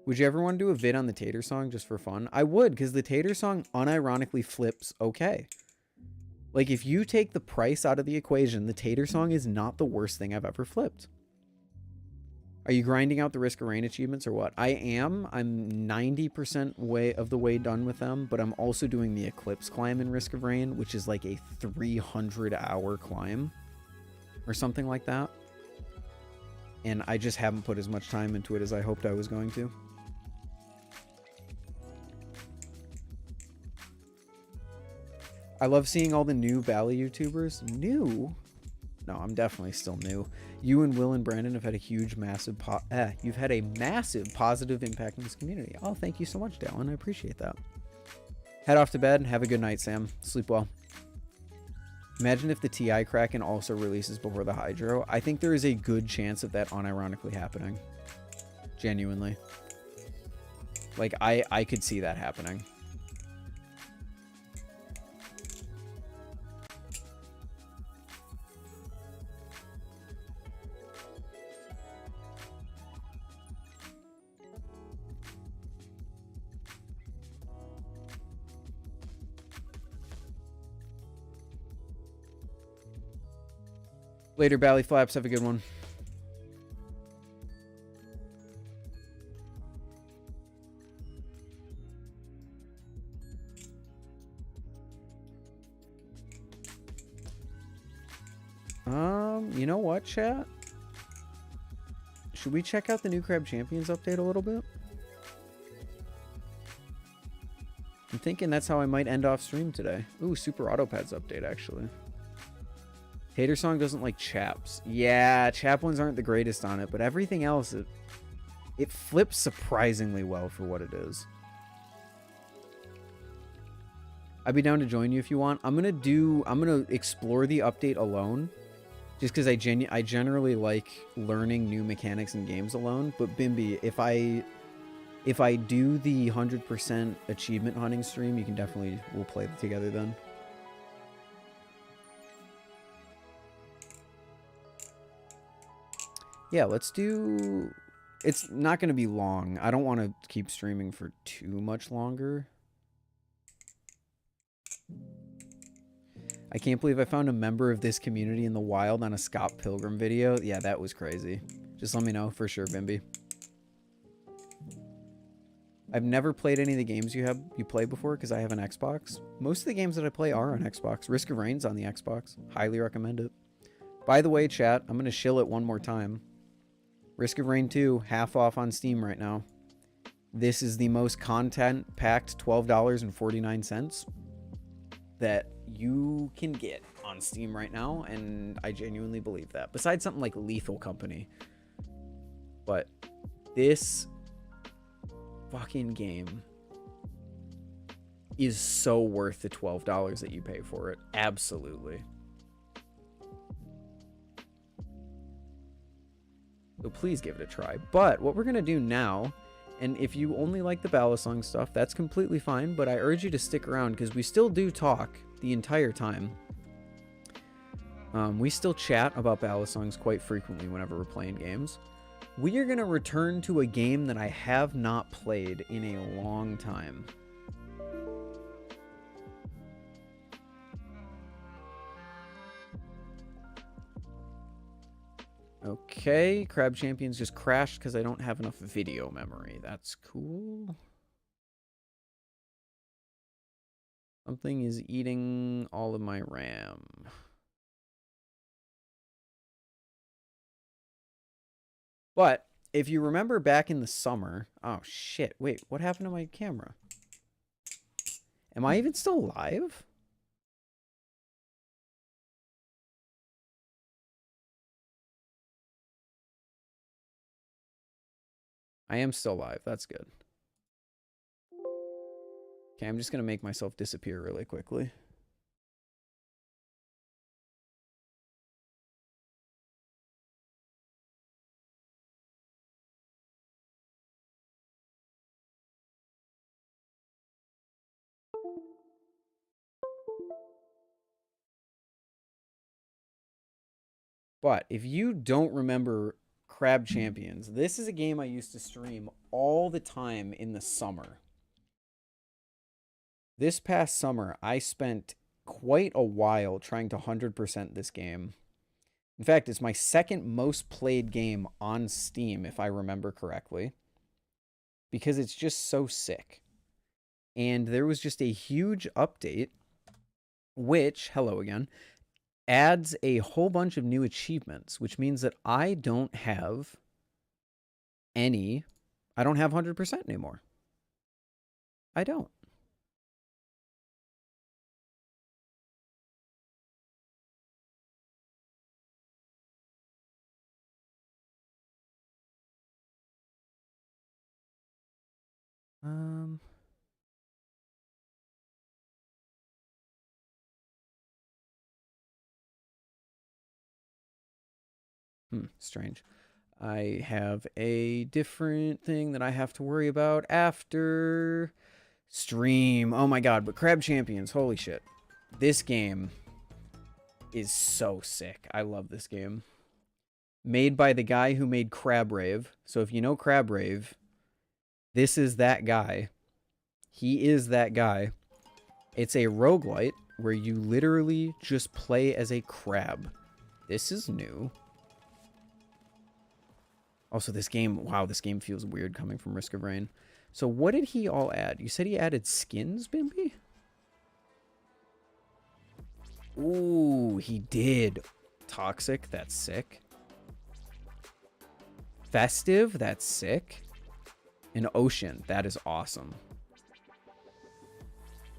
Would you ever want to do a vid on the Tater song just for fun? I would, because the Tater song unironically flips okay. Like, if you take the price out of the equation, the Tater song is not the worst thing I've ever flipped. Are you grinding out the Risk of Rain achievements or what? I am. I'm 90% of the way done with them, but I'm also doing the Eclipse climb in Risk of Rain, which is like a 300-hour climb or something like that. And I just haven't put as much time into it as I hoped I was going to. I love seeing all the new Bally YouTubers. New? No, I'm definitely still new. You and Will and Brandon have had a huge, massive you've had a massive positive impact in this community. Oh, thank you so much, Dallin. I appreciate that. Head off to bed. Have a good night, Sam. Sleep well. Imagine if the TI Kraken also releases before the Hydro. I think there is a good chance of that unironically happening. Genuinely. Like, I could see that happening. Later, Bally Flaps. Have a good one. You know what, chat? Should we check out the new Crab Champions update a little bit? I'm thinking that's how I might end off stream today. Ooh, Super Autopads update, actually. Tater Song doesn't like chaps. Yeah, chap ones aren't the greatest on it, but everything else, it flips surprisingly well for what it is. I'd be down to join you if you want. I'm gonna explore the update alone. Just because I generally like learning new mechanics in games alone. But Bimby, if I do the 100% achievement hunting stream, you can we'll play together then. Yeah, let's do... It's not going to be long. I don't want to keep streaming for too much longer. I can't believe I found a member of this community in the wild on a Scott Pilgrim video. Yeah, that was crazy. Just let me know for sure, Bimby. I've never played any of the games you play before because I have an Xbox. Most of the games that I play are on Xbox. Risk of Rain's on the Xbox. Highly recommend it. By the way, chat, I'm going to shill it one more time. Risk of Rain 2, half off on Steam right now. This is the most content-packed $12.49 that you can get on Steam right now, and I genuinely believe that. Besides something like Lethal Company. But this fucking game is so worth the $12 that you pay for it. Absolutely. So please give it a try. But what we're going to do now, and if you only like the Balisong stuff, that's completely fine, but I urge you to stick around because we still do talk the entire time. We still chat about Balisongs quite frequently whenever we're playing games. We are going to return to a game that I have not played in a long time. Okay, Crab Champions just crashed because I don't have enough video memory. That's cool. Something is eating all of my RAM. But if you remember back in the summer... Oh, shit. Wait, what happened to my camera? Am I even still live? I am still live. That's good. Okay, I'm just going to make myself disappear really quickly. But if you don't remember Crab Champions, this is a game I used to stream all the time in the summer. This past summer, I spent quite a while trying to 100% this game. In fact, it's my second most played game on Steam, if I remember correctly, because it's just so sick. And there was just a huge update, which, hello again, adds a whole bunch of new achievements, which means that I don't have 100% anymore. I don't. Strange. I have a different thing that I have to worry about after stream. Oh my god, but Crab Champions, holy shit. This game is so sick. I love this game. Made by the guy who made Crab Rave. So if you know Crab Rave, this is that guy. He is that guy. It's a roguelite where you literally just play as a crab. This is new. Also, this game, wow, this game feels weird coming from Risk of Rain. So what did he all add? You said he added skins, Bimby? Ooh, he did. Toxic, that's sick. Festive, that's sick. And Ocean, that is awesome.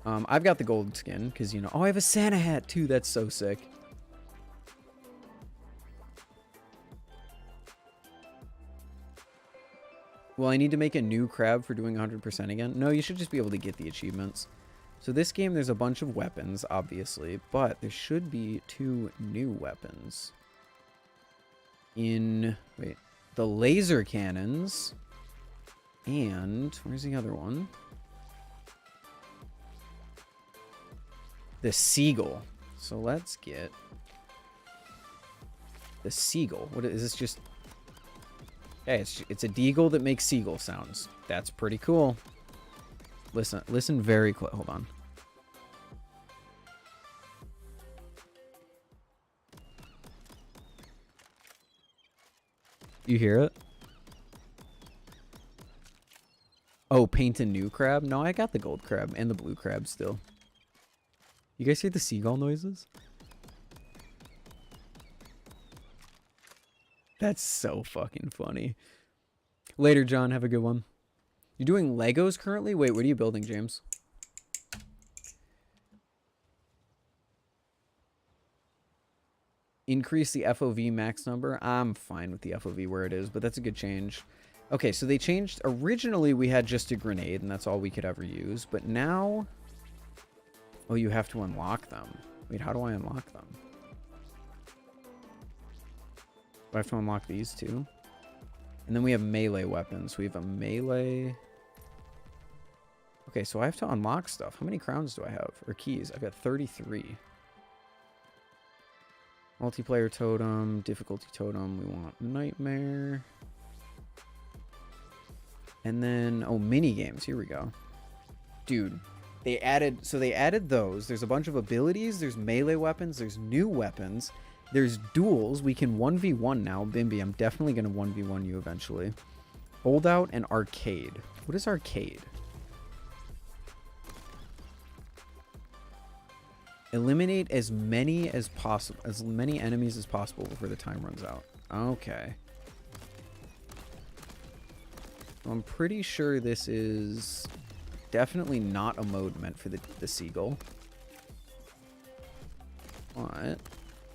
I've got the gold skin, because, you know... Oh, I have a Santa hat, too. That's so sick. Well, I need to make a new crab for doing 100% again. No, you should just be able to get the achievements. So this game, there's a bunch of weapons, obviously, but there should be 2 new weapons. Wait, the laser cannons, and where's the other one? The seagull. So let's get the seagull. What is this? Just... Hey, it's a deagle that makes seagull sounds. That's pretty cool. Listen very close. Hold on. You hear it? Oh, paint a new crab? No, I got the gold crab and the blue crab still. You guys hear the seagull noises? That's so fucking funny. Later, John. Have a good one. You're doing Legos currently? Wait, what are you building, James? Increase the FOV max number. I'm fine with the FOV where it is, but that's a good change. Okay, so they changed. Originally, we had just a grenade, and that's all we could ever use. But now... Oh, you have to unlock them. Wait, how do I unlock them? Do I have to unlock these too? And then we have melee weapons. We have a melee... Okay, so I have to unlock stuff. How many crowns do I have? Or keys? I've got 33. Multiplayer totem. Difficulty totem. We want nightmare. And then... Oh, mini games. Here we go. Dude. They added those. There's a bunch of abilities. There's melee weapons. There's new weapons. There's duels. We can 1v1 now. Bimby, I'm definitely going to 1v1 you eventually. Holdout and arcade. What is arcade? Eliminate as many as possible, as many enemies as possible before the time runs out. Okay. I'm pretty sure this is definitely not a mode meant for the seagull. But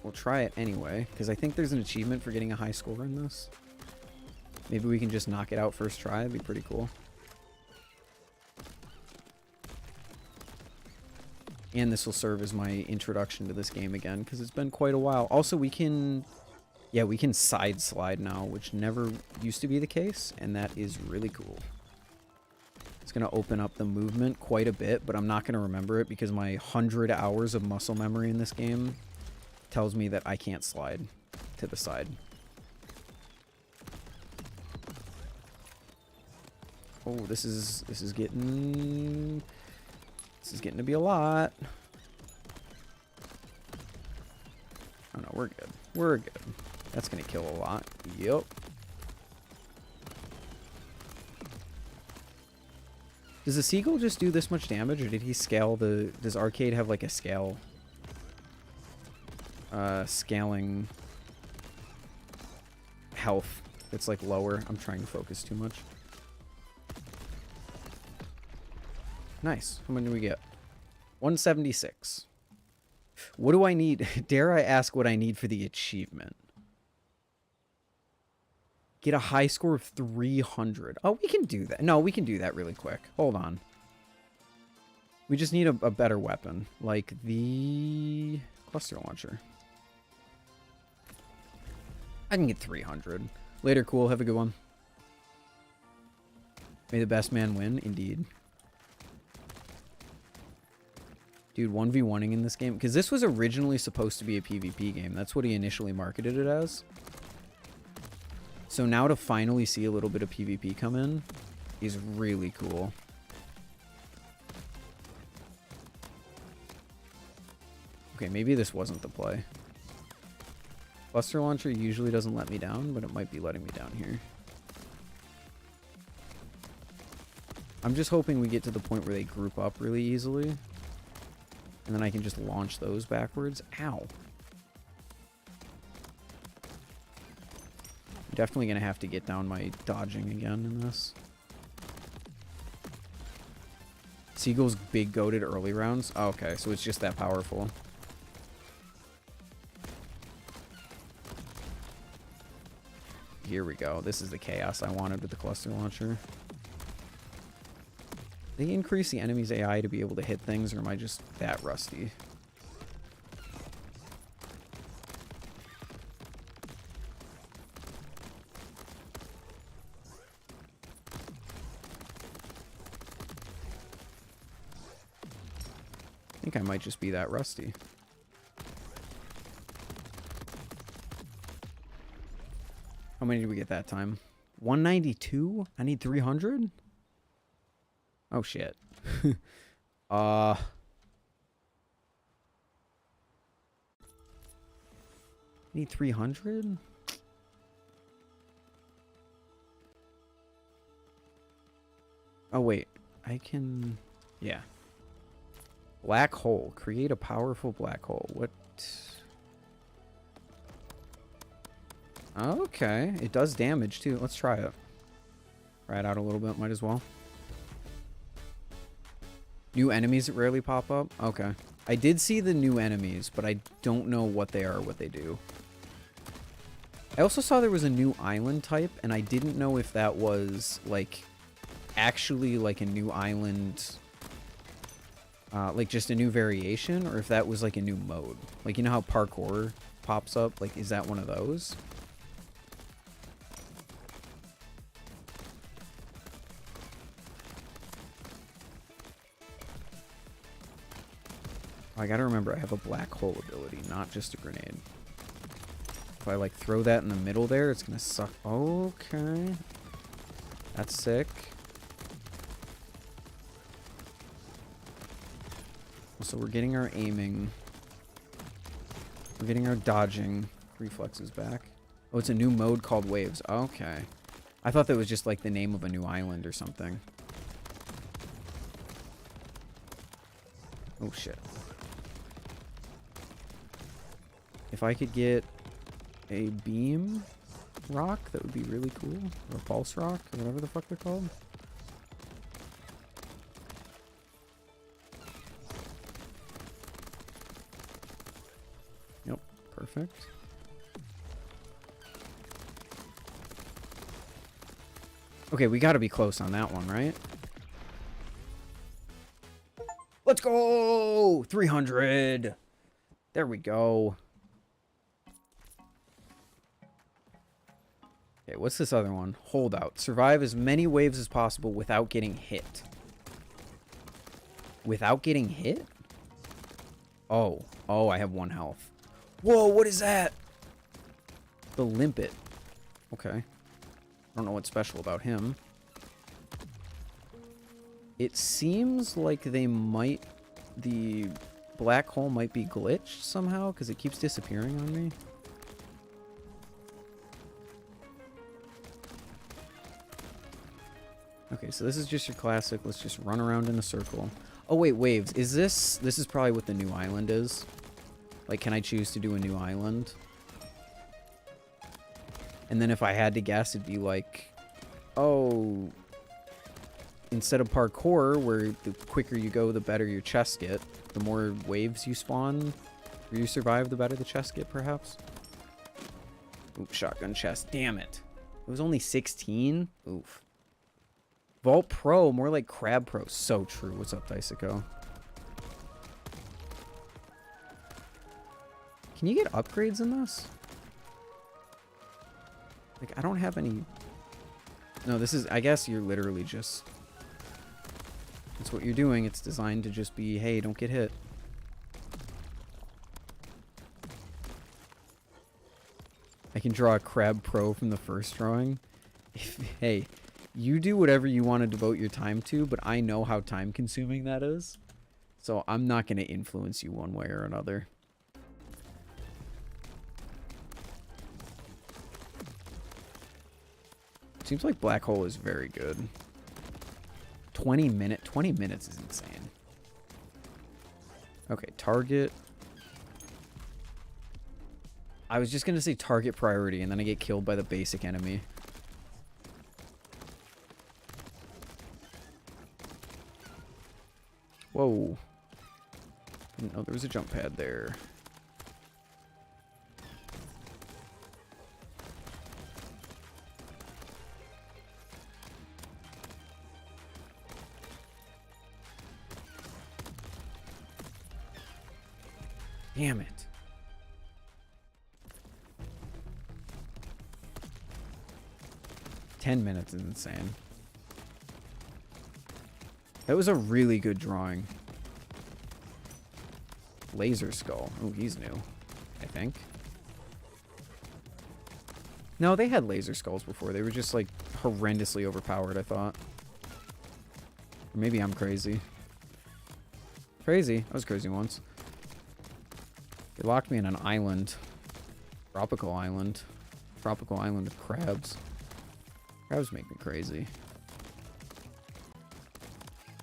we'll try it anyway, because I think there's an achievement for getting a high score in this. Maybe we can just knock it out first try. It'd be pretty cool. And this will serve as my introduction to this game again, because it's been quite a while. Also, we can... yeah, we can side slide now, which never used to be the case, and that is really cool. It's going to open up the movement quite a bit, but I'm not going to remember it because my 100 hours of muscle memory in this game tells me that I can't slide to the side. Oh, this is getting to be a lot. Oh no, we're good. We're good. That's gonna kill a lot. Yep. Does the seagull just do this much damage, or did he scale the... does Arcade have like a scale... scaling... health that's like lower? I'm trying to focus too much. Nice. How many do we get? 176. What do I need? Dare I ask what I need for the achievement? Get a high score of 300. Oh, we can do that. No, we can do that really quick. Hold on. We just need a better weapon. Like the cluster launcher. I can get 300. Later, cool. Have a good one. May the best man win. Indeed. Dude, 1v1ing in this game. Because this was originally supposed to be a PvP game. That's what he initially marketed it as. So now to finally see a little bit of PvP come in is really cool. Okay, maybe this wasn't the play. Cluster launcher usually doesn't let me down, but it might be letting me down here. I'm just hoping we get to the point where they group up really easily. And then I can just launch those backwards. Ow. I'm definitely going to have to get down my dodging again in this. Seagull's big goated early rounds. Oh, okay, so it's just that powerful. Here we go. This is the chaos I wanted with the cluster launcher. They increase the enemy's AI to be able to hit things, or am I just that rusty? I think I might just be that rusty. How many did we get that time? 192? I need 300? Oh shit. Need 300? Oh wait, I can... yeah. Black hole. Create a powerful black hole. What? Okay, it does damage too. Let's try it. Try it out a little bit, might as well. New enemies that rarely pop up? Okay. I did see the new enemies, but I don't know what they are or what they do. I also saw there was a new island type, and I didn't know if that was, like, actually, like, a new island, like, just a new variation, or if that was, like, a new mode. Like, you know how parkour pops up? Like, is that one of those? I gotta remember I have a black hole ability, not just a grenade. If I like throw that in the middle there, it's gonna suck. Okay. That's sick. So we're getting our aiming. We're getting our dodging reflexes back. Oh, it's a new mode called waves. Okay. I thought that was just like the name of a new island or something. Oh shit. If I could get a beam rock. That would be really cool. Or a pulse rock, or whatever the fuck they're called. Yep, perfect. Okay, we gotta be close on that one, right? Let's go! 300! There we go. Okay, what's this other one? Holdout. Survive as many waves as possible without getting hit. Without getting hit? Oh. Oh, I have 1 health. Whoa, what is that? The limpet. Okay. I don't know what's special about him. It seems like they might... The black hole might be glitched somehow, because it keeps disappearing on me. Okay, so this is just your classic. Let's just run around in a circle. Oh, wait, waves. Is this... This is probably what the new island is. Like, can I choose to do a new island? And then if I had to guess, it'd be like... Oh... Instead of parkour, where the quicker you go, the better your chests get. The more waves you spawn, or you survive, the better the chests get, perhaps. Ooh, shotgun chest. Damn it. It was only 16? Oof. Vulp Pro, more like Crab Pro. So true. What's up, Daisico? Can you get upgrades in this? Like, I don't have any... No, this is... I guess you're literally just... That's what you're doing. It's designed to just be, hey, don't get hit. I can draw a Crab Pro from the first drawing. Hey, you do whatever you want to devote your time to, but I know how time-consuming that is. So I'm not going to influence you one way or another. Seems like Black Hole is very good. 20 minutes is insane. Okay, target. I was just gonna say target priority, and then I get killed by the basic enemy. Whoa. Didn't know there was a jump pad there. Damn it. $10 minutes is insane. That was a really good drawing. Laser Skull. Oh, he's new, I think. No, they had laser skulls before. They were just, like, horrendously overpowered, I thought. Or maybe I'm crazy. Crazy. I was crazy once. They locked me in an island. Tropical island. Tropical island of crabs. Crabs make me crazy.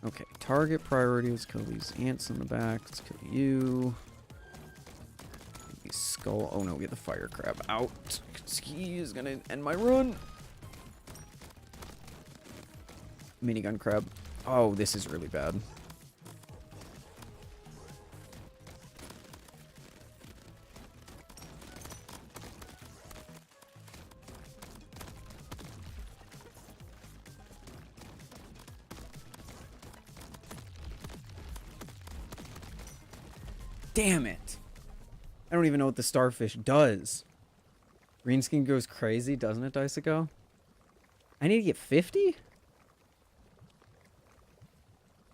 Okay, target priority. Let's kill these ants in the back. Let's kill you. Skull. Oh no, get the fire crab out. Ski is gonna end my run. Minigun crab. Oh, this is really bad. Damn it. I don't even know what the starfish does. Green skin goes crazy, doesn't it, Daisico? I need to get 50?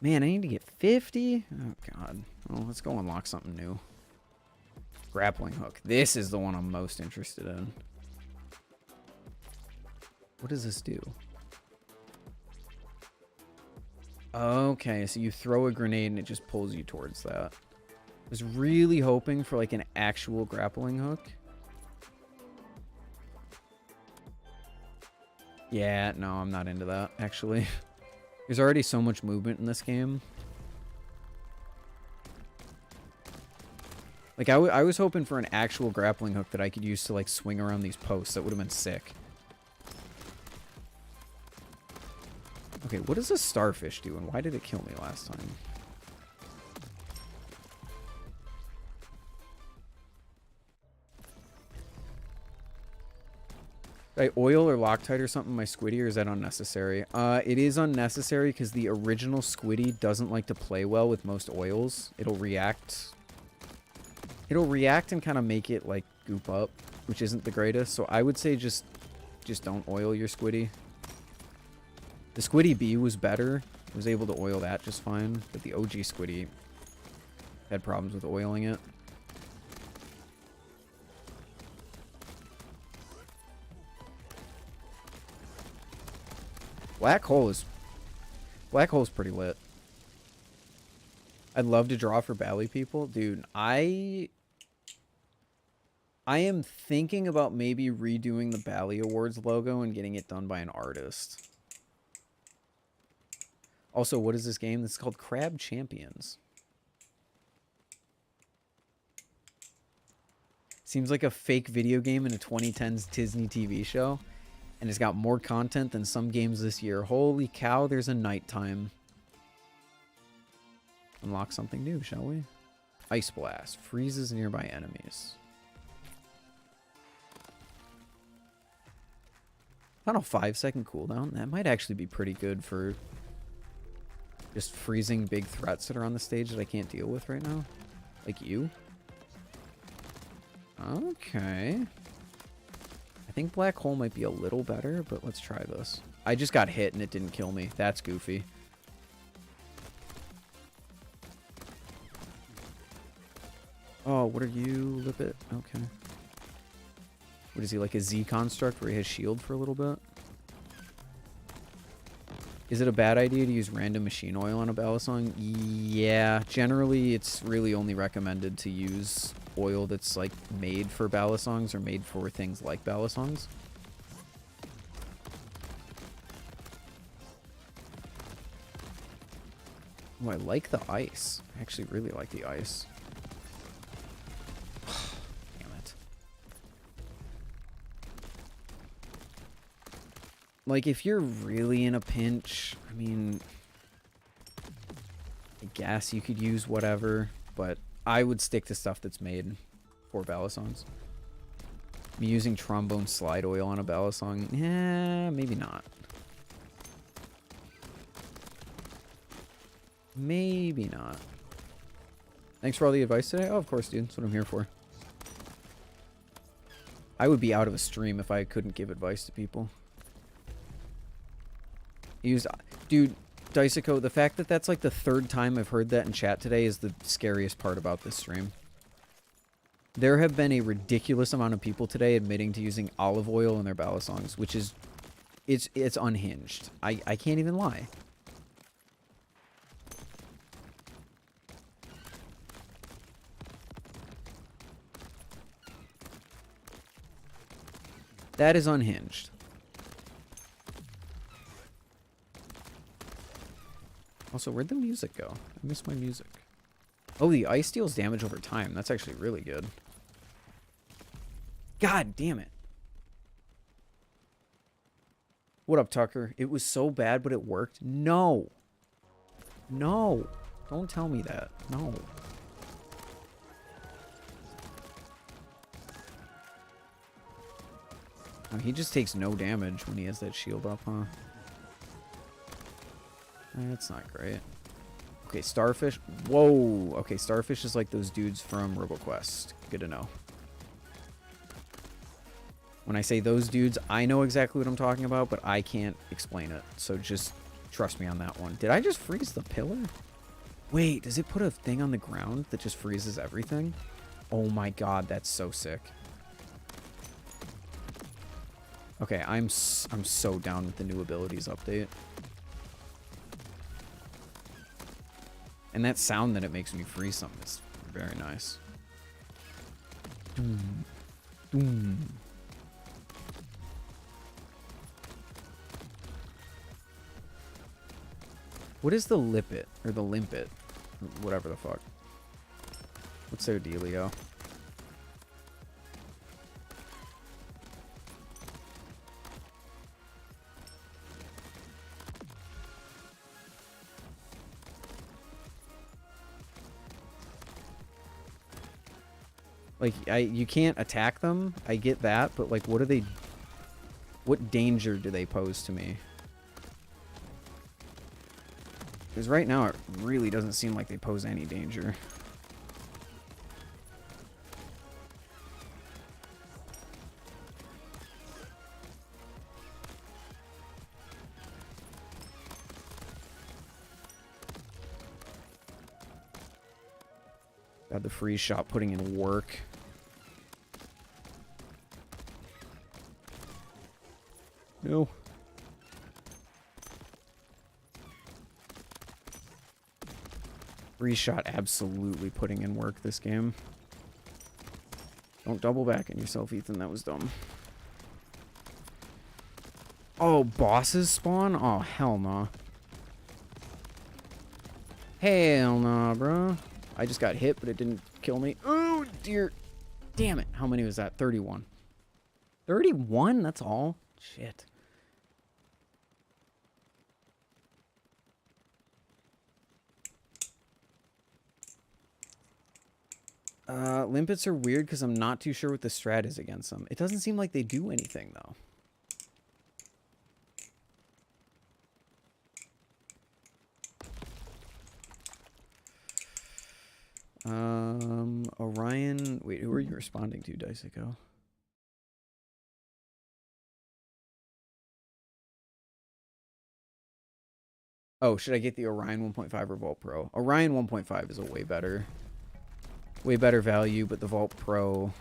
Man, I need to get 50? Oh, God. Well, let's go unlock something new. Grappling hook. This is the one I'm most interested in. What does this do? Okay, so you throw a grenade and it just pulls you towards that. I was really hoping for like an actual grappling hook. Yeah, no, I'm not into that, actually. There's already so much movement in this game. Like, I was hoping for an actual grappling hook that I could use to, like, swing around these posts. That would have been sick. Okay, what does a starfish do, and why did it kill me last time? Did I oil or Loctite or something my Squiddy, or is that unnecessary? It is unnecessary because the original Squiddy doesn't like to play well with most oils. It'll react... It'll react and kind of make it, like, goop up, which isn't the greatest. So I would say just don't oil your Squiddy. The Squiddy B was better. I was able to oil that just fine. But the OG Squiddy had problems with oiling it. Black Hole's pretty lit. I'd love to draw for Bally people. Dude, I am thinking about maybe redoing the Bally Awards logo and getting it done by an artist. Also, what is this game? This is called Crab Champions. Seems like a fake video game in a 2010s Disney TV show. And it's got more content than some games this year. Holy cow, there's a nighttime. Unlock something new, shall we? Ice Blast. Freezes nearby enemies. On a 5-second cooldown. That might actually be pretty good for just freezing big threats that are on the stage that I can't deal with right now. Like you. Okay. I think Black Hole might be a little better, but let's try this. I just got hit and it didn't kill me. That's goofy. Oh, what are you? Lippet? Okay. What is he, like a Z construct where he has shield for a little bit? Is it a bad idea to use random machine oil on a Balisong? Yeah, generally it's really only recommended to use oil that's like made for Balisongs or made for things like Balisongs. Oh, I like the ice. I actually really like the ice. Damn it. Like, if you're really in a pinch, I mean, I guess you could use whatever, but I would stick to stuff that's made for Balisongs. I'm using trombone slide oil on a Balisong. Yeah, maybe not. Maybe not. Thanks for all the advice today. Oh, of course, dude. That's what I'm here for. I would be out of a stream if I couldn't give advice to people. Dude, Disico, the fact that that's like the 3rd time I've heard that in chat today is the scariest part about this stream. There have been a ridiculous amount of people today admitting to using olive oil in their Balisongs, which is... It's unhinged. I can't even lie. That is unhinged. Also, where'd the music go? I missed my music. Oh, the ice deals damage over time. That's actually really good. God damn it. What up, Tucker? It was so bad, but it worked? No. No. Don't tell me that. No. Oh, he just takes no damage when he has that shield up, huh? That's not great. Okay, Starfish. Whoa. Okay, Starfish is like those dudes from RoboQuest. Good to know. When I say those dudes, I know exactly what I'm talking about, but I can't explain it. So just trust me on that one. Did I just freeze the pillar? Wait, does it put a thing on the ground that just freezes everything? Oh my god, that's so sick. Okay, I'm so down with the new abilities update. And that sound that it makes when you freeze something is very nice. Doom. Doom. What is the lippet? Or the limpet? Whatever the fuck. What's their dealio? Like, you can't attack them. I get that, but like, what danger do they pose to me? Because right now, it really doesn't seem like they pose any danger. Got the freeze shot putting in work. No. Freeze shot absolutely putting in work this game. Don't double back on yourself, Ethan. That was dumb. Oh, bosses spawn? Oh, hell no. Hell no, bro. I just got hit, but it didn't kill me. Oh, dear. Damn it. How many was that? 31. 31? That's all? Shit. Limpets are weird because I'm not too sure what the strat is against them. It doesn't seem like they do anything, though. Orion... Wait, who are you responding to, Disico? Oh, should I get the Orion 1.5 or Vulp Pro? Orion 1.5 is a way better value, but the Vulp Pro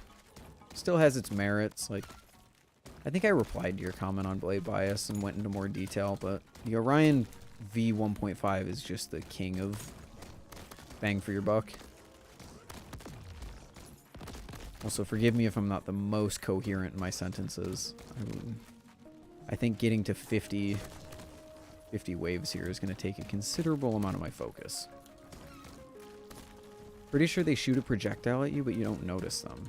still has its merits. Like, I think I replied to your comment on Blade Bias and went into more detail, but the Orion V 1.5 is just the king of bang for your buck. Also, forgive me if I'm not the most coherent in my sentences. I think getting to 50 waves here is going to take a considerable amount of my focus. Pretty sure they shoot a projectile at you, but you don't notice them.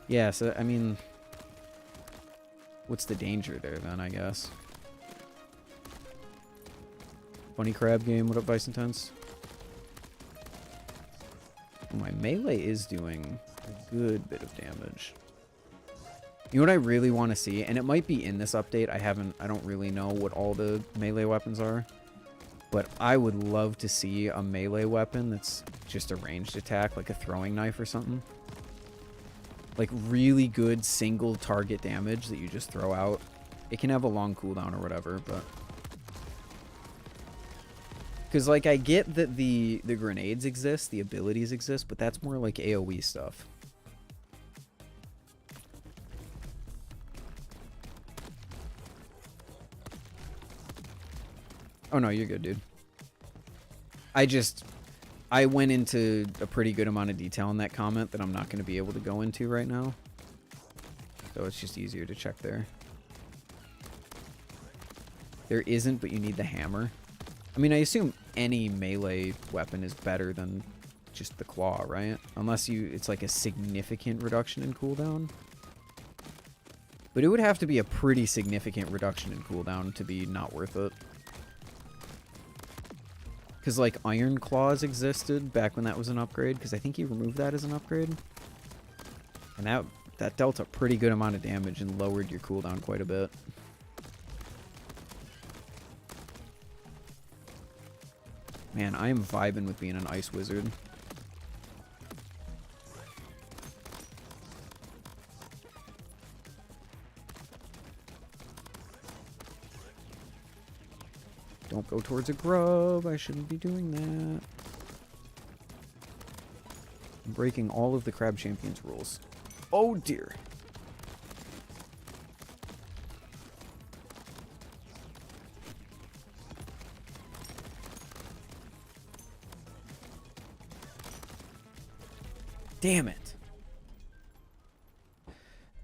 Yeah, so, I mean... What's the danger there, then, I guess? Funny crab game. What up, Vice Intense? Oh, my melee is doing a good bit of damage. You know what I really want to see? And it might be in this update. I don't really know what all the melee weapons are. But I would love to see a melee weapon that's just a ranged attack, like a throwing knife or something. Like really good single target damage that you just throw out. It can have a long cooldown or whatever, but... Because, like, I get that the grenades exist, the abilities exist, but that's more like AoE stuff. Oh, no, you're good, dude. I went into a pretty good amount of detail in that comment that I'm not going to be able to go into right now. So it's just easier to check there. There isn't, but you need the hammer. I mean, I assume any melee weapon is better than just the claw, right? Unless it's like a significant reduction in cooldown. But it would have to be a pretty significant reduction in cooldown to be not worth it. Because, like, Iron Claws existed back when that was an upgrade, because I think he removed that as an upgrade. And that dealt a pretty good amount of damage and lowered your cooldown quite a bit. Man, I am vibing with being an ice wizard. Don't go towards a grub. I shouldn't be doing that. I'm breaking all of the Crab Champions rules. Oh dear. Damn it.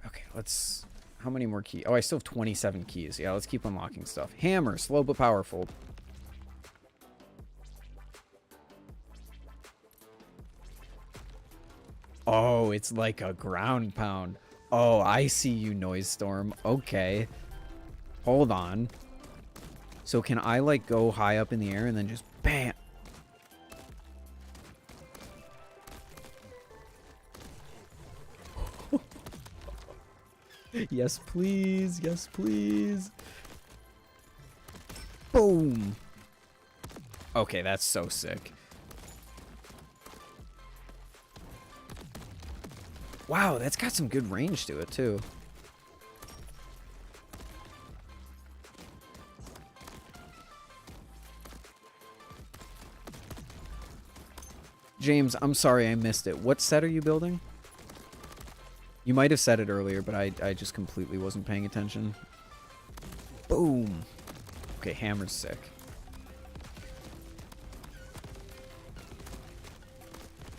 Okay, let's... How many more keys? Oh, I still have 27 keys. Yeah, let's keep unlocking stuff. Hammer, slow but powerful. Oh, it's like a ground pound. Oh, I see you, Noise Storm. Okay. Hold on. So can I, like, go high up in the air and then just bam? Yes, please. Yes, please. Boom. Okay, that's so sick. Wow, that's got some good range to it, too. James, I'm sorry I missed it. What set are you building? You might have said it earlier, but I just completely wasn't paying attention. Boom. Okay, hammer's sick.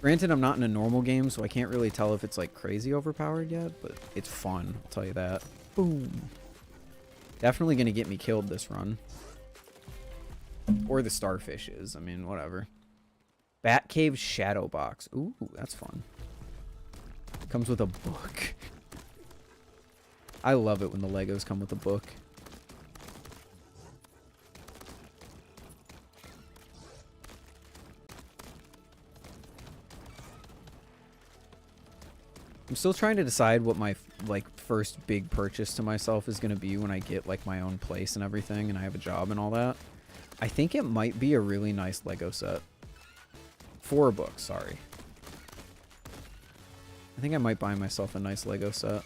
Granted, I'm not in a normal game, so I can't really tell if it's, like, crazy overpowered yet, but it's fun, I'll tell you that. Boom. Definitely gonna get me killed this run. Or the starfish is, I mean, whatever. Batcave Shadow Box. Ooh, that's fun. Comes with a book. I love it when the Legos come with a book. I'm still trying to decide what my, like, first big purchase to myself is going to be when I get, like, my own place and everything and I have a job and all that. I think it might be a really nice Lego set. 4 books, sorry. I think I might buy myself a nice Lego set.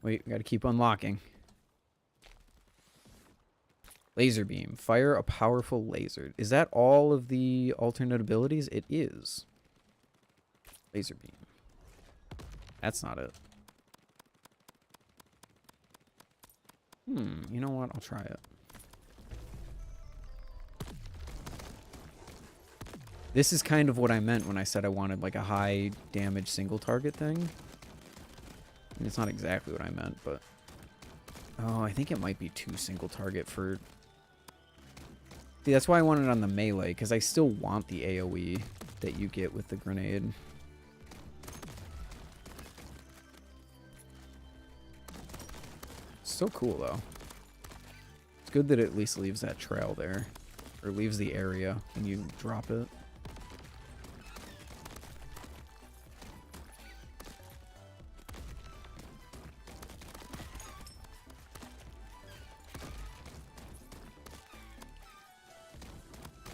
Wait, we gotta keep unlocking. Laser beam. Fire a powerful laser. Is that all of the alternate abilities? It is. Laser beam. That's not it. You know what? I'll try it. This is kind of what I meant when I said I wanted like a high damage single target thing. I mean, it's not exactly what I meant, but... Oh, I think it might be 2 single target for... See, that's why I want it on the melee, because I still want the AoE that you get with the grenade. So cool, though. It's good that it at least leaves that trail there. Or leaves the area when you drop it.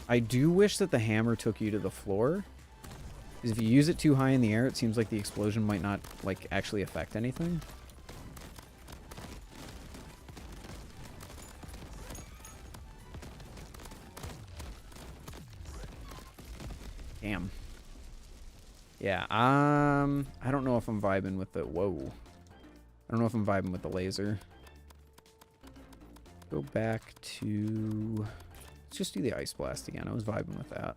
I do wish that the hammer took you to the floor. Because if you use it too high in the air, it seems like the explosion might not, like, actually affect anything. Damn. Yeah, I don't know if I'm vibing with the... Whoa. I don't know if I'm vibing with the laser. Go back to... Let's just do the Ice Blast again. I was vibing with that.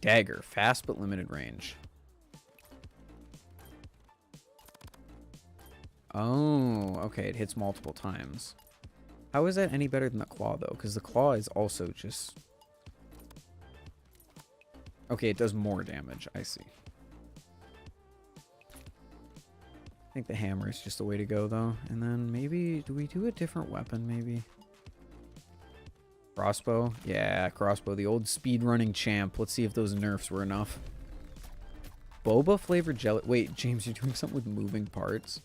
Dagger. Fast but limited range. Oh, okay. It hits multiple times. How is that any better than the claw, though? Because the claw is also just... Okay, it does more damage. I see. I think the hammer is just the way to go, though. And then maybe... Do we do a different weapon, maybe? Crossbow? Yeah, crossbow. The old speedrunning champ. Let's see if those nerfs were enough. Boba flavored jelly... Wait, James, you're doing something with moving parts?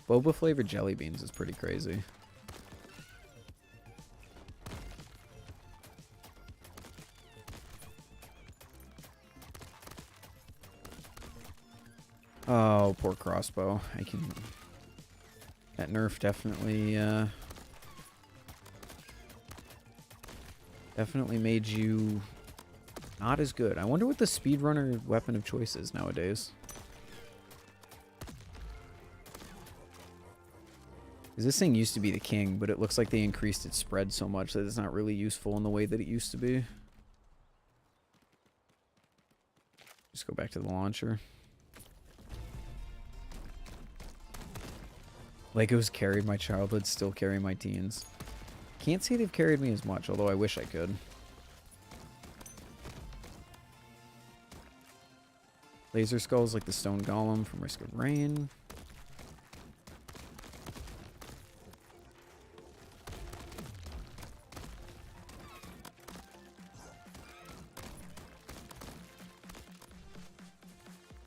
Boba flavored jelly beans is pretty crazy. Oh, poor crossbow. I can... That nerf definitely, definitely made you not as good. I wonder what the speedrunner weapon of choice is nowadays. Because this thing used to be the king, but it looks like they increased its spread so much that it's not really useful in the way that it used to be. Just go back to the launcher. Legos carried my childhood, still carry my teens. Can't say they've carried me as much, although I wish I could. Laser skulls like the stone golem from Risk of Rain.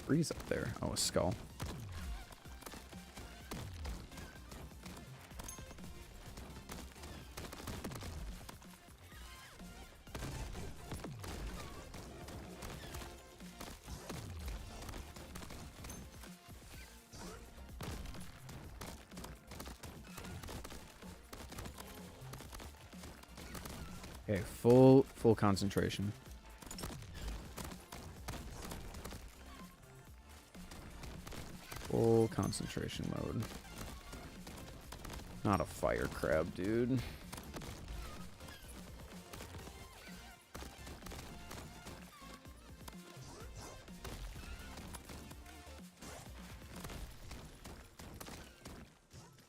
Breeze up there. Oh, a skull. Okay, full concentration. Full concentration mode. Not a fire crab, dude.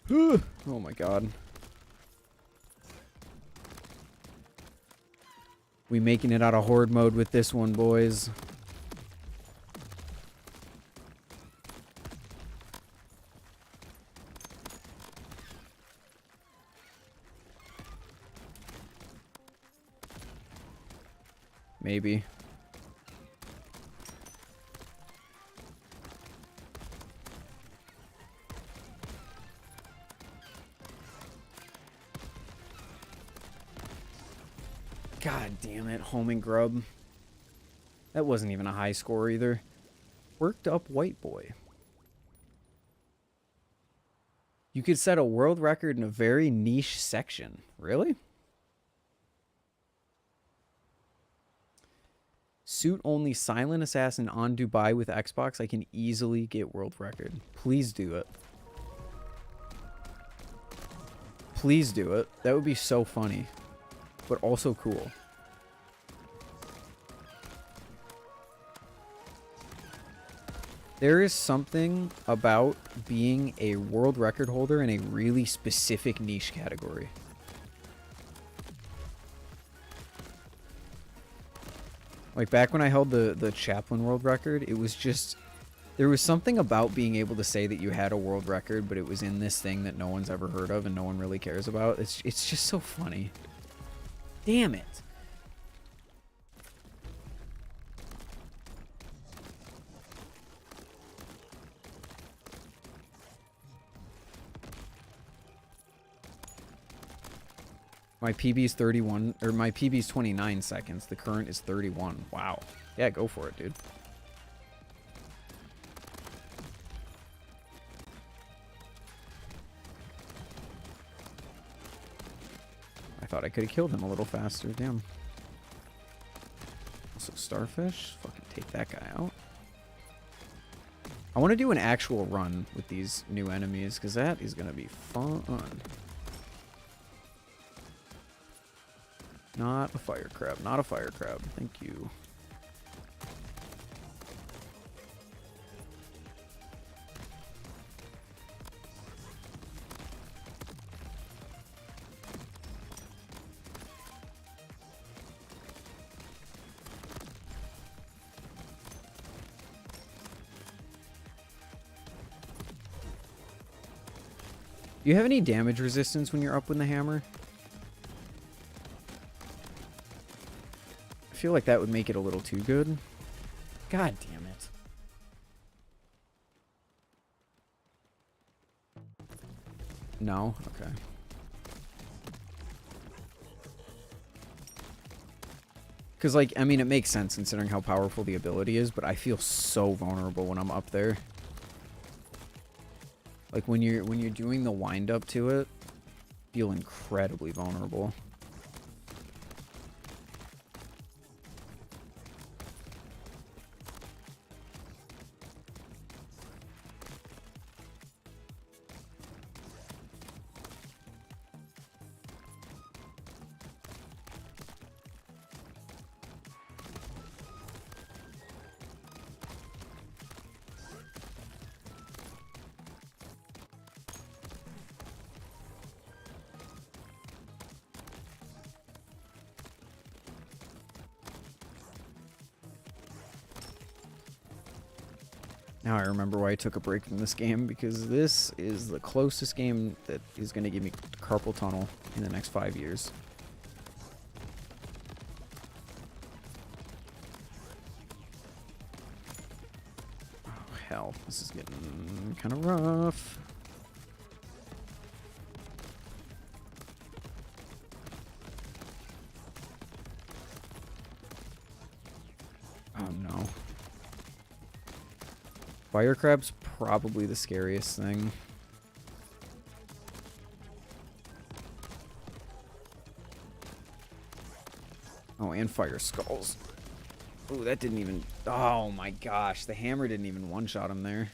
Oh my god. We making it out of horde mode with this one, boys. Maybe. God damn it, homing grub. That wasn't even a high score either. Worked up white boy. You could set a world record in a very niche section. Really? Suit only silent assassin on Dubai with Xbox. I can easily get world record. Please do it. Please do it. That would be so funny. But also cool. There is something about being a world record holder in a really specific niche category. Like back when I held the Chaplain world record, it was just... There was something about being able to say that you had a world record, but it was in this thing that no one's ever heard of and no one really cares about. It's just so funny. Damn it. My PB's 31, or my PB's 29 seconds. The current is 31. Wow. Yeah, go for it, dude. I thought I could have killed him a little faster. Damn. Also, starfish. Fucking take that guy out. I want to do an actual run with these new enemies, because that is going to be fun. Not a fire crab. Not a fire crab. Thank you. Do you have any damage resistance when you're up with the hammer? I feel like that would make it a little too good. God damn it. No? Okay. Because, like, I mean, it makes sense considering how powerful the ability is, but I feel so vulnerable when I'm up there. Like, when you're doing the wind-up to it, I feel incredibly vulnerable. Now I remember why I took a break from this game, because this is the closest game that is going to give me carpal tunnel in the next 5 years. Oh, hell. This is getting kind of rough. Oh, no. Fire crab's probably the scariest thing. Oh, and fire skulls. Oh, that didn't even... Oh my gosh, the hammer didn't even one-shot him there.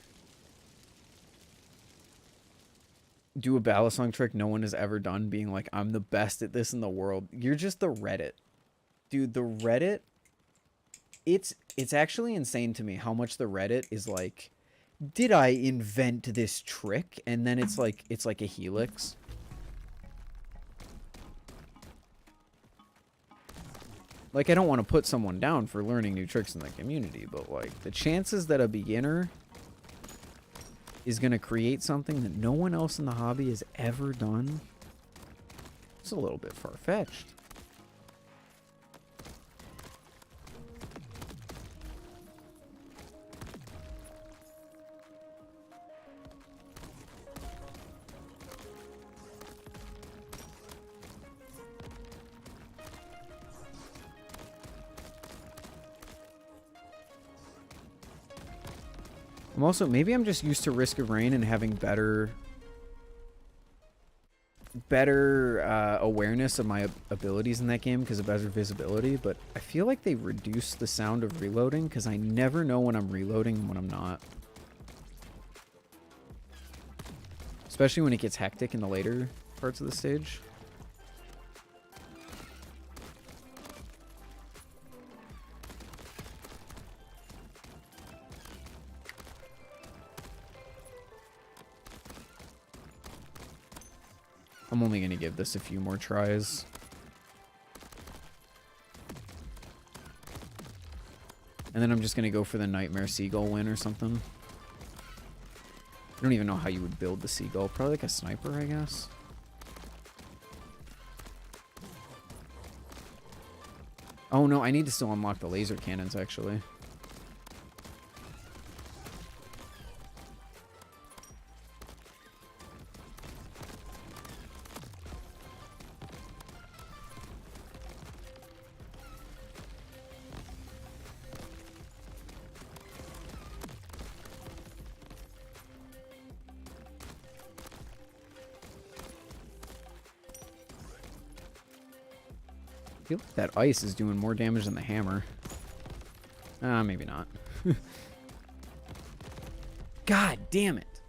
Do a Balisong trick no one has ever done, being like, I'm the best at this in the world. You're just the Reddit. Dude, the Reddit... It's actually insane to me how much the Reddit is like, did I invent this trick? And then it's like a helix. Like, I don't want to put someone down for learning new tricks in the community, but like the chances that a beginner is going to create something that no one else in the hobby has ever done, it's a little bit far-fetched. I'm also, maybe I'm just used to Risk of Rain and having better awareness of my abilities in that game because of better visibility, but I feel like they reduce the sound of reloading because I never know when I'm reloading and when I'm not. Especially when it gets hectic in the later parts of the stage. I'm only going to give this a few more tries. And then I'm just going to go for the Nightmare Seagull win or something. I don't even know how you would build the Seagull. Probably like a sniper, I guess. Oh no, I need to still unlock the laser cannons, actually. I feel like that ice is doing more damage than the hammer. Maybe not. God damn it.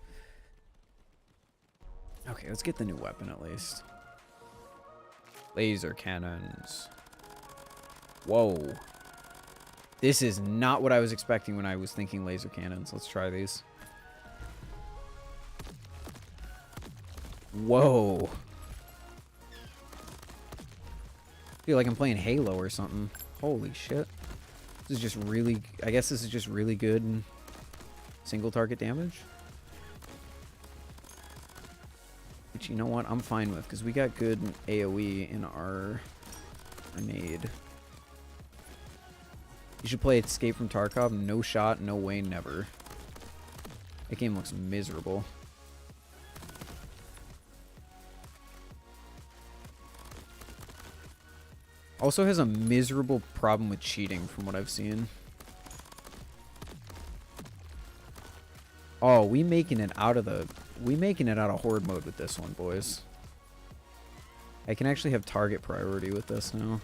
Okay, let's get the new weapon at least. Laser cannons. Whoa. This is not what I was expecting when I was thinking laser cannons. Let's try these. Whoa. I feel like I'm playing Halo or something. Holy shit. This is just really... I guess this is just really good single target damage. Which, you know what? I'm fine with, because we got good AoE in our grenade. You should play Escape from Tarkov. No shot, no way, never. That game looks miserable. Also has a miserable problem with cheating from what I've seen. Oh, we making it out of horde mode with this one, boys. I can actually have target priority with this now.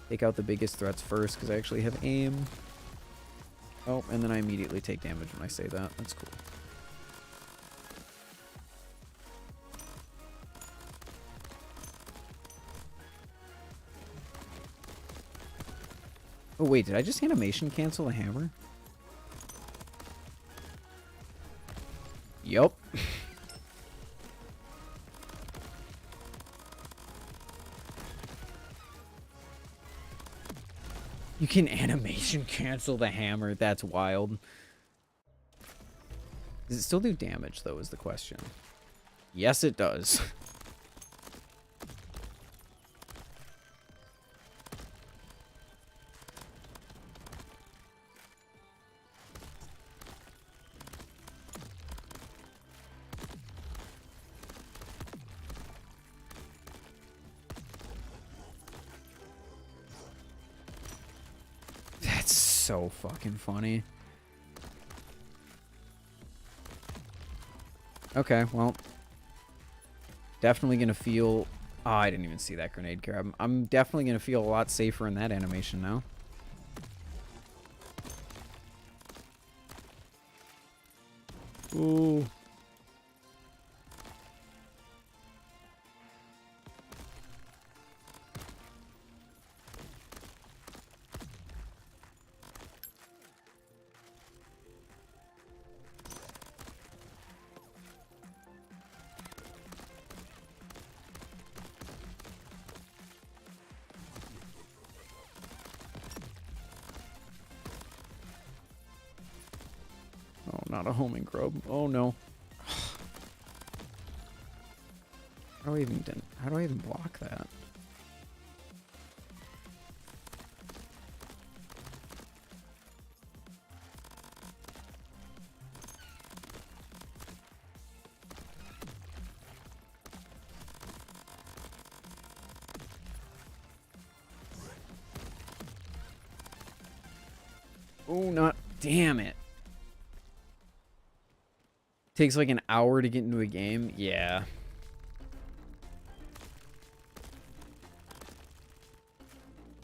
Take out the biggest threats first because I actually have aim. Oh, and then I immediately take damage when I say that. That's cool. Oh, wait, did I just animation cancel the hammer? Yup. You can animation cancel the hammer. That's wild. Does it still do damage, though, is the question. Yes, it does. That's so fucking funny. Okay, well, definitely gonna feel... Oh, I didn't even see that grenade grab. I'm definitely gonna feel a lot safer in that animation now. Ooh. Oh, not a homing grub. Oh no. How do I even block that? Oh, not... Damn it. Takes like an hour to get into a game? Yeah.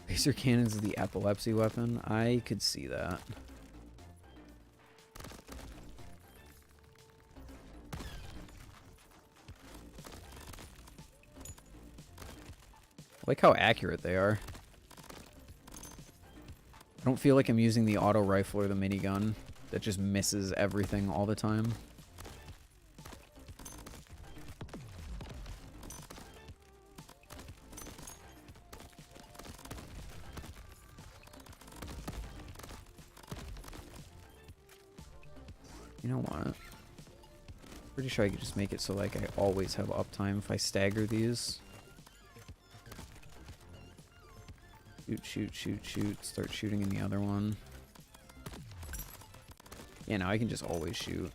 Laser cannons is the epilepsy weapon? I could see that. I like how accurate they are. I don't feel like I'm using the auto rifle or the minigun that just misses everything all the time. You know what? Pretty sure I could just make it so like I always have uptime if I stagger these. Shoot, shoot, shoot, shoot. Start shooting in the other one. Yeah, no, I can just always shoot.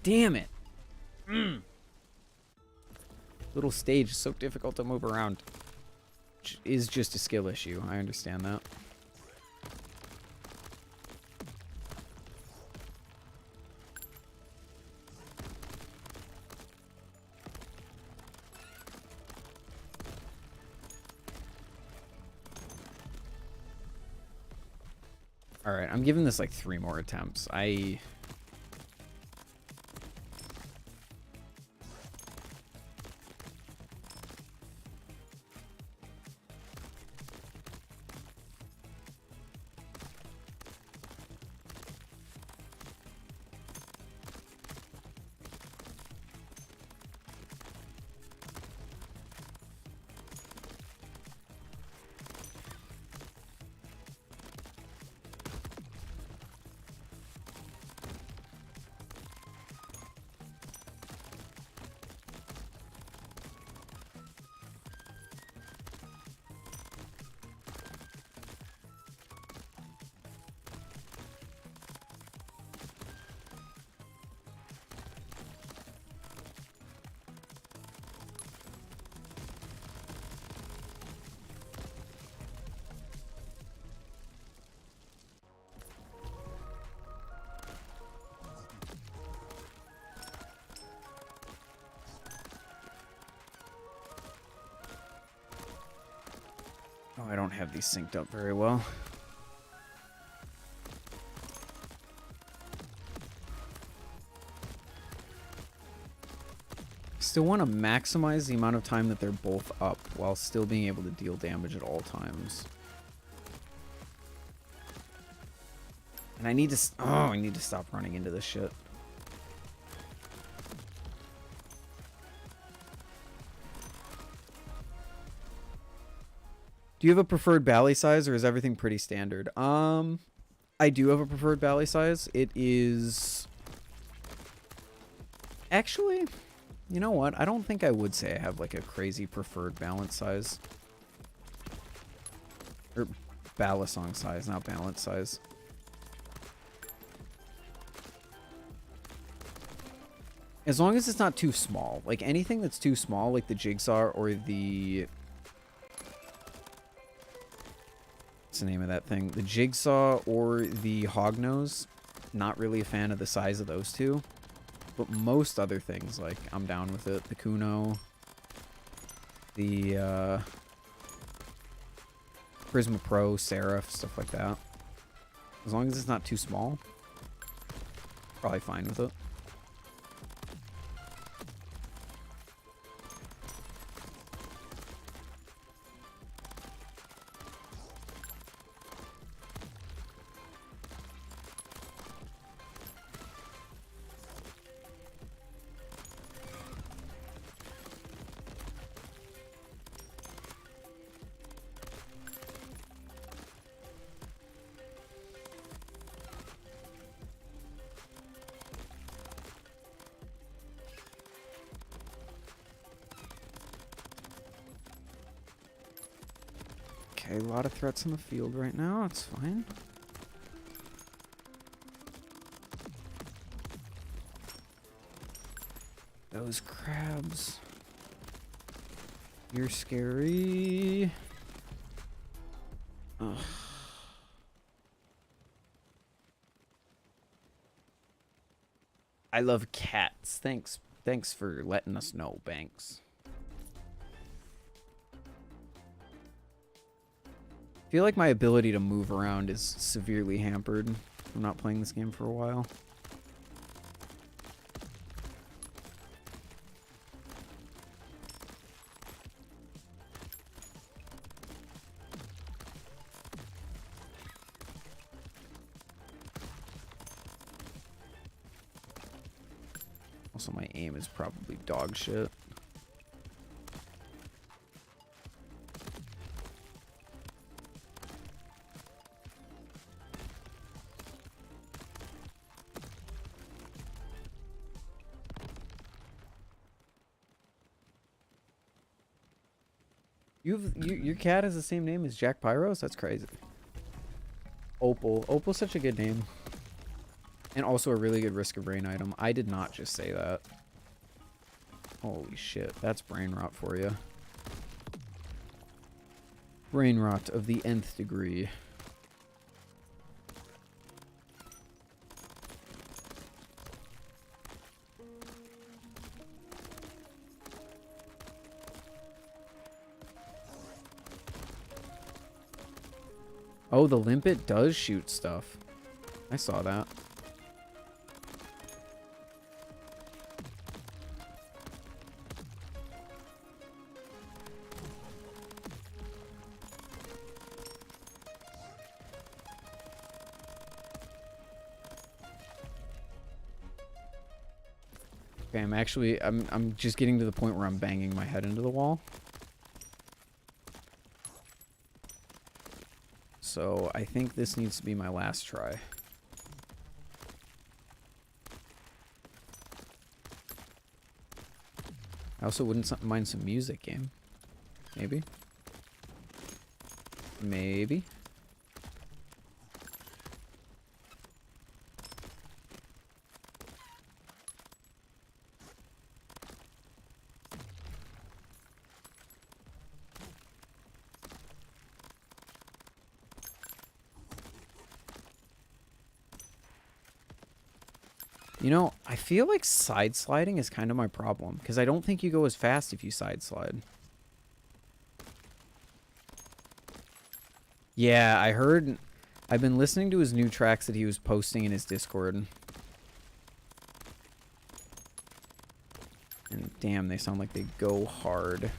Damn it! Little stage is so difficult to move around. Which is just a skill issue. I understand that. Alright, I'm giving this like 3 more attempts. Oh, I don't have these synced up very well. Still want to maximize the amount of time that they're both up while still being able to deal damage at all times. And I need to... Oh, I need to stop running into this shit. Do you have a preferred bally size, or is everything pretty standard? I do have a preferred bally size. It is... Actually, you know what? I don't think I would say I have, like, a crazy preferred balance size. Or Balisong size, not balance size. As long as it's not too small. Like, anything that's too small, like the Jigsaw or the... What's the name of that thing? The Jigsaw or the Hognose. Not really a fan of the size of those two. But most other things, like, I'm down with it. The Kuno. The, Prisma Pro, Seraph, stuff like that. As long as it's not too small, probably fine with it. Okay, a lot of threats in the field right now. That's fine. Those crabs. You're scary. Ugh. I love cats. Thanks for letting us know, Banks. I feel like my ability to move around is severely hampered. I'm not playing this game for a while. Also, my aim is probably dog shit. Your cat has the same name as Jack Pyros? That's crazy. Opal. Opal's such a good name. And also a really good Risk of Rain item. I did not just say that. Holy shit. That's brain rot for you. Brain rot of the nth degree. Oh, the limpet does shoot stuff. I saw that. Okay, I'm just getting to the point where I'm banging my head into the wall. So I think this needs to be my last try. I also wouldn't mind some music game. Maybe. Maybe. You know, I feel like side sliding is kind of my problem, because I don't think you go as fast if you side slide. Yeah, I heard... I've been listening to his new tracks that he was posting in his Discord. And damn, they sound like they go hard.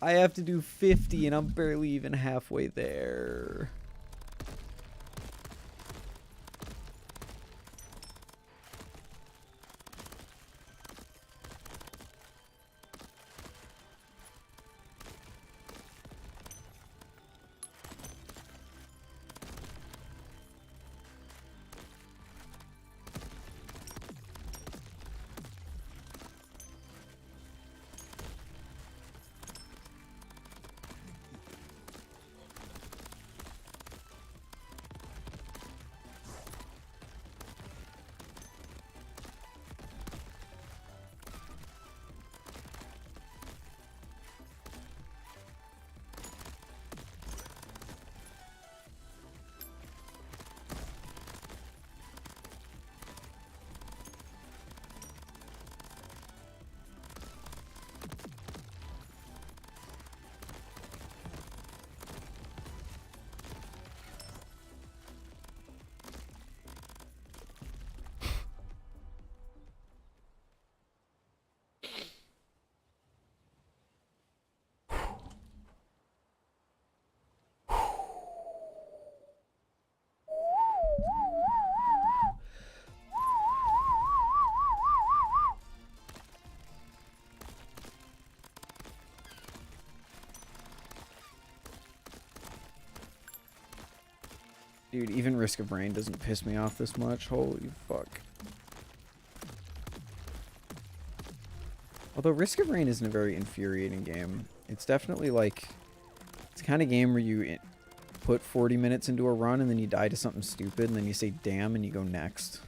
I have to do 50 and I'm barely even halfway there. Dude, even Risk of Rain doesn't piss me off this much. Holy fuck. Although Risk of Rain isn't a very infuriating game. It's definitely like... It's the kind of game where you put 40 minutes into a run and then you die to something stupid and then you say damn and you go next.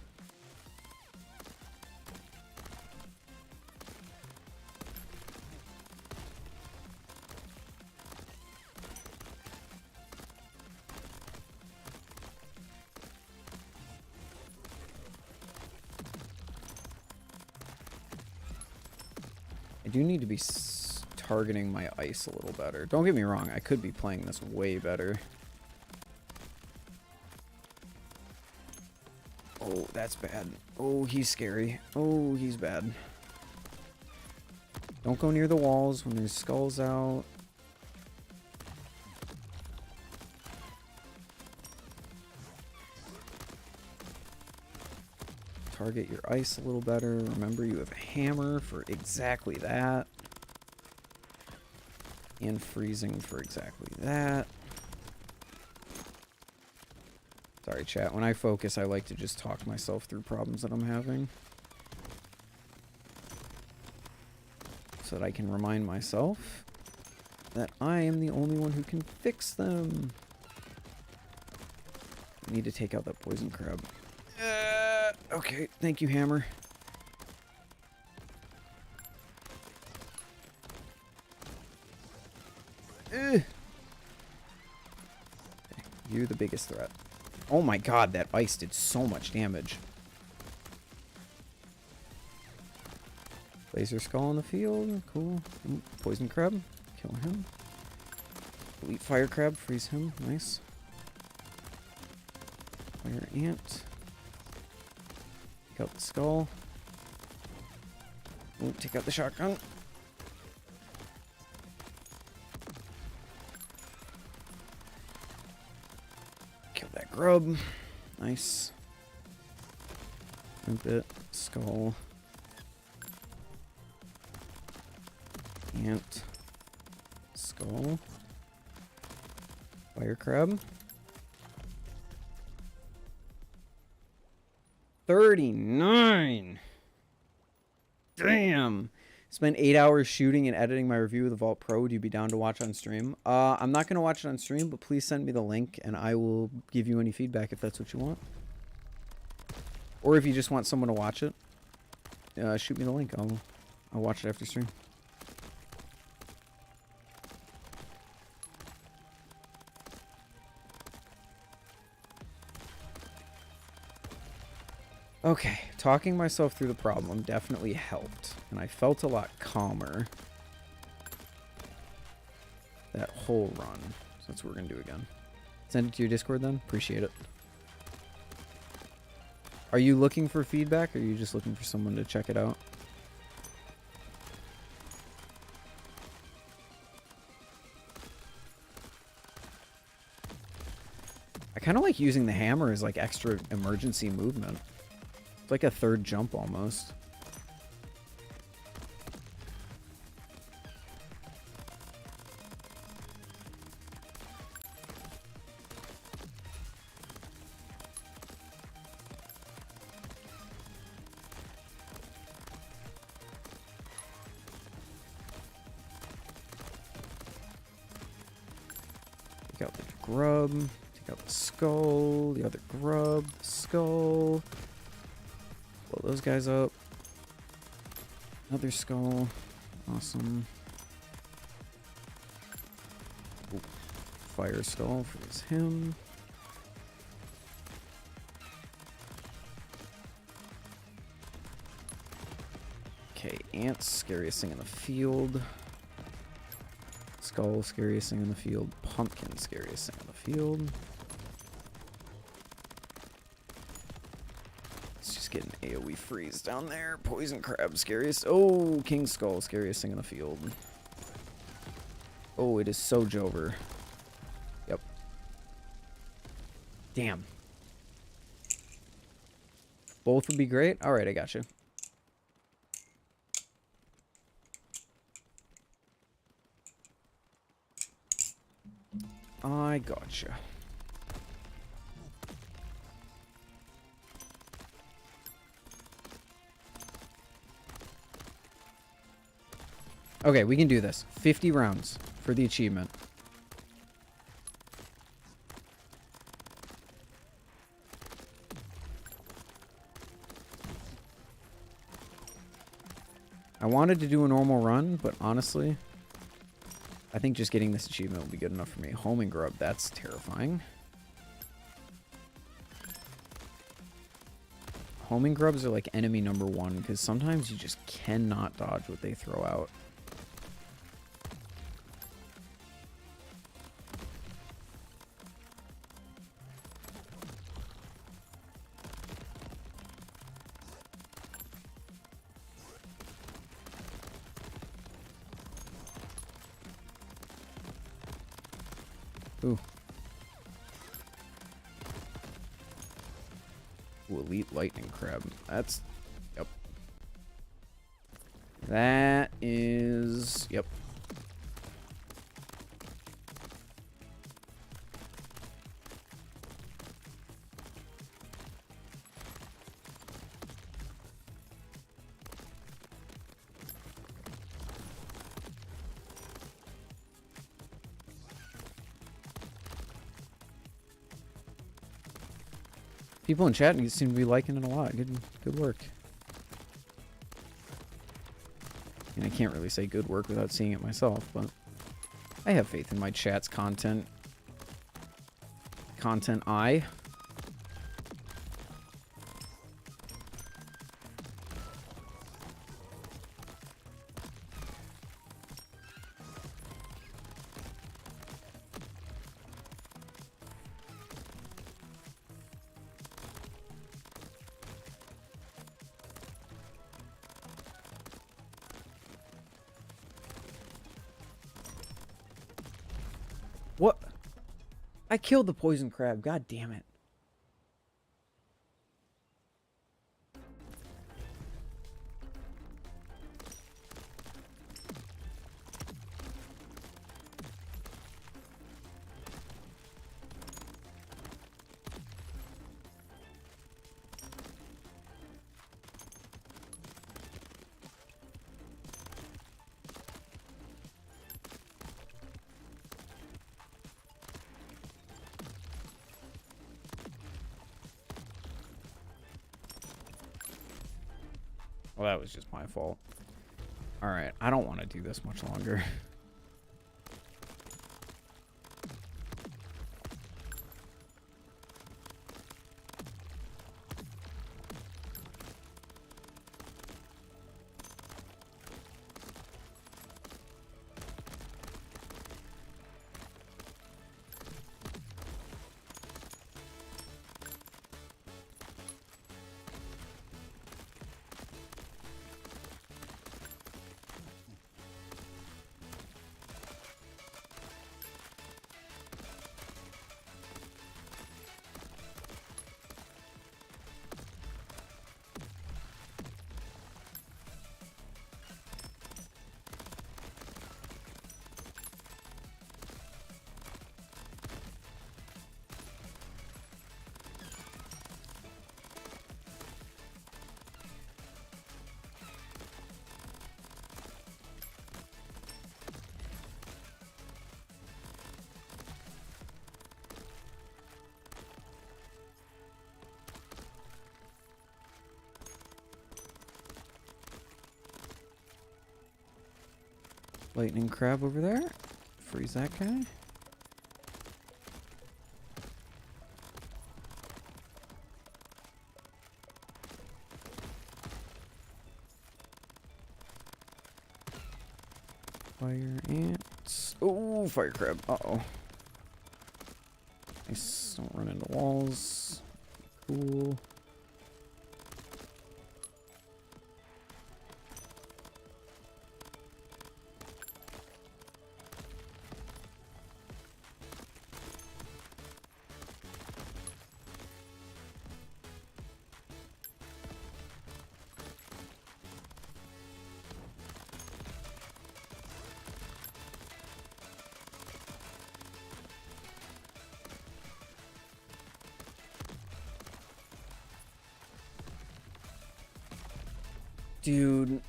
I do need to be targeting my ice a little better. Don't get me wrong, I could be playing this way better. Oh, that's bad. Oh, he's scary. Oh, he's bad. Don't go near the walls when there's skulls out. Target your ice a little better. Remember, you have a hammer for exactly that. And freezing for exactly that. Sorry, chat. When I focus, I like to just talk myself through problems that I'm having. So that I can remind myself that I am the only one who can fix them. I need to take out that poison crab. Okay, thank you, hammer. Okay, you're the biggest threat. Oh my god, that ice did so much damage. Laser skull in the field, cool. Ooh, poison crab, kill him. Elite fire crab, freeze him, nice. Fire ant. Take out the skull. Ooh, take out the shotgun. Kill that grub. Nice. Limpet, skull. Ant. Skull. Fire crab. 39. Damn. Spent 8 hours shooting and editing my review of the Vulp Pro. Would you be down to watch on stream? I'm not going to watch it on stream, but please send me the link and I will give you any feedback if that's what you want. Or if you just want someone to watch it, shoot me the link. I'll watch it after stream. Okay, talking myself through the problem definitely helped, and I felt a lot calmer that whole run. So that's what we're gonna do again. Send it to your Discord then. Appreciate it. Are you looking for feedback, or are you just looking for someone to check it out? kind of like using the hammer as like extra emergency movement. It's like a third jump almost. Take out the grub. Take out the skull. The other grub. The skull. Blow those guys up. Another skull. Awesome. Ooh. Fire skull frees him. Okay, ants, scariest thing in the field. Skull, scariest thing in the field. Pumpkin, scariest thing in the field. Let's just get an AoE freeze down there. Poison crab, scariest. Oh, king skull, scariest thing in the field. Oh, it is so Jover. Yep. Damn. Both would be great. All right, I got you. I gotcha. Okay, we can do this. 50 rounds for the achievement. I wanted to do a normal run, but honestly, I think just getting this achievement will be good enough for me. Homing grub, that's terrifying. Homing grubs are like enemy number one because sometimes you just cannot dodge what they throw out. Ooh. Ooh, elite lightning crab. That's... Yep. That is... Yep. People in chat seem to be liking it a lot. Good work. And I can't really say good work without seeing it myself, but I have faith in my chat's content. Content eye. What? I killed the poison crab. God damn it. Well, that was just my fault. Alright, I don't want to do this much longer. Lightning crab over there. Freeze that guy. Fire ants. Oh, fire crab. Uh-oh. Nice. Don't run into walls. Cool. Dude.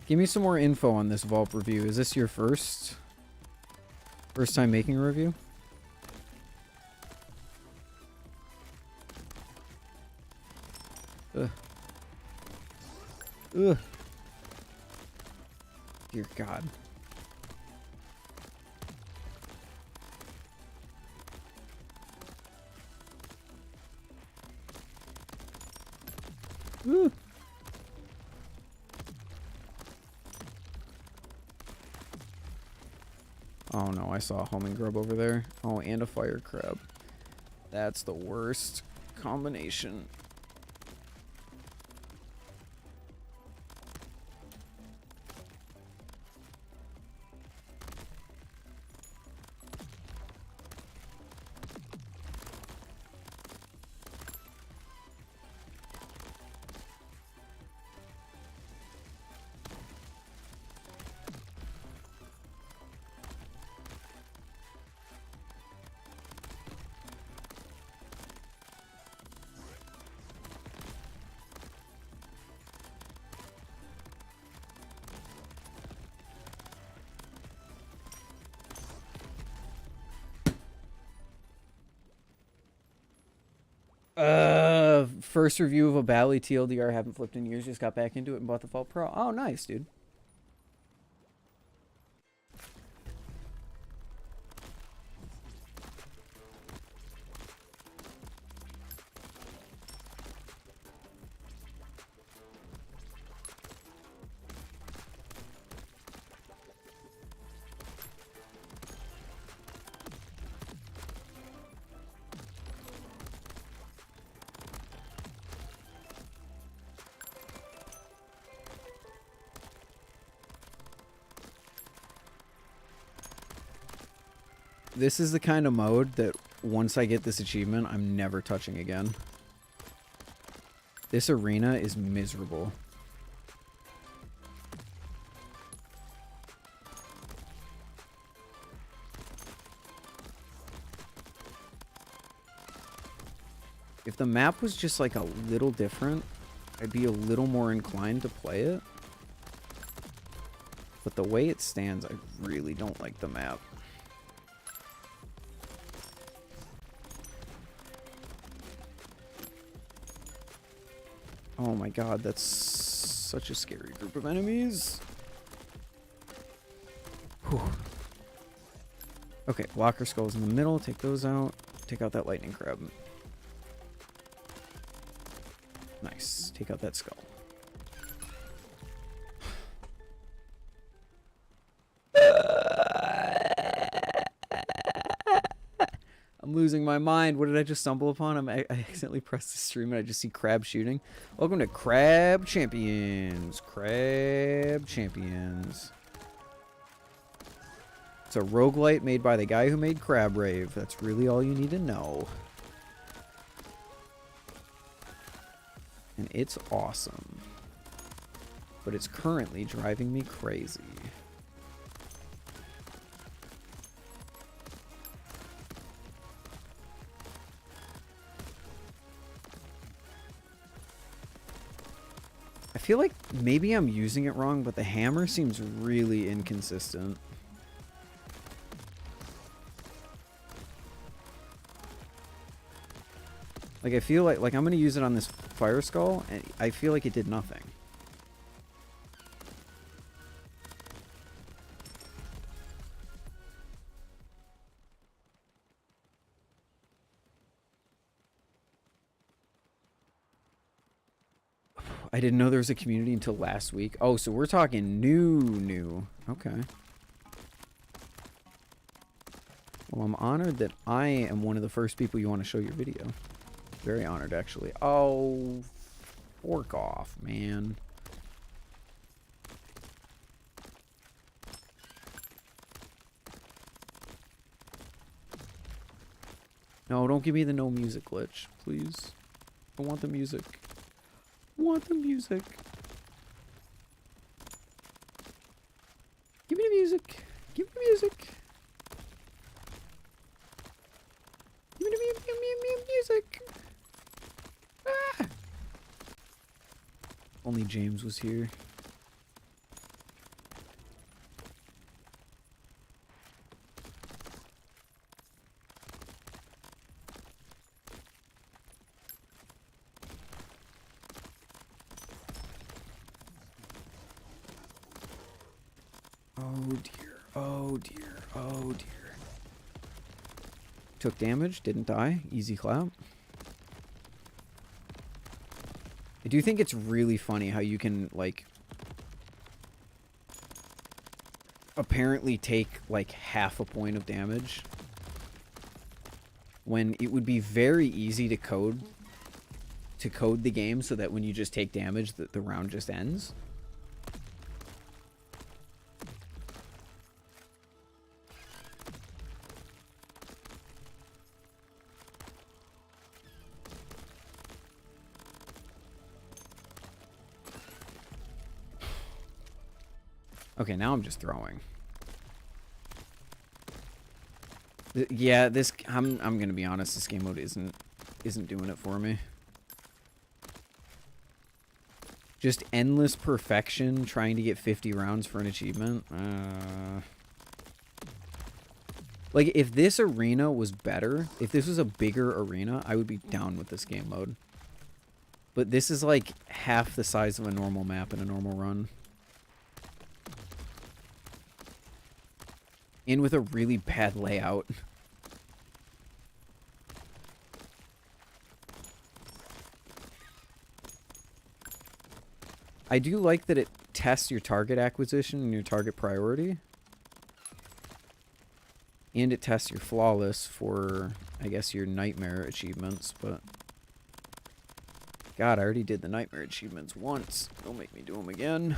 Give me some more info on this Vulp review. Is this your first time making a review? Ugh. Ugh. Dear God. Ooh. Oh no, I saw a homing grub over there. Oh, and a fire crab. That's the worst combination. First review of a Bally TLDR. Haven't flipped in years. Just got back into it and bought the Vulp Pro. Oh, nice, dude. This is the kind of mode that once I get this achievement, I'm never touching again. This arena is miserable. If the map was just like a little different, I'd be a little more inclined to play it. But the way it stands, I really don't like the map. Oh my god, that's such a scary group of enemies. Whew. Okay, blocker skulls in the middle. Take those out. Take out that lightning crab. Nice. Take out that skull. I'm losing my mind. What did I just stumble upon? I accidentally pressed the stream and I just see crab shooting. Welcome to Crab Champions. Crab Champions. It's a roguelite made by the guy who made Crab Rave. That's really all you need to know. And it's awesome. But it's currently driving me crazy. I feel like maybe I'm using it wrong, but the hammer seems really inconsistent. Like, I feel like I'm going to use it on this fire skull, and I feel like it did nothing. I didn't know there was a community until last week. Oh, so we're talking new. Okay. Well, I'm honored that I am one of the first people you want to show your video. Very honored, actually. Oh, fork off, man. No, don't give me the no music glitch, please. I want the music. I want the music. Give me the music. Give me the music. Give me the music. Ah! Only James was here. Oh dear, oh dear, oh dear. Took damage, didn't die. Easy clap. I do think it's really funny how you can, like, apparently take, like, half a point of damage when it would be very easy to code the game so that when you just take damage, the round just ends. Okay, now I'm just throwing. Yeah, this I'm gonna be honest. This game mode isn't doing it for me. Just endless perfection, trying to get 50 rounds for an achievement. Like, if this arena was better, if this was a bigger arena, I would be down with this game mode. But this is like half the size of a normal map in a normal run. And with a really bad layout. I do like that it tests your target acquisition and your target priority. And it tests your flawless for, I guess, your nightmare achievements, but... God, I already did the nightmare achievements once. Don't make me do them again.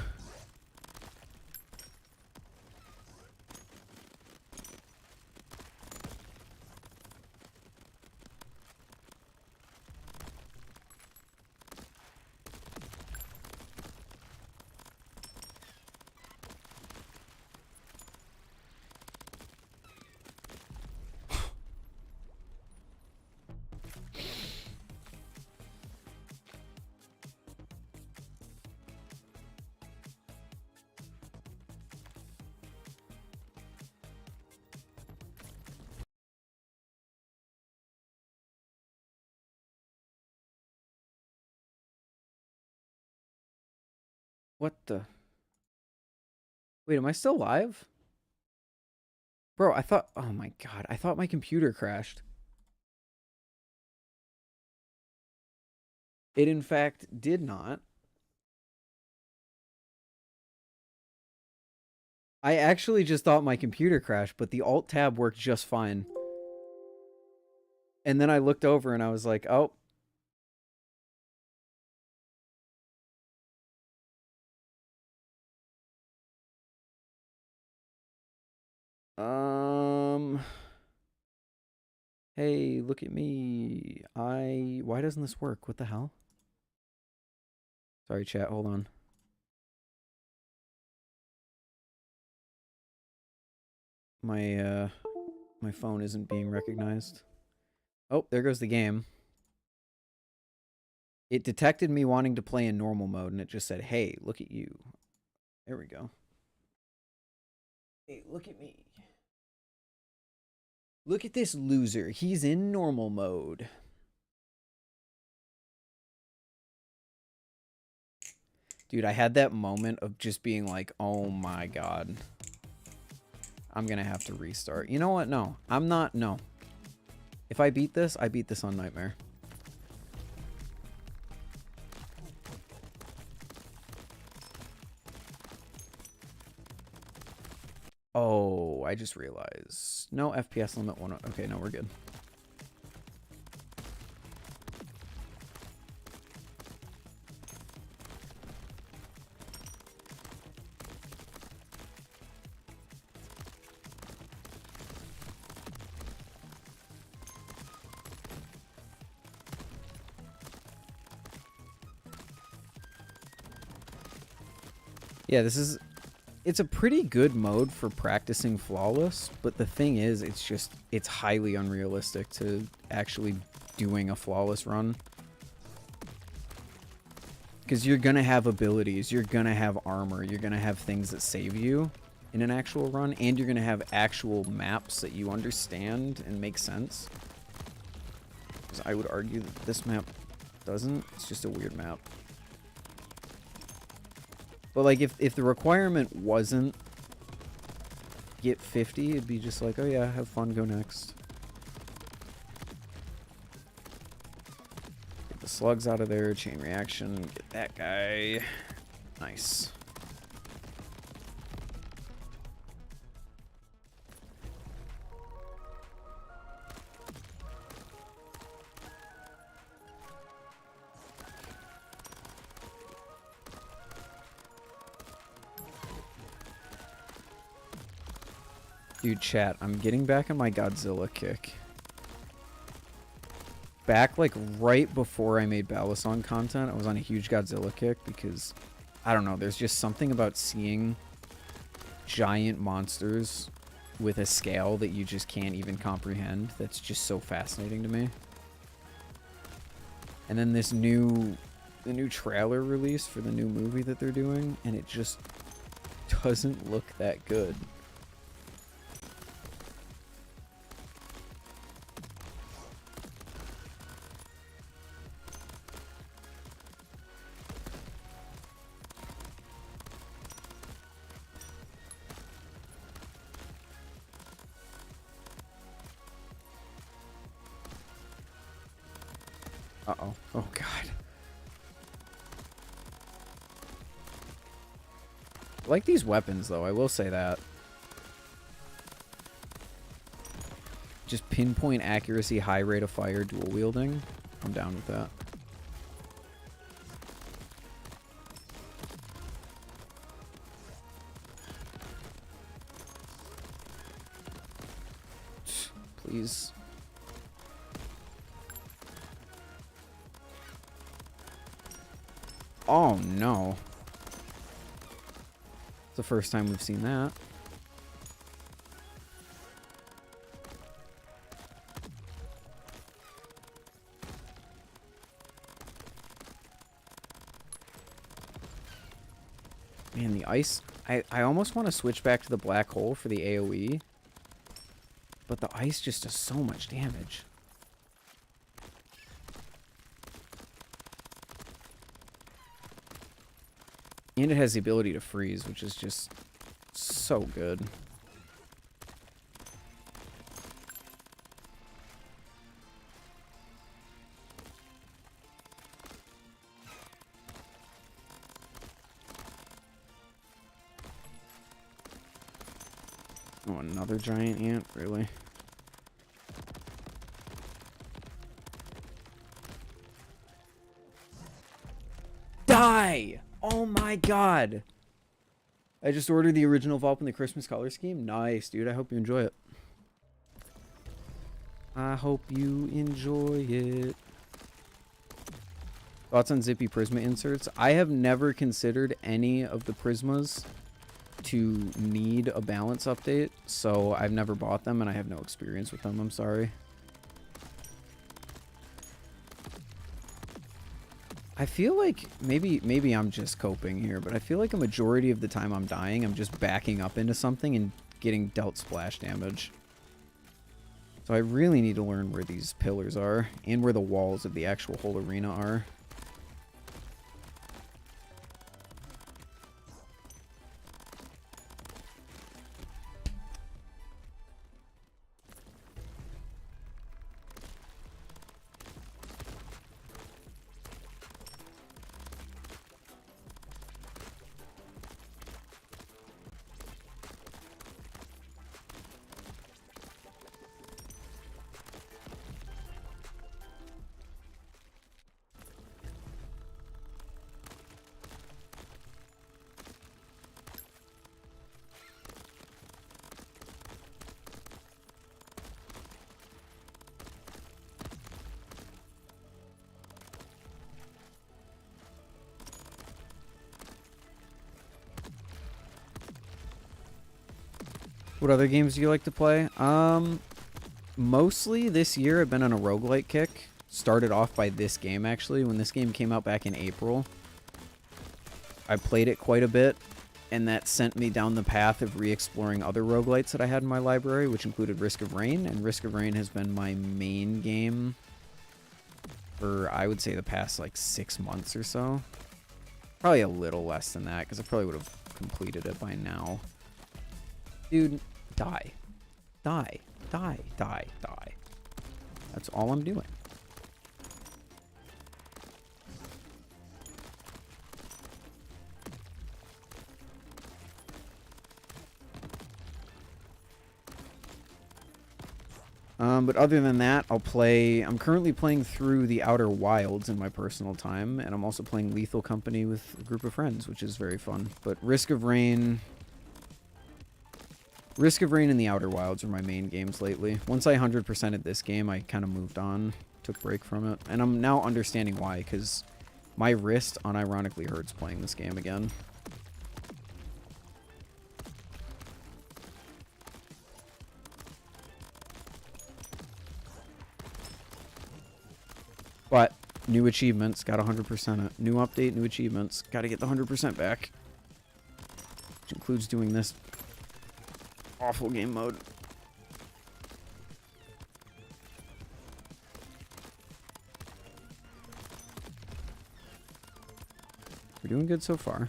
What the... Wait, am I still live? Bro, I thought... Oh my god, I thought my computer crashed. It, in fact, did not. I actually just thought my computer crashed, but the Alt-Tab worked just fine. And then I looked over and I was like, oh. Hey, look at me. Why doesn't this work? What the hell? Sorry, chat. Hold on. My phone isn't being recognized. Oh, there goes the game. It detected me wanting to play in normal mode, and it just said, hey, look at you. There we go. Hey, look at me. Look at this loser. He's in normal mode. Dude, I had that moment of just being like, oh my god. I'm gonna have to restart. You know what? No. I'm not. No. If I beat this on Nightmare. Oh, I just realized. No FPS limit 1. Okay, no, we're good. Yeah, it's a pretty good mode for practicing flawless, but the thing is, it's highly unrealistic to actually doing a flawless run. Because you're gonna have abilities, you're gonna have armor, you're gonna have things that save you in an actual run, and you're gonna have actual maps that you understand and make sense. Because I would argue that this map doesn't. It's just a weird map. But like if the requirement wasn't get 50, it'd be just like, oh yeah, have fun, go next. Get the slugs out of there, chain reaction, get that guy. Nice. Dude, chat, I'm getting back on my Godzilla kick. Back, like, right before I made Balisong content, I was on a huge Godzilla kick because, I don't know, there's just something about seeing giant monsters with a scale that you just can't even comprehend that's just so fascinating to me. And then the new trailer release for the new movie that they're doing, and it just doesn't look that good. Uh-oh. Oh, God. I like these weapons, though. I will say that. Just pinpoint accuracy, high rate of fire, dual wielding. I'm down with that. Please. Oh, no. It's the first time we've seen that. Man, the ice... I almost want to switch back to the black hole for the AoE. But the ice just does so much damage. And it has the ability to freeze, which is just so good. Oh, another giant ant? Really? Die! Oh my god! I just ordered the original Vulp in the Christmas color scheme. Nice, dude. I hope you enjoy it. I hope you enjoy it. Thoughts on Zippy Prisma inserts? I have never considered any of the Prismas to need a balance update, so I've never bought them and I have no experience with them. I'm sorry. I feel like maybe I'm just coping here, but I feel like a majority of the time I'm dying, I'm just backing up into something and getting dealt splash damage. So I really need to learn where these pillars are and where the walls of the actual whole arena are. What other games do you like to play? Mostly this year I've been on a roguelike kick. Started off by this game, actually. When this game came out back in April, I played it quite a bit, and that sent me down the path of re-exploring other roguelites that I had in my library, which included Risk of Rain, and Risk of Rain has been my main game for, I would say, the past, like, 6 months or so. Probably a little less than that, because I probably would have completed it by now. Dude, die. Die. Die. Die. Die. That's all I'm doing. But other than that, I'm currently playing through the Outer Wilds in my personal time, and I'm also playing Lethal Company with a group of friends, which is very fun. But Risk of Rain and the Outer Wilds are my main games lately. Once I 100%ed this game, I kind of moved on, took a break from it. And I'm now understanding why, because my wrist unironically hurts playing this game again. But new achievements, got 100% it. New update, new achievements, got to get the 100% back. Which includes doing this awful game mode. We're doing good so far.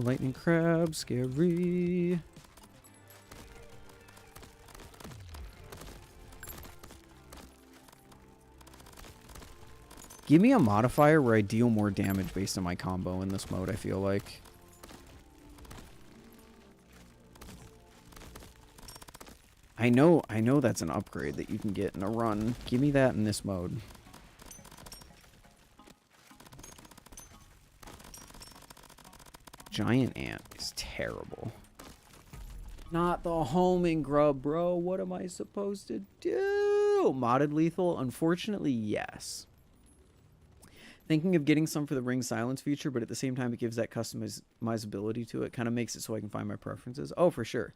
Lightning crab, scary. Give me a modifier where I deal more damage based on my combo in this mode, I feel like. I know that's an upgrade that you can get in a run. Give me that in this mode. Giant ant is terrible. Not the homing grub, bro. What am I supposed to do? Modded lethal? Unfortunately, yes. Thinking of getting some for the ring silence feature, but at the same time, it gives that customizability to it. Kind of makes it so I can find my preferences. Oh, for sure.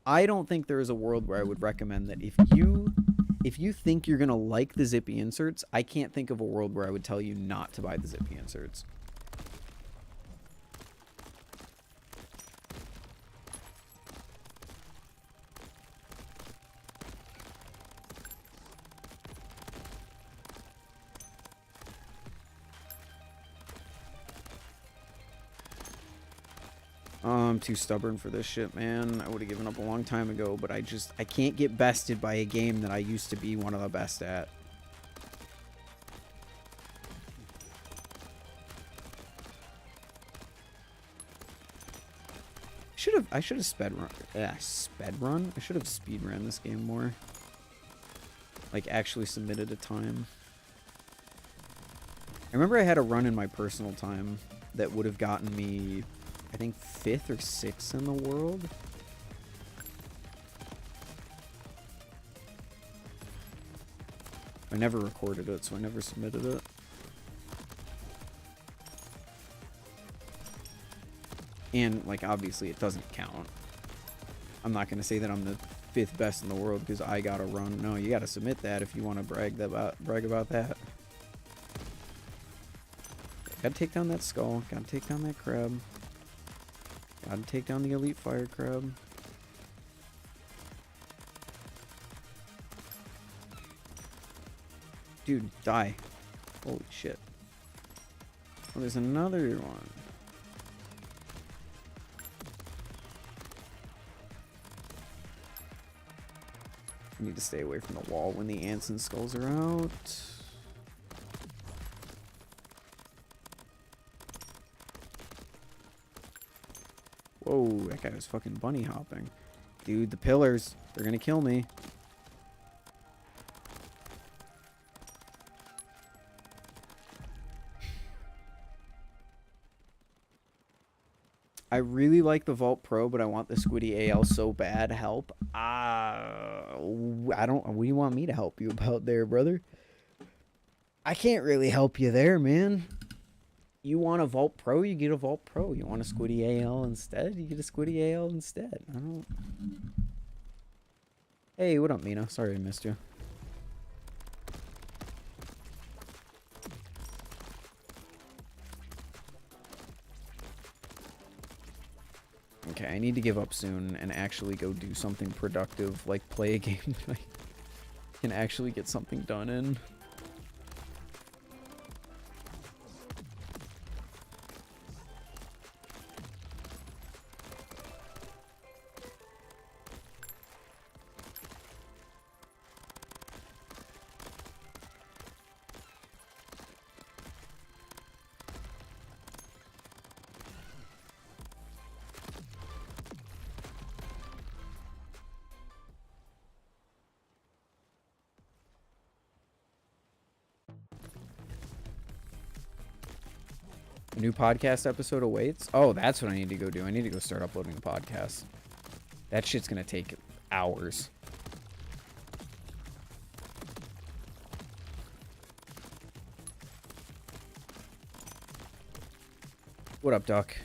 I don't think there is a world where I would recommend that if you think you're going to like the zippy inserts, I can't think of a world where I would tell you not to buy the zippy inserts. I'm too stubborn for this shit, man. I would have given up a long time ago, but I can't get bested by a game that I used to be one of the best at. I should have sped run. I should have speed ran this game more. Like actually submitted a time. I remember I had a run in my personal time that would have gotten me I think 5th or 6th in the world. I never recorded it, so I never submitted it. And, like, obviously it doesn't count. I'm not going to say that I'm the 5th best in the world because I got to run. No, you got to submit that if you want to brag about that. Gotta take down that skull. Gotta take down that crab. Gotta take down the elite fire crab. Dude, die. Holy shit. Oh, there's another one. I need to stay away from the wall when the ants and skulls are out. Whoa, that guy was fucking bunny hopping. Dude, the pillars, they're gonna kill me. I really like the Vulp Pro, but I want the Squiddy AL so bad. Help. I don't... What do you want me to help you about there, brother? I can't really help you there, man. You want a Vulp Pro, you get a Vulp Pro. You want a Squiddy AL instead, you get a Squiddy AL instead. I don't... Hey, what up, Mina? Sorry I missed you. Okay, I need to give up soon and actually go do something productive, like play a game that I can actually get something done in. A new podcast episode awaits? Oh, that's what I need to go do. I need to go start uploading the podcast. That shit's gonna take hours. What up, Duck?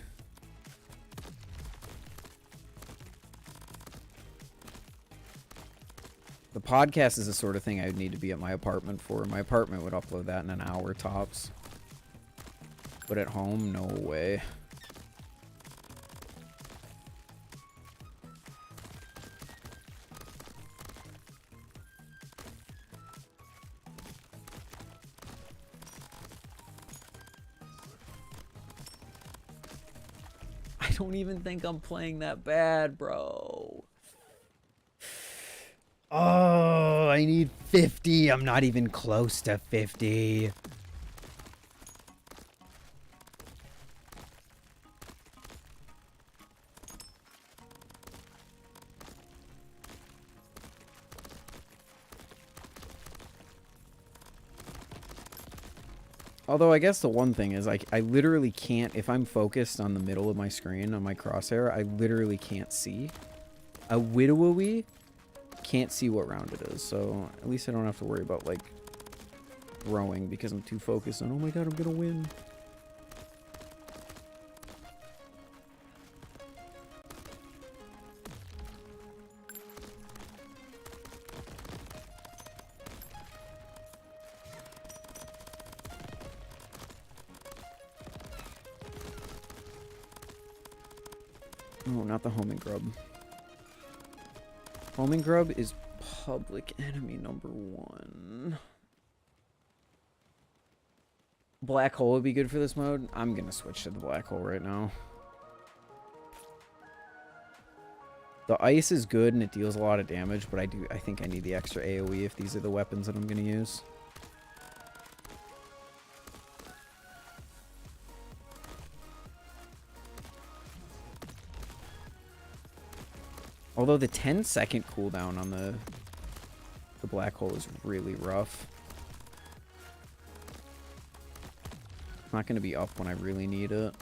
The podcast is the sort of thing I would need to be at my apartment for. My apartment would upload that in an hour tops. But at home, no way. I don't even think I'm playing that bad, bro. Oh, I need 50. I'm not even close to 50. Although I guess the one thing is I literally can't, if I'm focused on the middle of my screen on my crosshair, I literally can't see. A widowy can't see what round it is, so at least I don't have to worry about like throwing because I'm too focused on, oh my god, I'm gonna win. Oh, not the homing grub. Homing grub is public enemy number 1. Black hole would be good for this mode. I'm gonna switch to the black hole right now. The ice is good and it deals a lot of damage, but I think I need the extra AoE if these are the weapons that I'm gonna use. Although the 10-second cooldown on the black hole is really rough. Not going to be up when I really need it.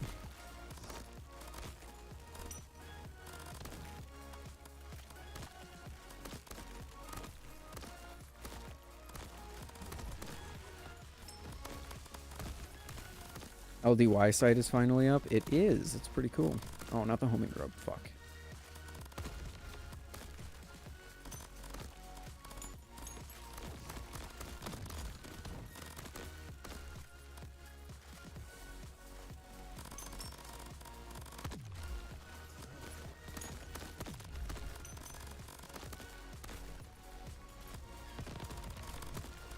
LDY site is finally up. It is. It's pretty cool. Oh, not the homing grub. Fuck.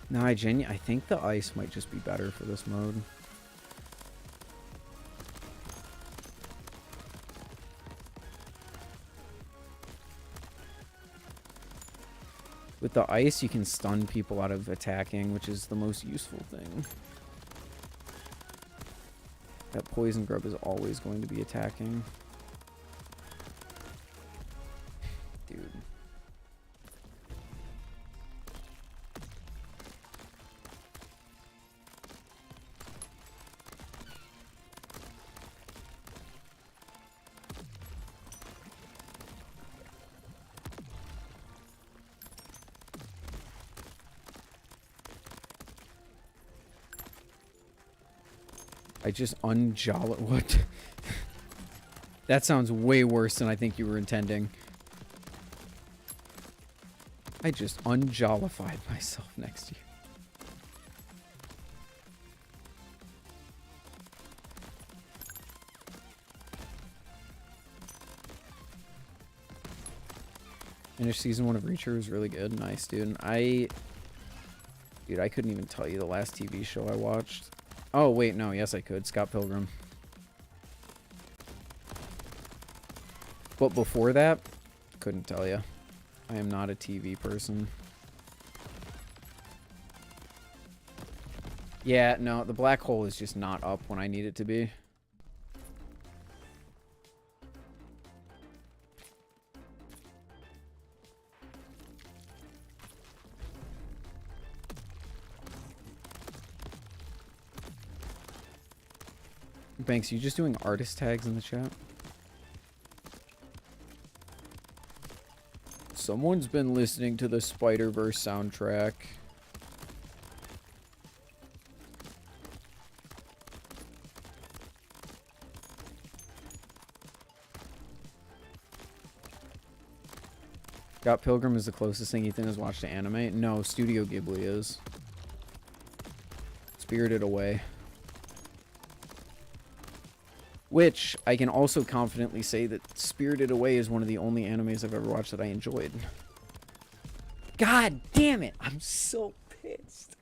No, I think the ice might just be better for this mode. With the ice, you can stun people out of attacking, which is the most useful thing. That poison grub is always going to be attacking. Dude. I just unjolly. What? That sounds way worse than I think you were intending. I just unjollified myself next to you. Finished season 1 of Reacher. Was really good. Nice, dude. Dude, I couldn't even tell you the last TV show I watched. Oh, wait, no. Yes, I could. Scott Pilgrim. But before that, couldn't tell you. I am not a TV person. Yeah, no, the black hole is just not up when I need it to be. Banks, you just doing artist tags in the chat? Someone's been listening to the Spider-Verse soundtrack. Scott Pilgrim is the closest thing Ethan has watched to anime? No, Studio Ghibli is. Spirited Away. Which, I can also confidently say that Spirited Away is one of the only animes I've ever watched that I enjoyed. God damn it! I'm so pissed.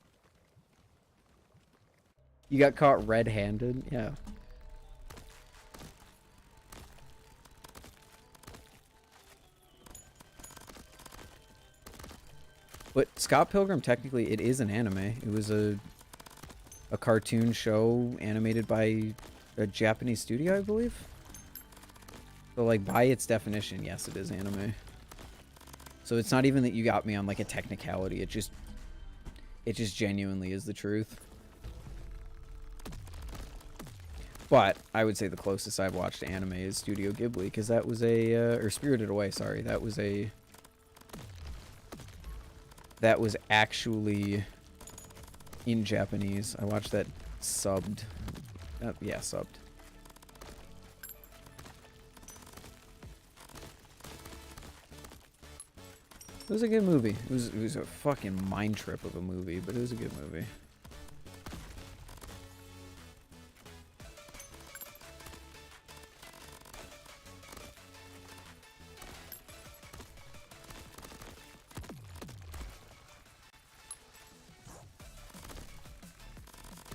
You got caught red-handed? Yeah. But Scott Pilgrim, technically, it is an anime. It was a cartoon show animated by a Japanese studio, I believe. So, like, by its definition, yes, it is anime. So it's not even that you got me on, like, a technicality. It just genuinely is the truth. But I would say the closest I've watched to anime is Studio Ghibli, because that was a, or Spirited Away, sorry. That was actually in Japanese. I watched that subbed. Yeah, subbed. It was a good movie. It was a fucking mind trip of a movie, but it was a good movie.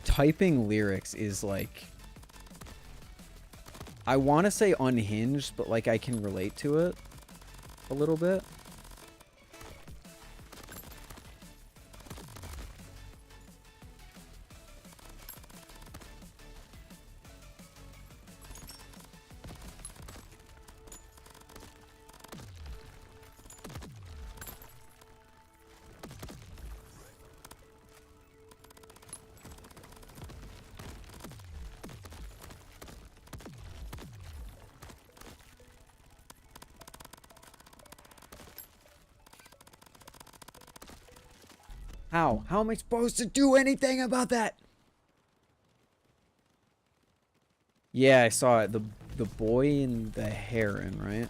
Typing lyrics is like, I want to say unhinged, but like I can relate to it a little bit. How? How am I supposed to do anything about that? Yeah, I saw it. The boy and the heron, right?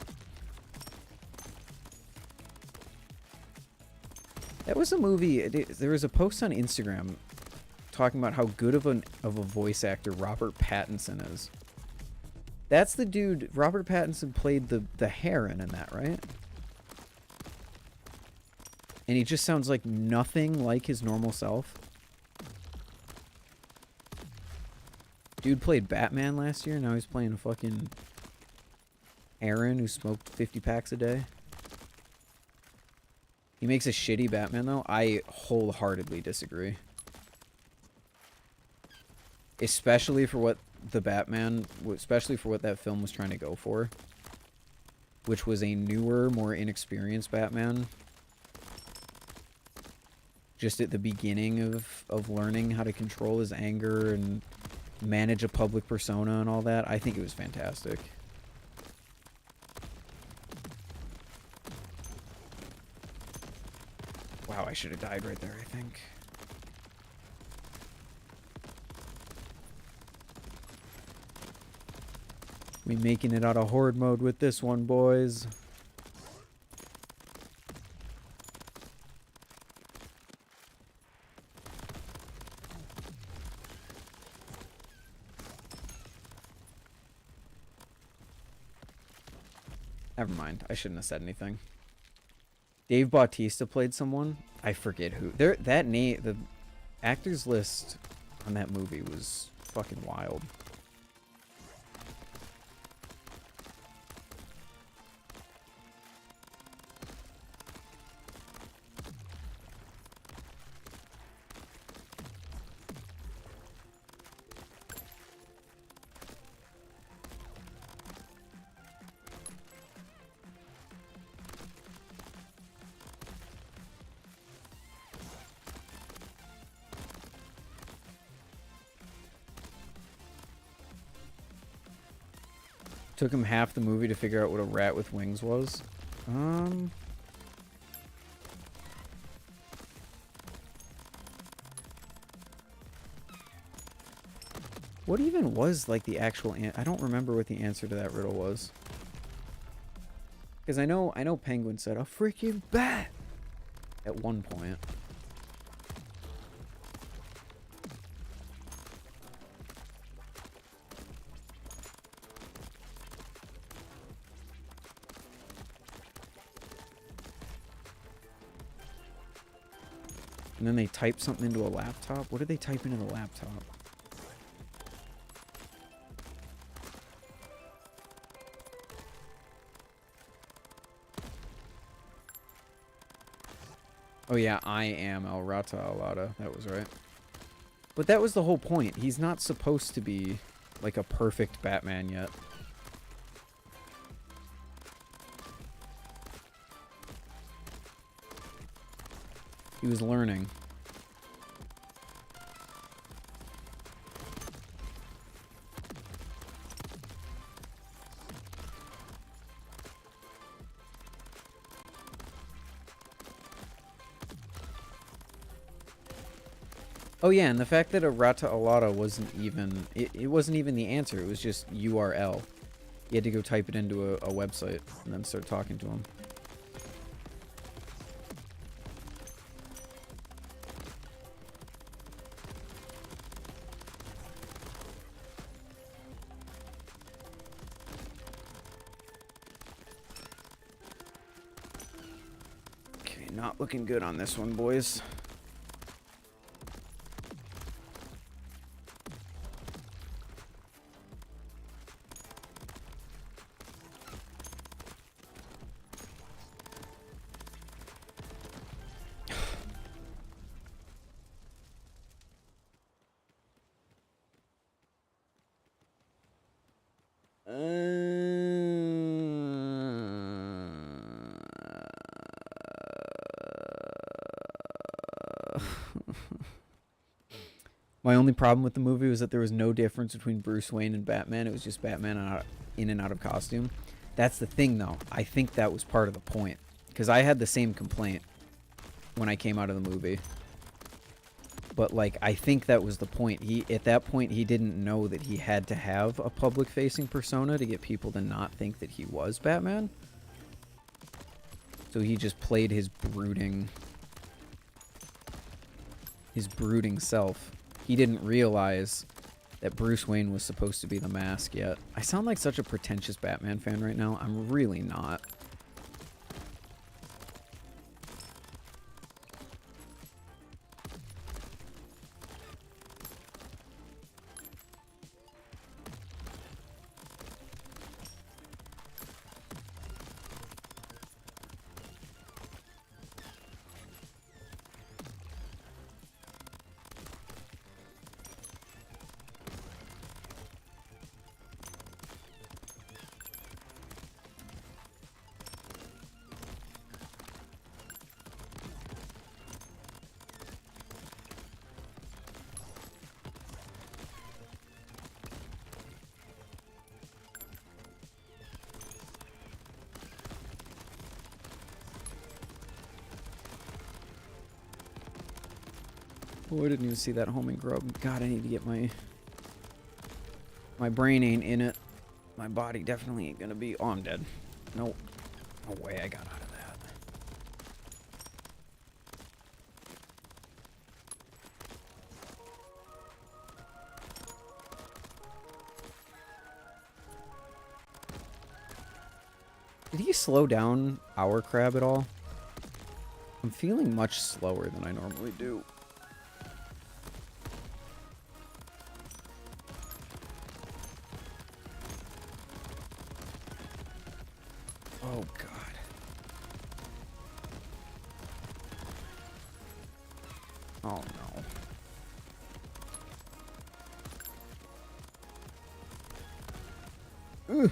That was a movie. There was a post on Instagram talking about how good of a voice actor Robert Pattinson is. That's the dude. Robert Pattinson played the heron in that, right? And he just sounds like nothing like his normal self. Dude played Batman last year. Now he's playing a fucking Aaron who smoked 50 packs a day. He makes a shitty Batman, though. I wholeheartedly disagree. Especially for what the Batman... Especially for what that film was trying to go for. Which was a newer, more inexperienced Batman. Just at the beginning of learning how to control his anger and manage a public persona and all that. I think it was fantastic. Wow, I should have died right there, I think. We making it out of horde mode with this one, boys. Never mind. I shouldn't have said anything. Dave Bautista played someone. I forget who. That name, the actors list on that movie was fucking wild. Took him half the movie to figure out what a rat with wings was. What even was like the actual I don't remember what the answer to that riddle was. Because I know Penguin said a freaking bat at one point. And then they type something into a laptop. What did they type into the laptop? Oh yeah, I am El Rata Alada. That was right. But that was the whole point. He's not supposed to be like a perfect Batman yet. He was learning. Oh yeah, and the fact that a Rata Alada wasn't even... It wasn't even the answer. It was just URL. You had to go type it into a website and then start talking to him. Not looking good on this one, boys. My only problem with the movie was that there was no difference between Bruce Wayne and Batman. It was just Batman in and out of costume. That's the thing, though. I think that was part of the point. Because I had the same complaint when I came out of the movie. But, like, I think that was the point. At that point, he didn't know that he had to have a public-facing persona to get people to not think that he was Batman. So he just played his brooding self. He didn't realize that Bruce Wayne was supposed to be the mask yet. I sound like such a pretentious Batman fan right now. I'm really not. Oh, I didn't even see that homing grub. God, I need to get my brain ain't in it. My body definitely ain't gonna be. Oh, I'm dead. No way I got out of that. Did he slow down our crab at all? I'm feeling much slower than I normally do. Oh, God. Oh, no. Ugh.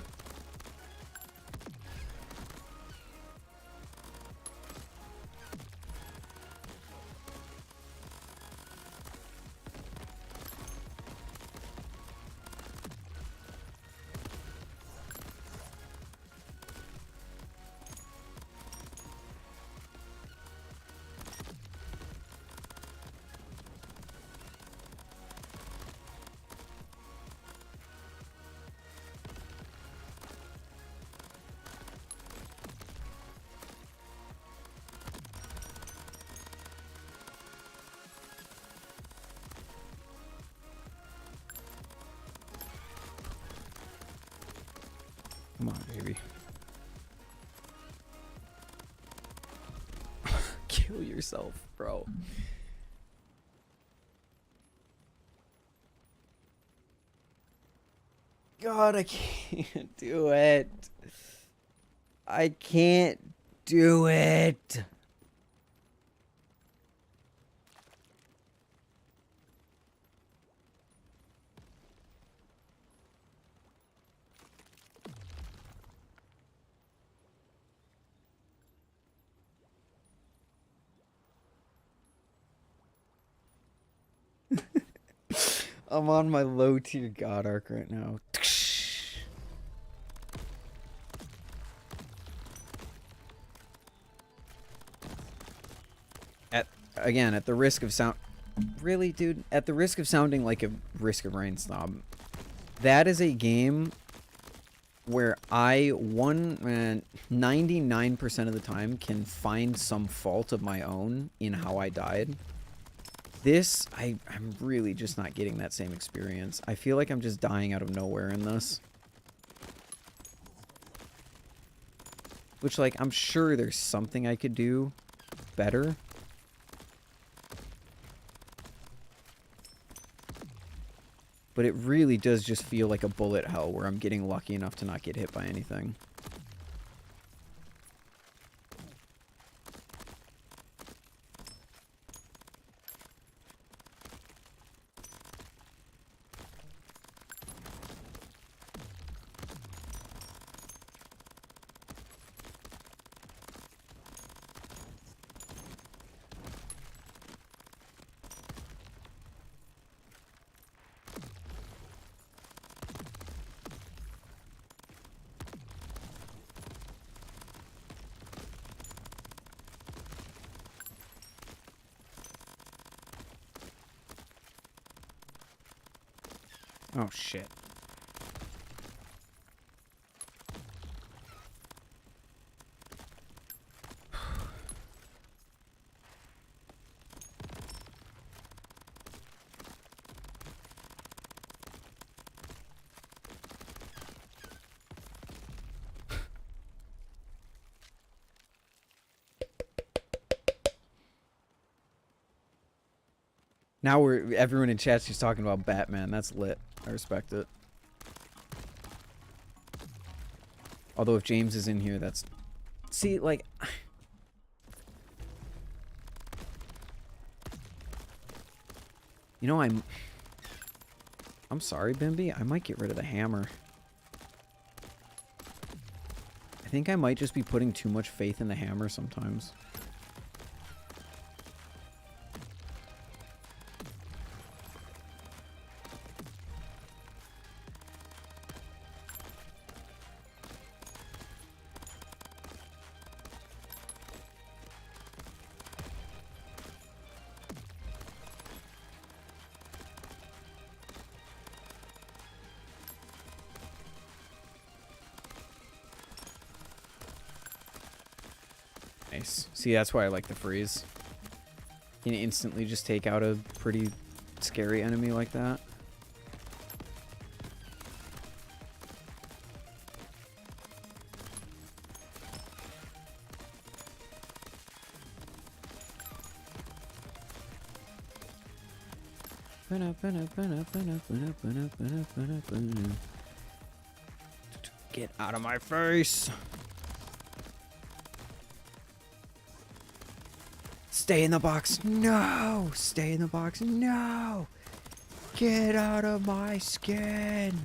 Come on, baby. Kill yourself, bro. God, I can't do it. I can't do it. I'm on my low tier god arc right now. At the risk of sound... Really, dude? At the risk of sounding like a Risk of Rain snob, that is a game where I, 99% of the time, can find some fault of my own in how I died. This, I'm really just not getting that same experience. I feel like I'm just dying out of nowhere in this. Which, like, I'm sure there's something I could do better. But it really does just feel like a bullet hell where I'm getting lucky enough to not get hit by anything. Oh, shit. Now everyone in chat's just talking about Batman. That's lit. I respect it. Although if James is in here, that's... See, like... You know, I'm sorry, Bimby. I might get rid of the hammer. I think I might just be putting too much faith in the hammer sometimes. Nice. See, that's why I like the freeze. You can instantly just take out a pretty scary enemy like that. Get out of my face! Stay in the box. No! Stay in the box. No! Get out of my skin!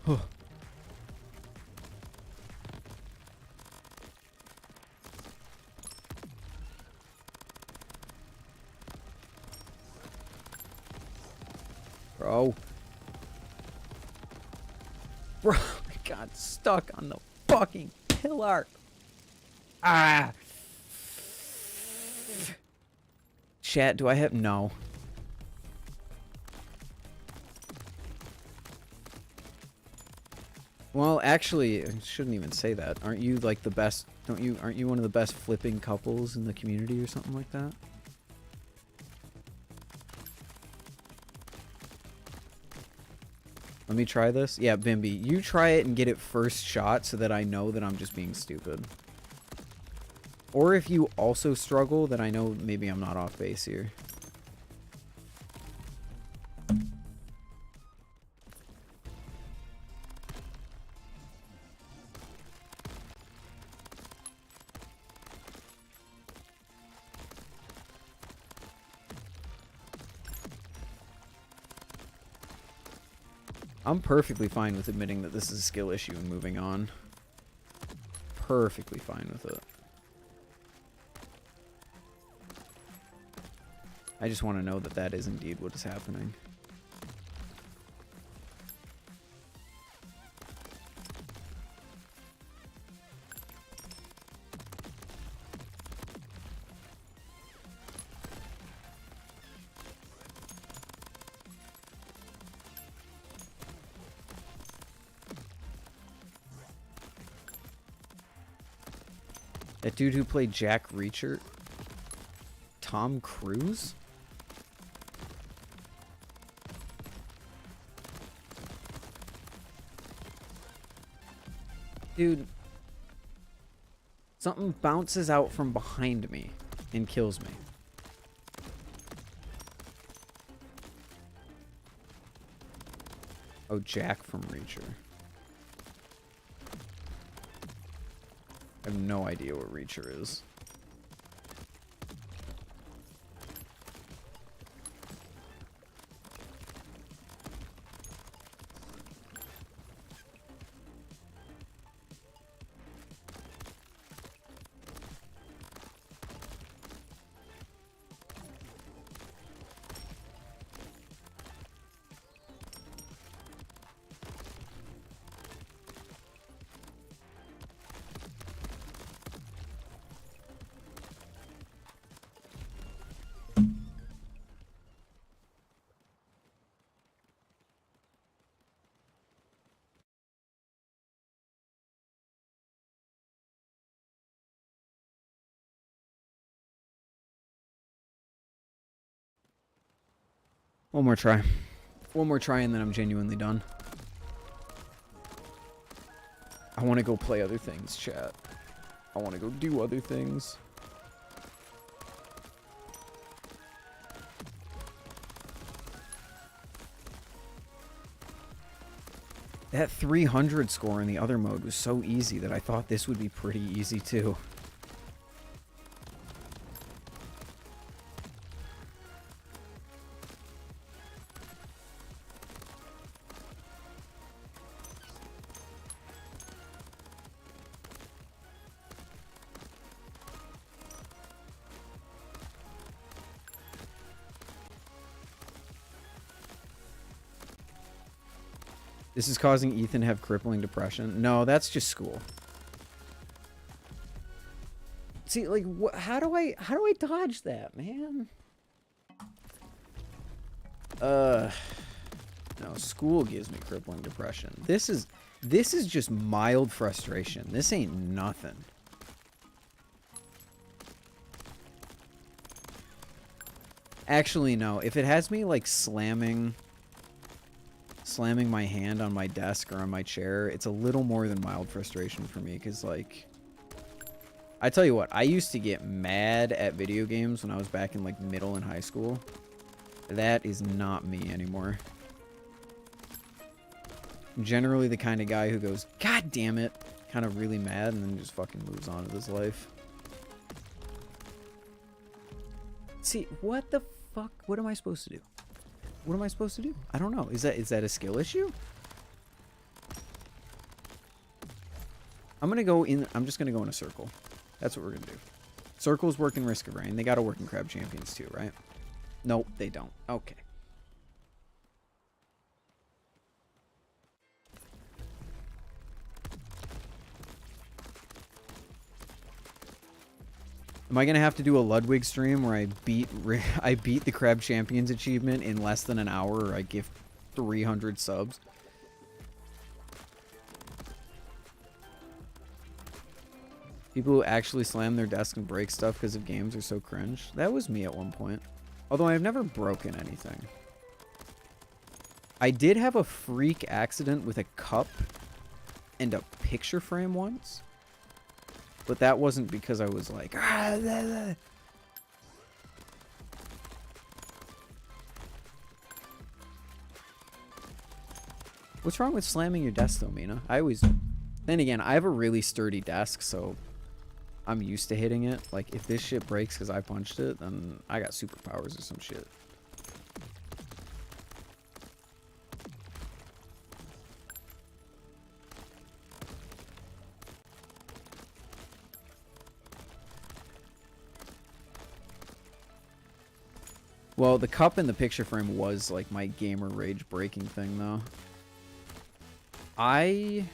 Oh. Bro. Bro, I got stuck on the fucking pillar. Ah. Chat, do I have... No. Well, actually, I shouldn't even say that. Aren't you like the best? Aren't you one of the best flipping couples in the community or something like that? Let me try this. Yeah, Bimby, you try it and get it first shot so that I know that I'm just being stupid. Or if you also struggle, then I know maybe I'm not off base here. I'm perfectly fine with admitting that this is a skill issue and moving on. Perfectly fine with it. I just want to know that that is indeed what is happening. That dude who played Jack Reacher? Tom Cruise? Dude. Something bounces out from behind me and kills me. Oh, Jack from Reacher. I have no idea what Reacher is. One more try. One more try and then I'm genuinely done. I want to go play other things, chat. I want to go do other things. That 300 score in the other mode was so easy that I thought this would be pretty easy too. This is causing Ethan to have crippling depression. No, that's just school. See, like, how do I dodge that, man? No, school gives me crippling depression. This is just mild frustration. This ain't nothing. Actually, no. If it has me like slamming my hand on my desk or on my chair, it's a little more than mild frustration for me, because like, I tell you what, I used to get mad at video games when I was back in like middle and high school. That is not me anymore. I'm generally the kind of guy who goes, God damn it, kind of really mad, and then just fucking moves on with his life. See, what the fuck? What am I supposed to do? What am I supposed to do? I don't know. Is that a skill issue? I'm just gonna go in a circle. That's what we're gonna do. Circles work in Risk of Rain. They gotta work in Crab Champions too, right? Nope, they don't. Okay. Am I gonna have to do a Ludwig stream where I beat the Crab Champions achievement in less than an hour, or I give 300 subs? People who actually slam their desk and break stuff because of games are so cringe. That was me at one point. Although I've never broken anything. I did have a freak accident with a cup and a picture frame once. But that wasn't because I was like, ah, blah, blah. What's wrong with slamming your desk though, Mina? Then again, I have a really sturdy desk, so I'm used to hitting it. Like, if this shit breaks because I punched it, then I got superpowers or some shit. Well, the cup in the picture frame was like my gamer rage breaking thing, though. My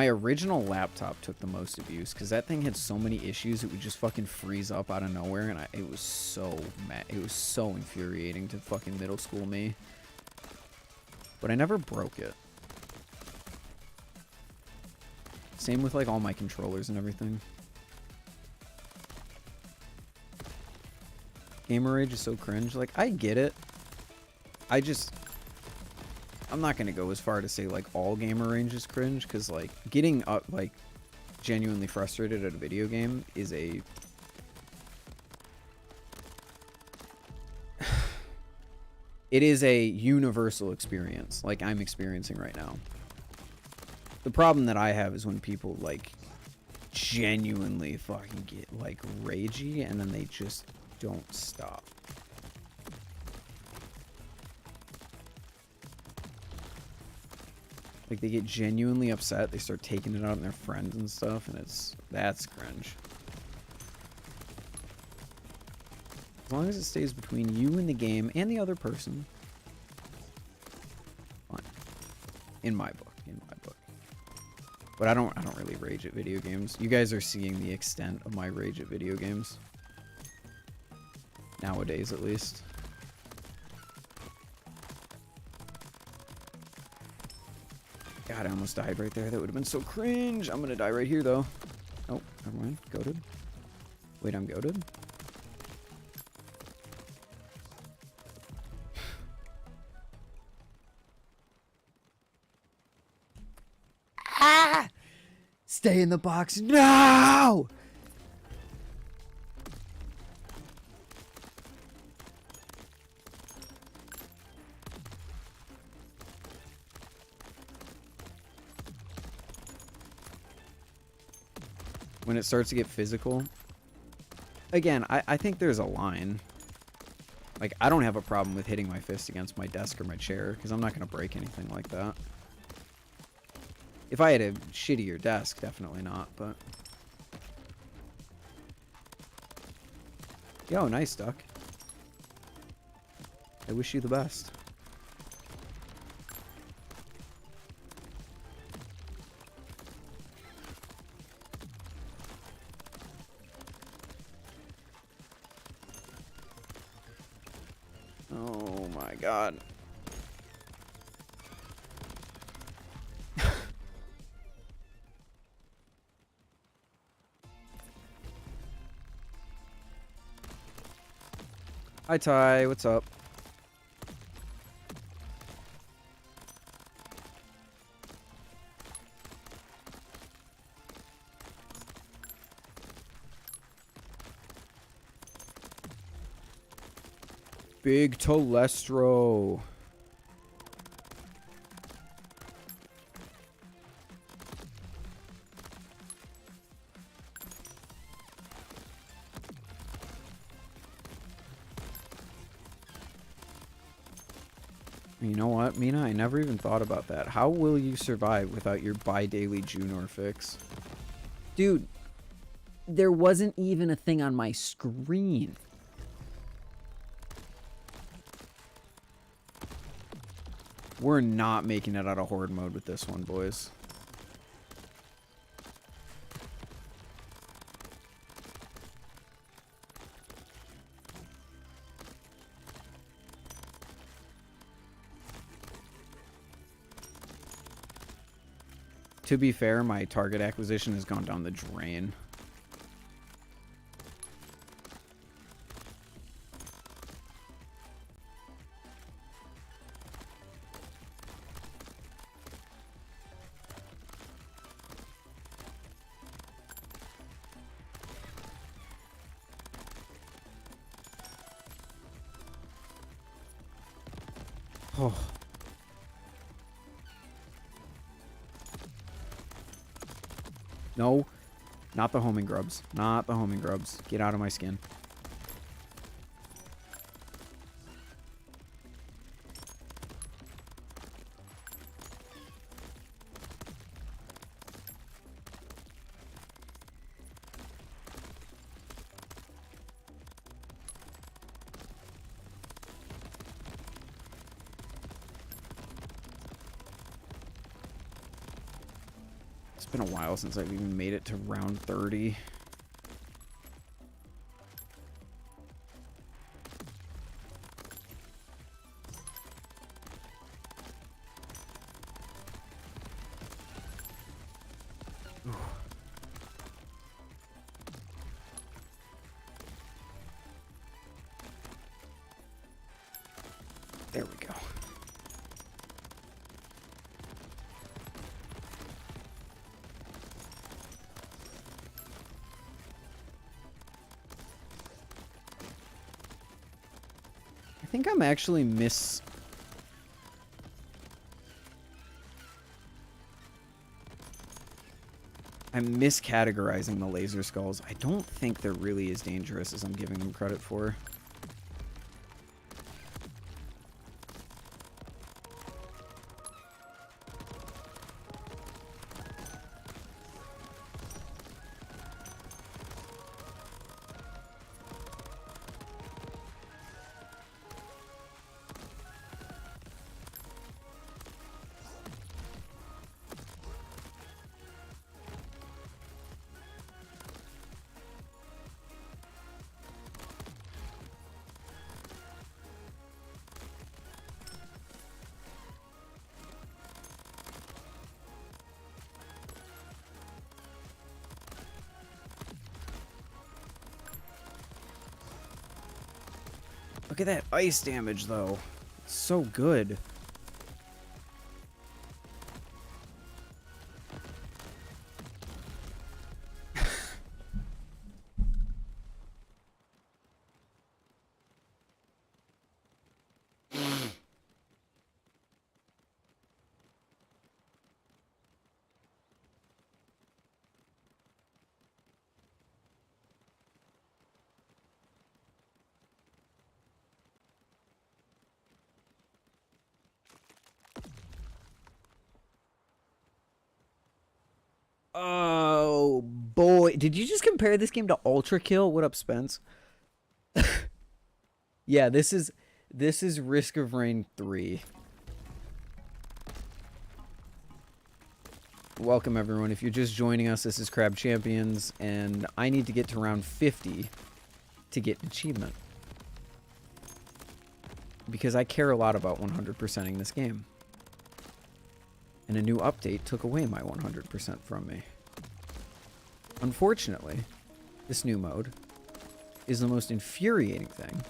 original laptop took the most abuse because that thing had so many issues. It would just fucking freeze up out of nowhere, and it was so mad. It was so infuriating to fucking middle school me. But I never broke it. Same with like all my controllers and everything. Gamer rage is so cringe. Like, I get it. I'm not gonna go as far to say like all gamer rage is cringe, because like getting up like genuinely frustrated at a video game is it is a universal experience, like I'm experiencing right now. The problem that I have is when people like genuinely fucking get like ragey and then they just don't stop. Like, they get genuinely upset, they start taking it out on their friends and stuff, and that's cringe. As long as it stays between you and the game and the other person, fine. In my book. But I don't really rage at video games. You guys are seeing the extent of my rage at video games. Nowadays, at least. God, I almost died right there. That would have been so cringe. I'm gonna die right here, though. Oh, never mind. Goated. Wait, I'm goated? Stay in the box. No! When it starts to get physical, again, I think there's a line. Like, I don't have a problem with hitting my fist against my desk or my chair, because I'm not going to break anything like that. If I had a shittier desk, definitely not, but... Yo, nice, Duck. I wish you the best. Oh my god. Hi Ty, what's up? Big Telestro. You know what, Mina? I never even thought about that. How will you survive without your bi-daily Junor fix? Dude, there wasn't even a thing on my screen. We're not making it out of horde mode with this one, boys. To be fair, my target acquisition has gone down the drain. Oh. No, not the homing grubs. Not the homing grubs. Get out of my skin. It's been a while since I've even made it to round 30. Ooh. There we go. I think I'm actually I'm miscategorizing the laser skulls. I don't think they're really as dangerous as I'm giving them credit for. Look at that ice damage, though. It's so good. boy. Did you just compare this game to Ultra Kill? What up, Spence? Yeah, this is Risk of Rain 3. Welcome everyone. If you're just joining us, this is Crab Champions, and I need to get to round 50 to get achievement. Because I care a lot about 100%ing this game. And a new update took away my 100% from me. Unfortunately, this new mode is the most infuriating thing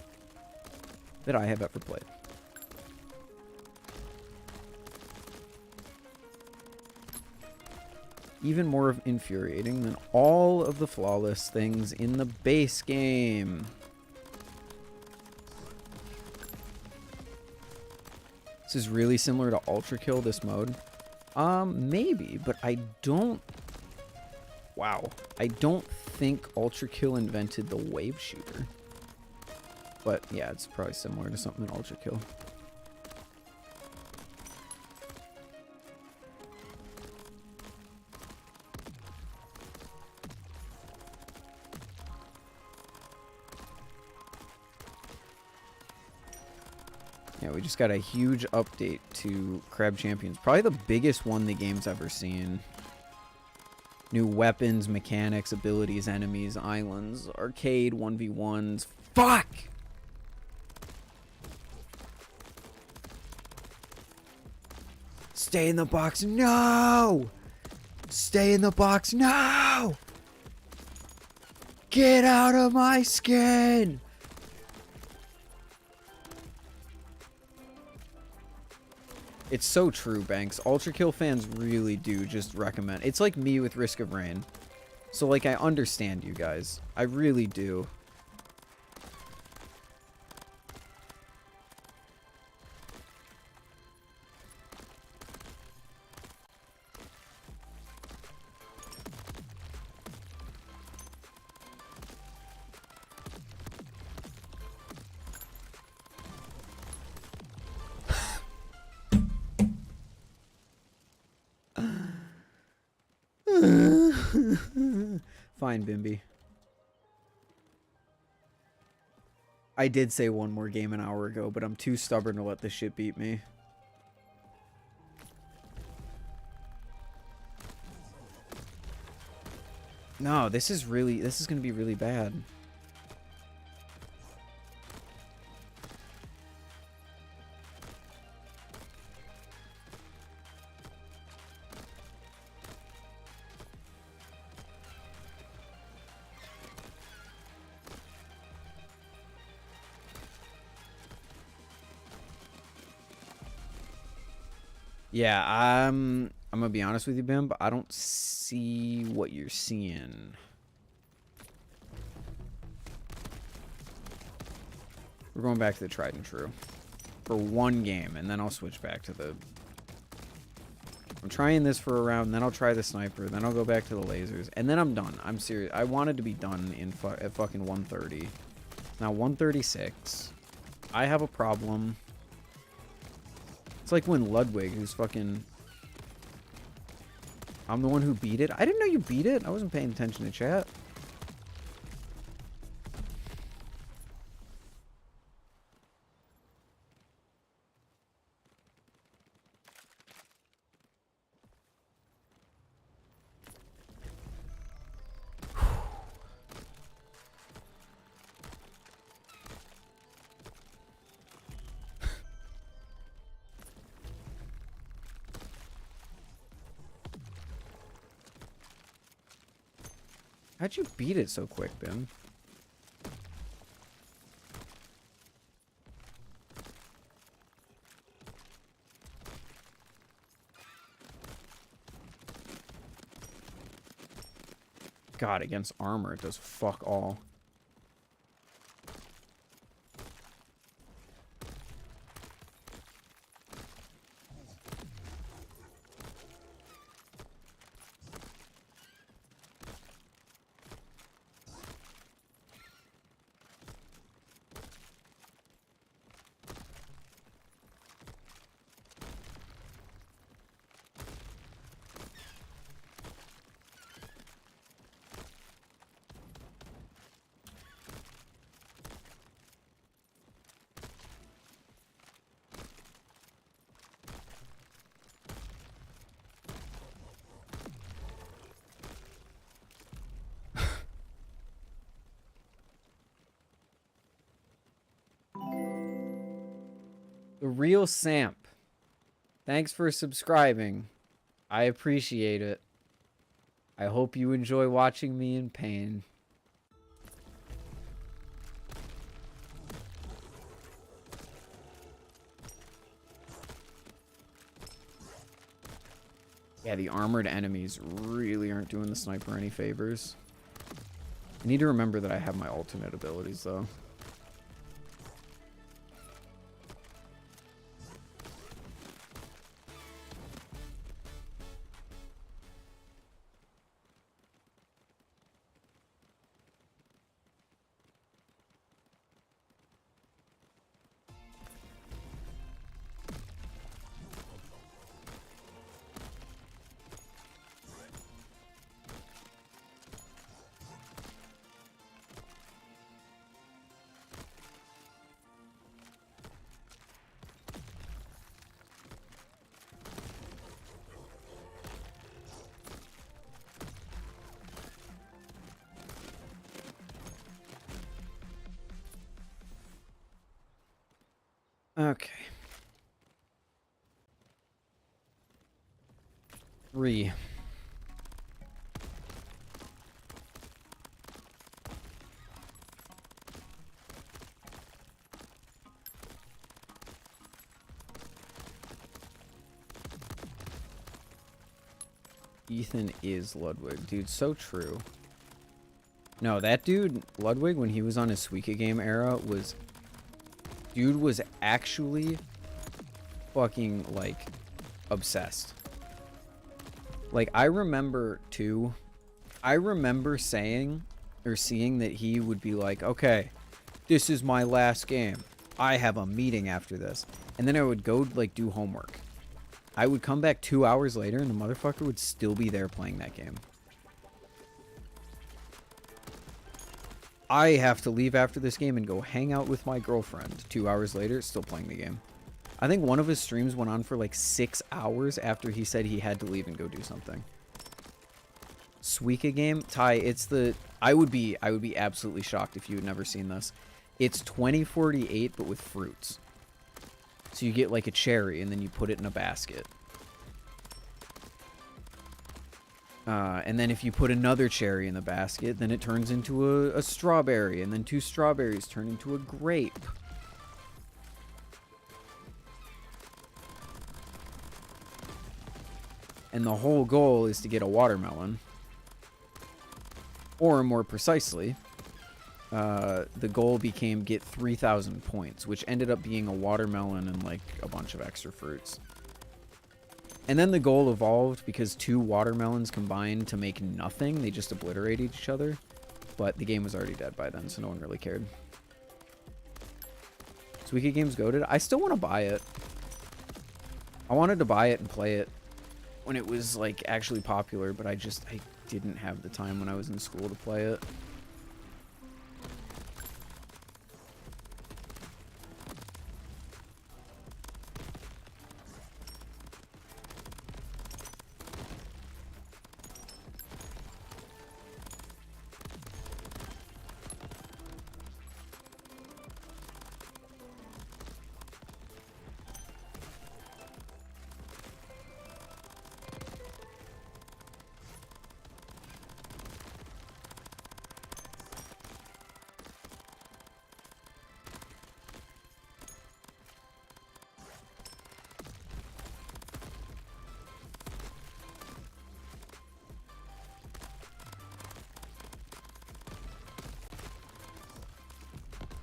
that I have ever played. Even more infuriating than all of the flawless things in the base game. This is really similar to Ultra Kill, this mode. Maybe, but I don't... Wow. I don't think Ultra Kill invented the wave shooter. But yeah, it's probably similar to something in Ultra Kill. Yeah, we just got a huge update to Crab Champions. Probably the biggest one the game's ever seen. New weapons, mechanics, abilities, enemies, islands, arcade, 1v1s. Fuck! Stay in the box. No! Stay in the box. No! Get out of my skin! It's so true, Banks. Ultra Kill fans really do just recommend. It's like me with Risk of Rain. So, like, I understand you guys. I really do. Fine, Bimby. I did say one more game an hour ago, but I'm too stubborn to let this shit beat me. No, this is gonna be really bad. Yeah, I'm gonna be honest with you, Bim, but I don't see what you're seeing. We're going back to the tried and true for one game, and then I'll switch back to the... I'm trying this for a round, then I'll try the sniper, then I'll go back to the lasers, and then I'm done. I'm serious. I wanted to be done at fucking 130. Now 136. I have a problem. It's like when Ludwig, who's fucking... I'm the one who beat it. I didn't know you beat it. I wasn't paying attention to chat. How'd you beat it so quick, Bim? God, against armor, it does fuck all. Real Samp. Thanks for subscribing. I appreciate it. I hope you enjoy watching me in pain. Yeah, the armored enemies really aren't doing the sniper any favors. I need to remember that I have my alternate abilities, though. Okay. 3. Ethan is Ludwig. Dude, so true. No, that dude, Ludwig, when he was on his Suika game era, was... Dude was actually fucking, like, obsessed. Like, I remember, too, I remember saying, or seeing that he would be like, okay, this is my last game. I have a meeting after this. And then I would go, like, do homework. I would come back 2 hours later, and the motherfucker would still be there playing that game. I have to leave after this game and go hang out with my girlfriend. 2 hours later, still playing the game. I think one of his streams went on for like 6 hours after he said he had to leave and go do something. Suika game? Ty, it's the... I would be absolutely shocked if you had never seen this. It's 2048, but with fruits. So you get like a cherry, and then you put it in a basket. And then if you put another cherry in the basket, then it turns into a strawberry, and then 2 strawberries turn into a grape. And the whole goal is to get a watermelon. Or more precisely, the goal became get 3,000 points, which ended up being a watermelon and like a bunch of extra fruits. And then the goal evolved because 2 watermelons combined to make nothing. They just obliterated each other. But the game was already dead by then, so no one really cared. Suika game's goated. I still want to buy it. I wanted to buy it and play it when it was like actually popular, but I didn't have the time when I was in school to play it.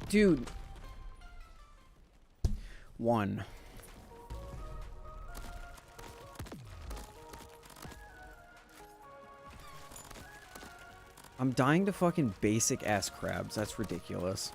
Dude. 1. I'm dying to fucking basic ass crabs. That's ridiculous.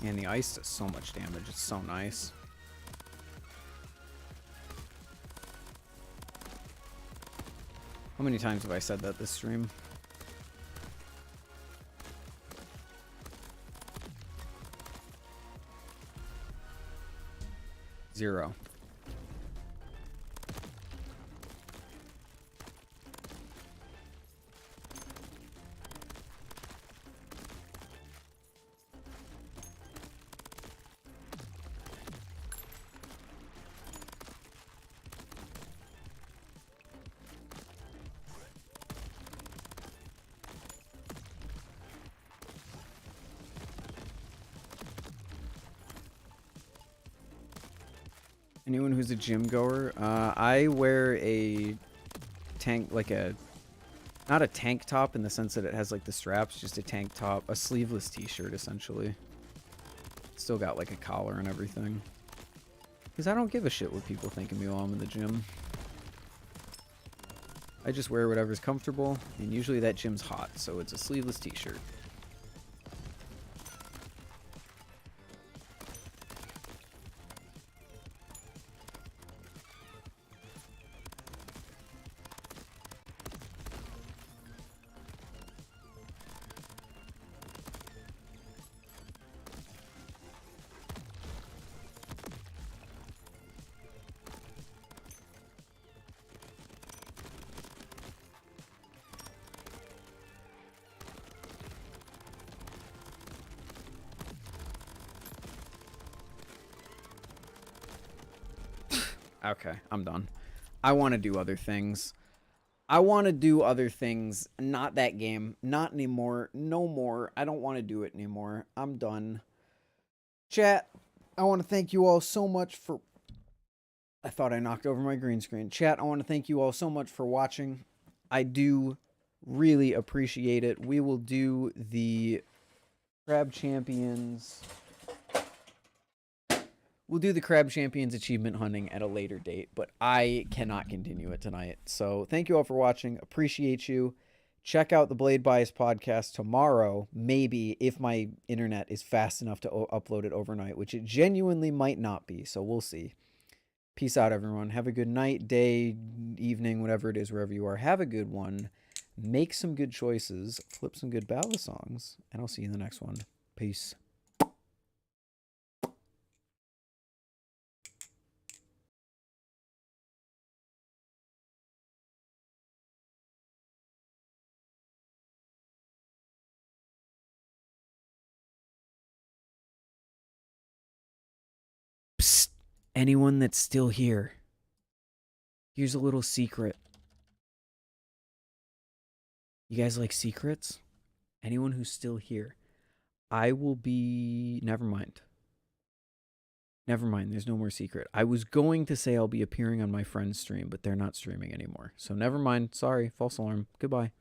And the ice does so much damage. It's so nice. How many times have I said that this stream? Zero. Anyone who's a gym goer, I wear a tank, like not a tank top in the sense that it has like the straps, just a tank top, a sleeveless t-shirt essentially. Still got like a collar and everything. Because I don't give a shit what people think of me while I'm in the gym. I just wear whatever's comfortable, and usually that gym's hot, so it's a sleeveless t-shirt. Okay, I'm done. I want to do other things. I want to do other things. Not that game. Not anymore. No more. I don't want to do it anymore. I'm done. Chat, I want to thank you all so much for... I thought I knocked over my green screen. Chat, I want to thank you all so much for watching. I do really appreciate it. We will do the Crab Champions... We'll do the Crab Champions achievement hunting at a later date, but I cannot continue it tonight. So thank you all for watching. Appreciate you. Check out the Blade Bias podcast tomorrow, maybe, if my internet is fast enough to upload it overnight, which it genuinely might not be, so we'll see. Peace out, everyone. Have a good night, day, evening, whatever it is, wherever you are. Have a good one. Make some good choices. Flip some good Balisongs, and I'll see you in the next one. Peace. Psst. Anyone that's still here, here's a little secret. You guys like secrets? Anyone who's still here, I will be... Never mind. Never mind, there's no more secret. I was going to say I'll be appearing on my friend's stream, but they're not streaming anymore. So never mind. Sorry, false alarm. Goodbye.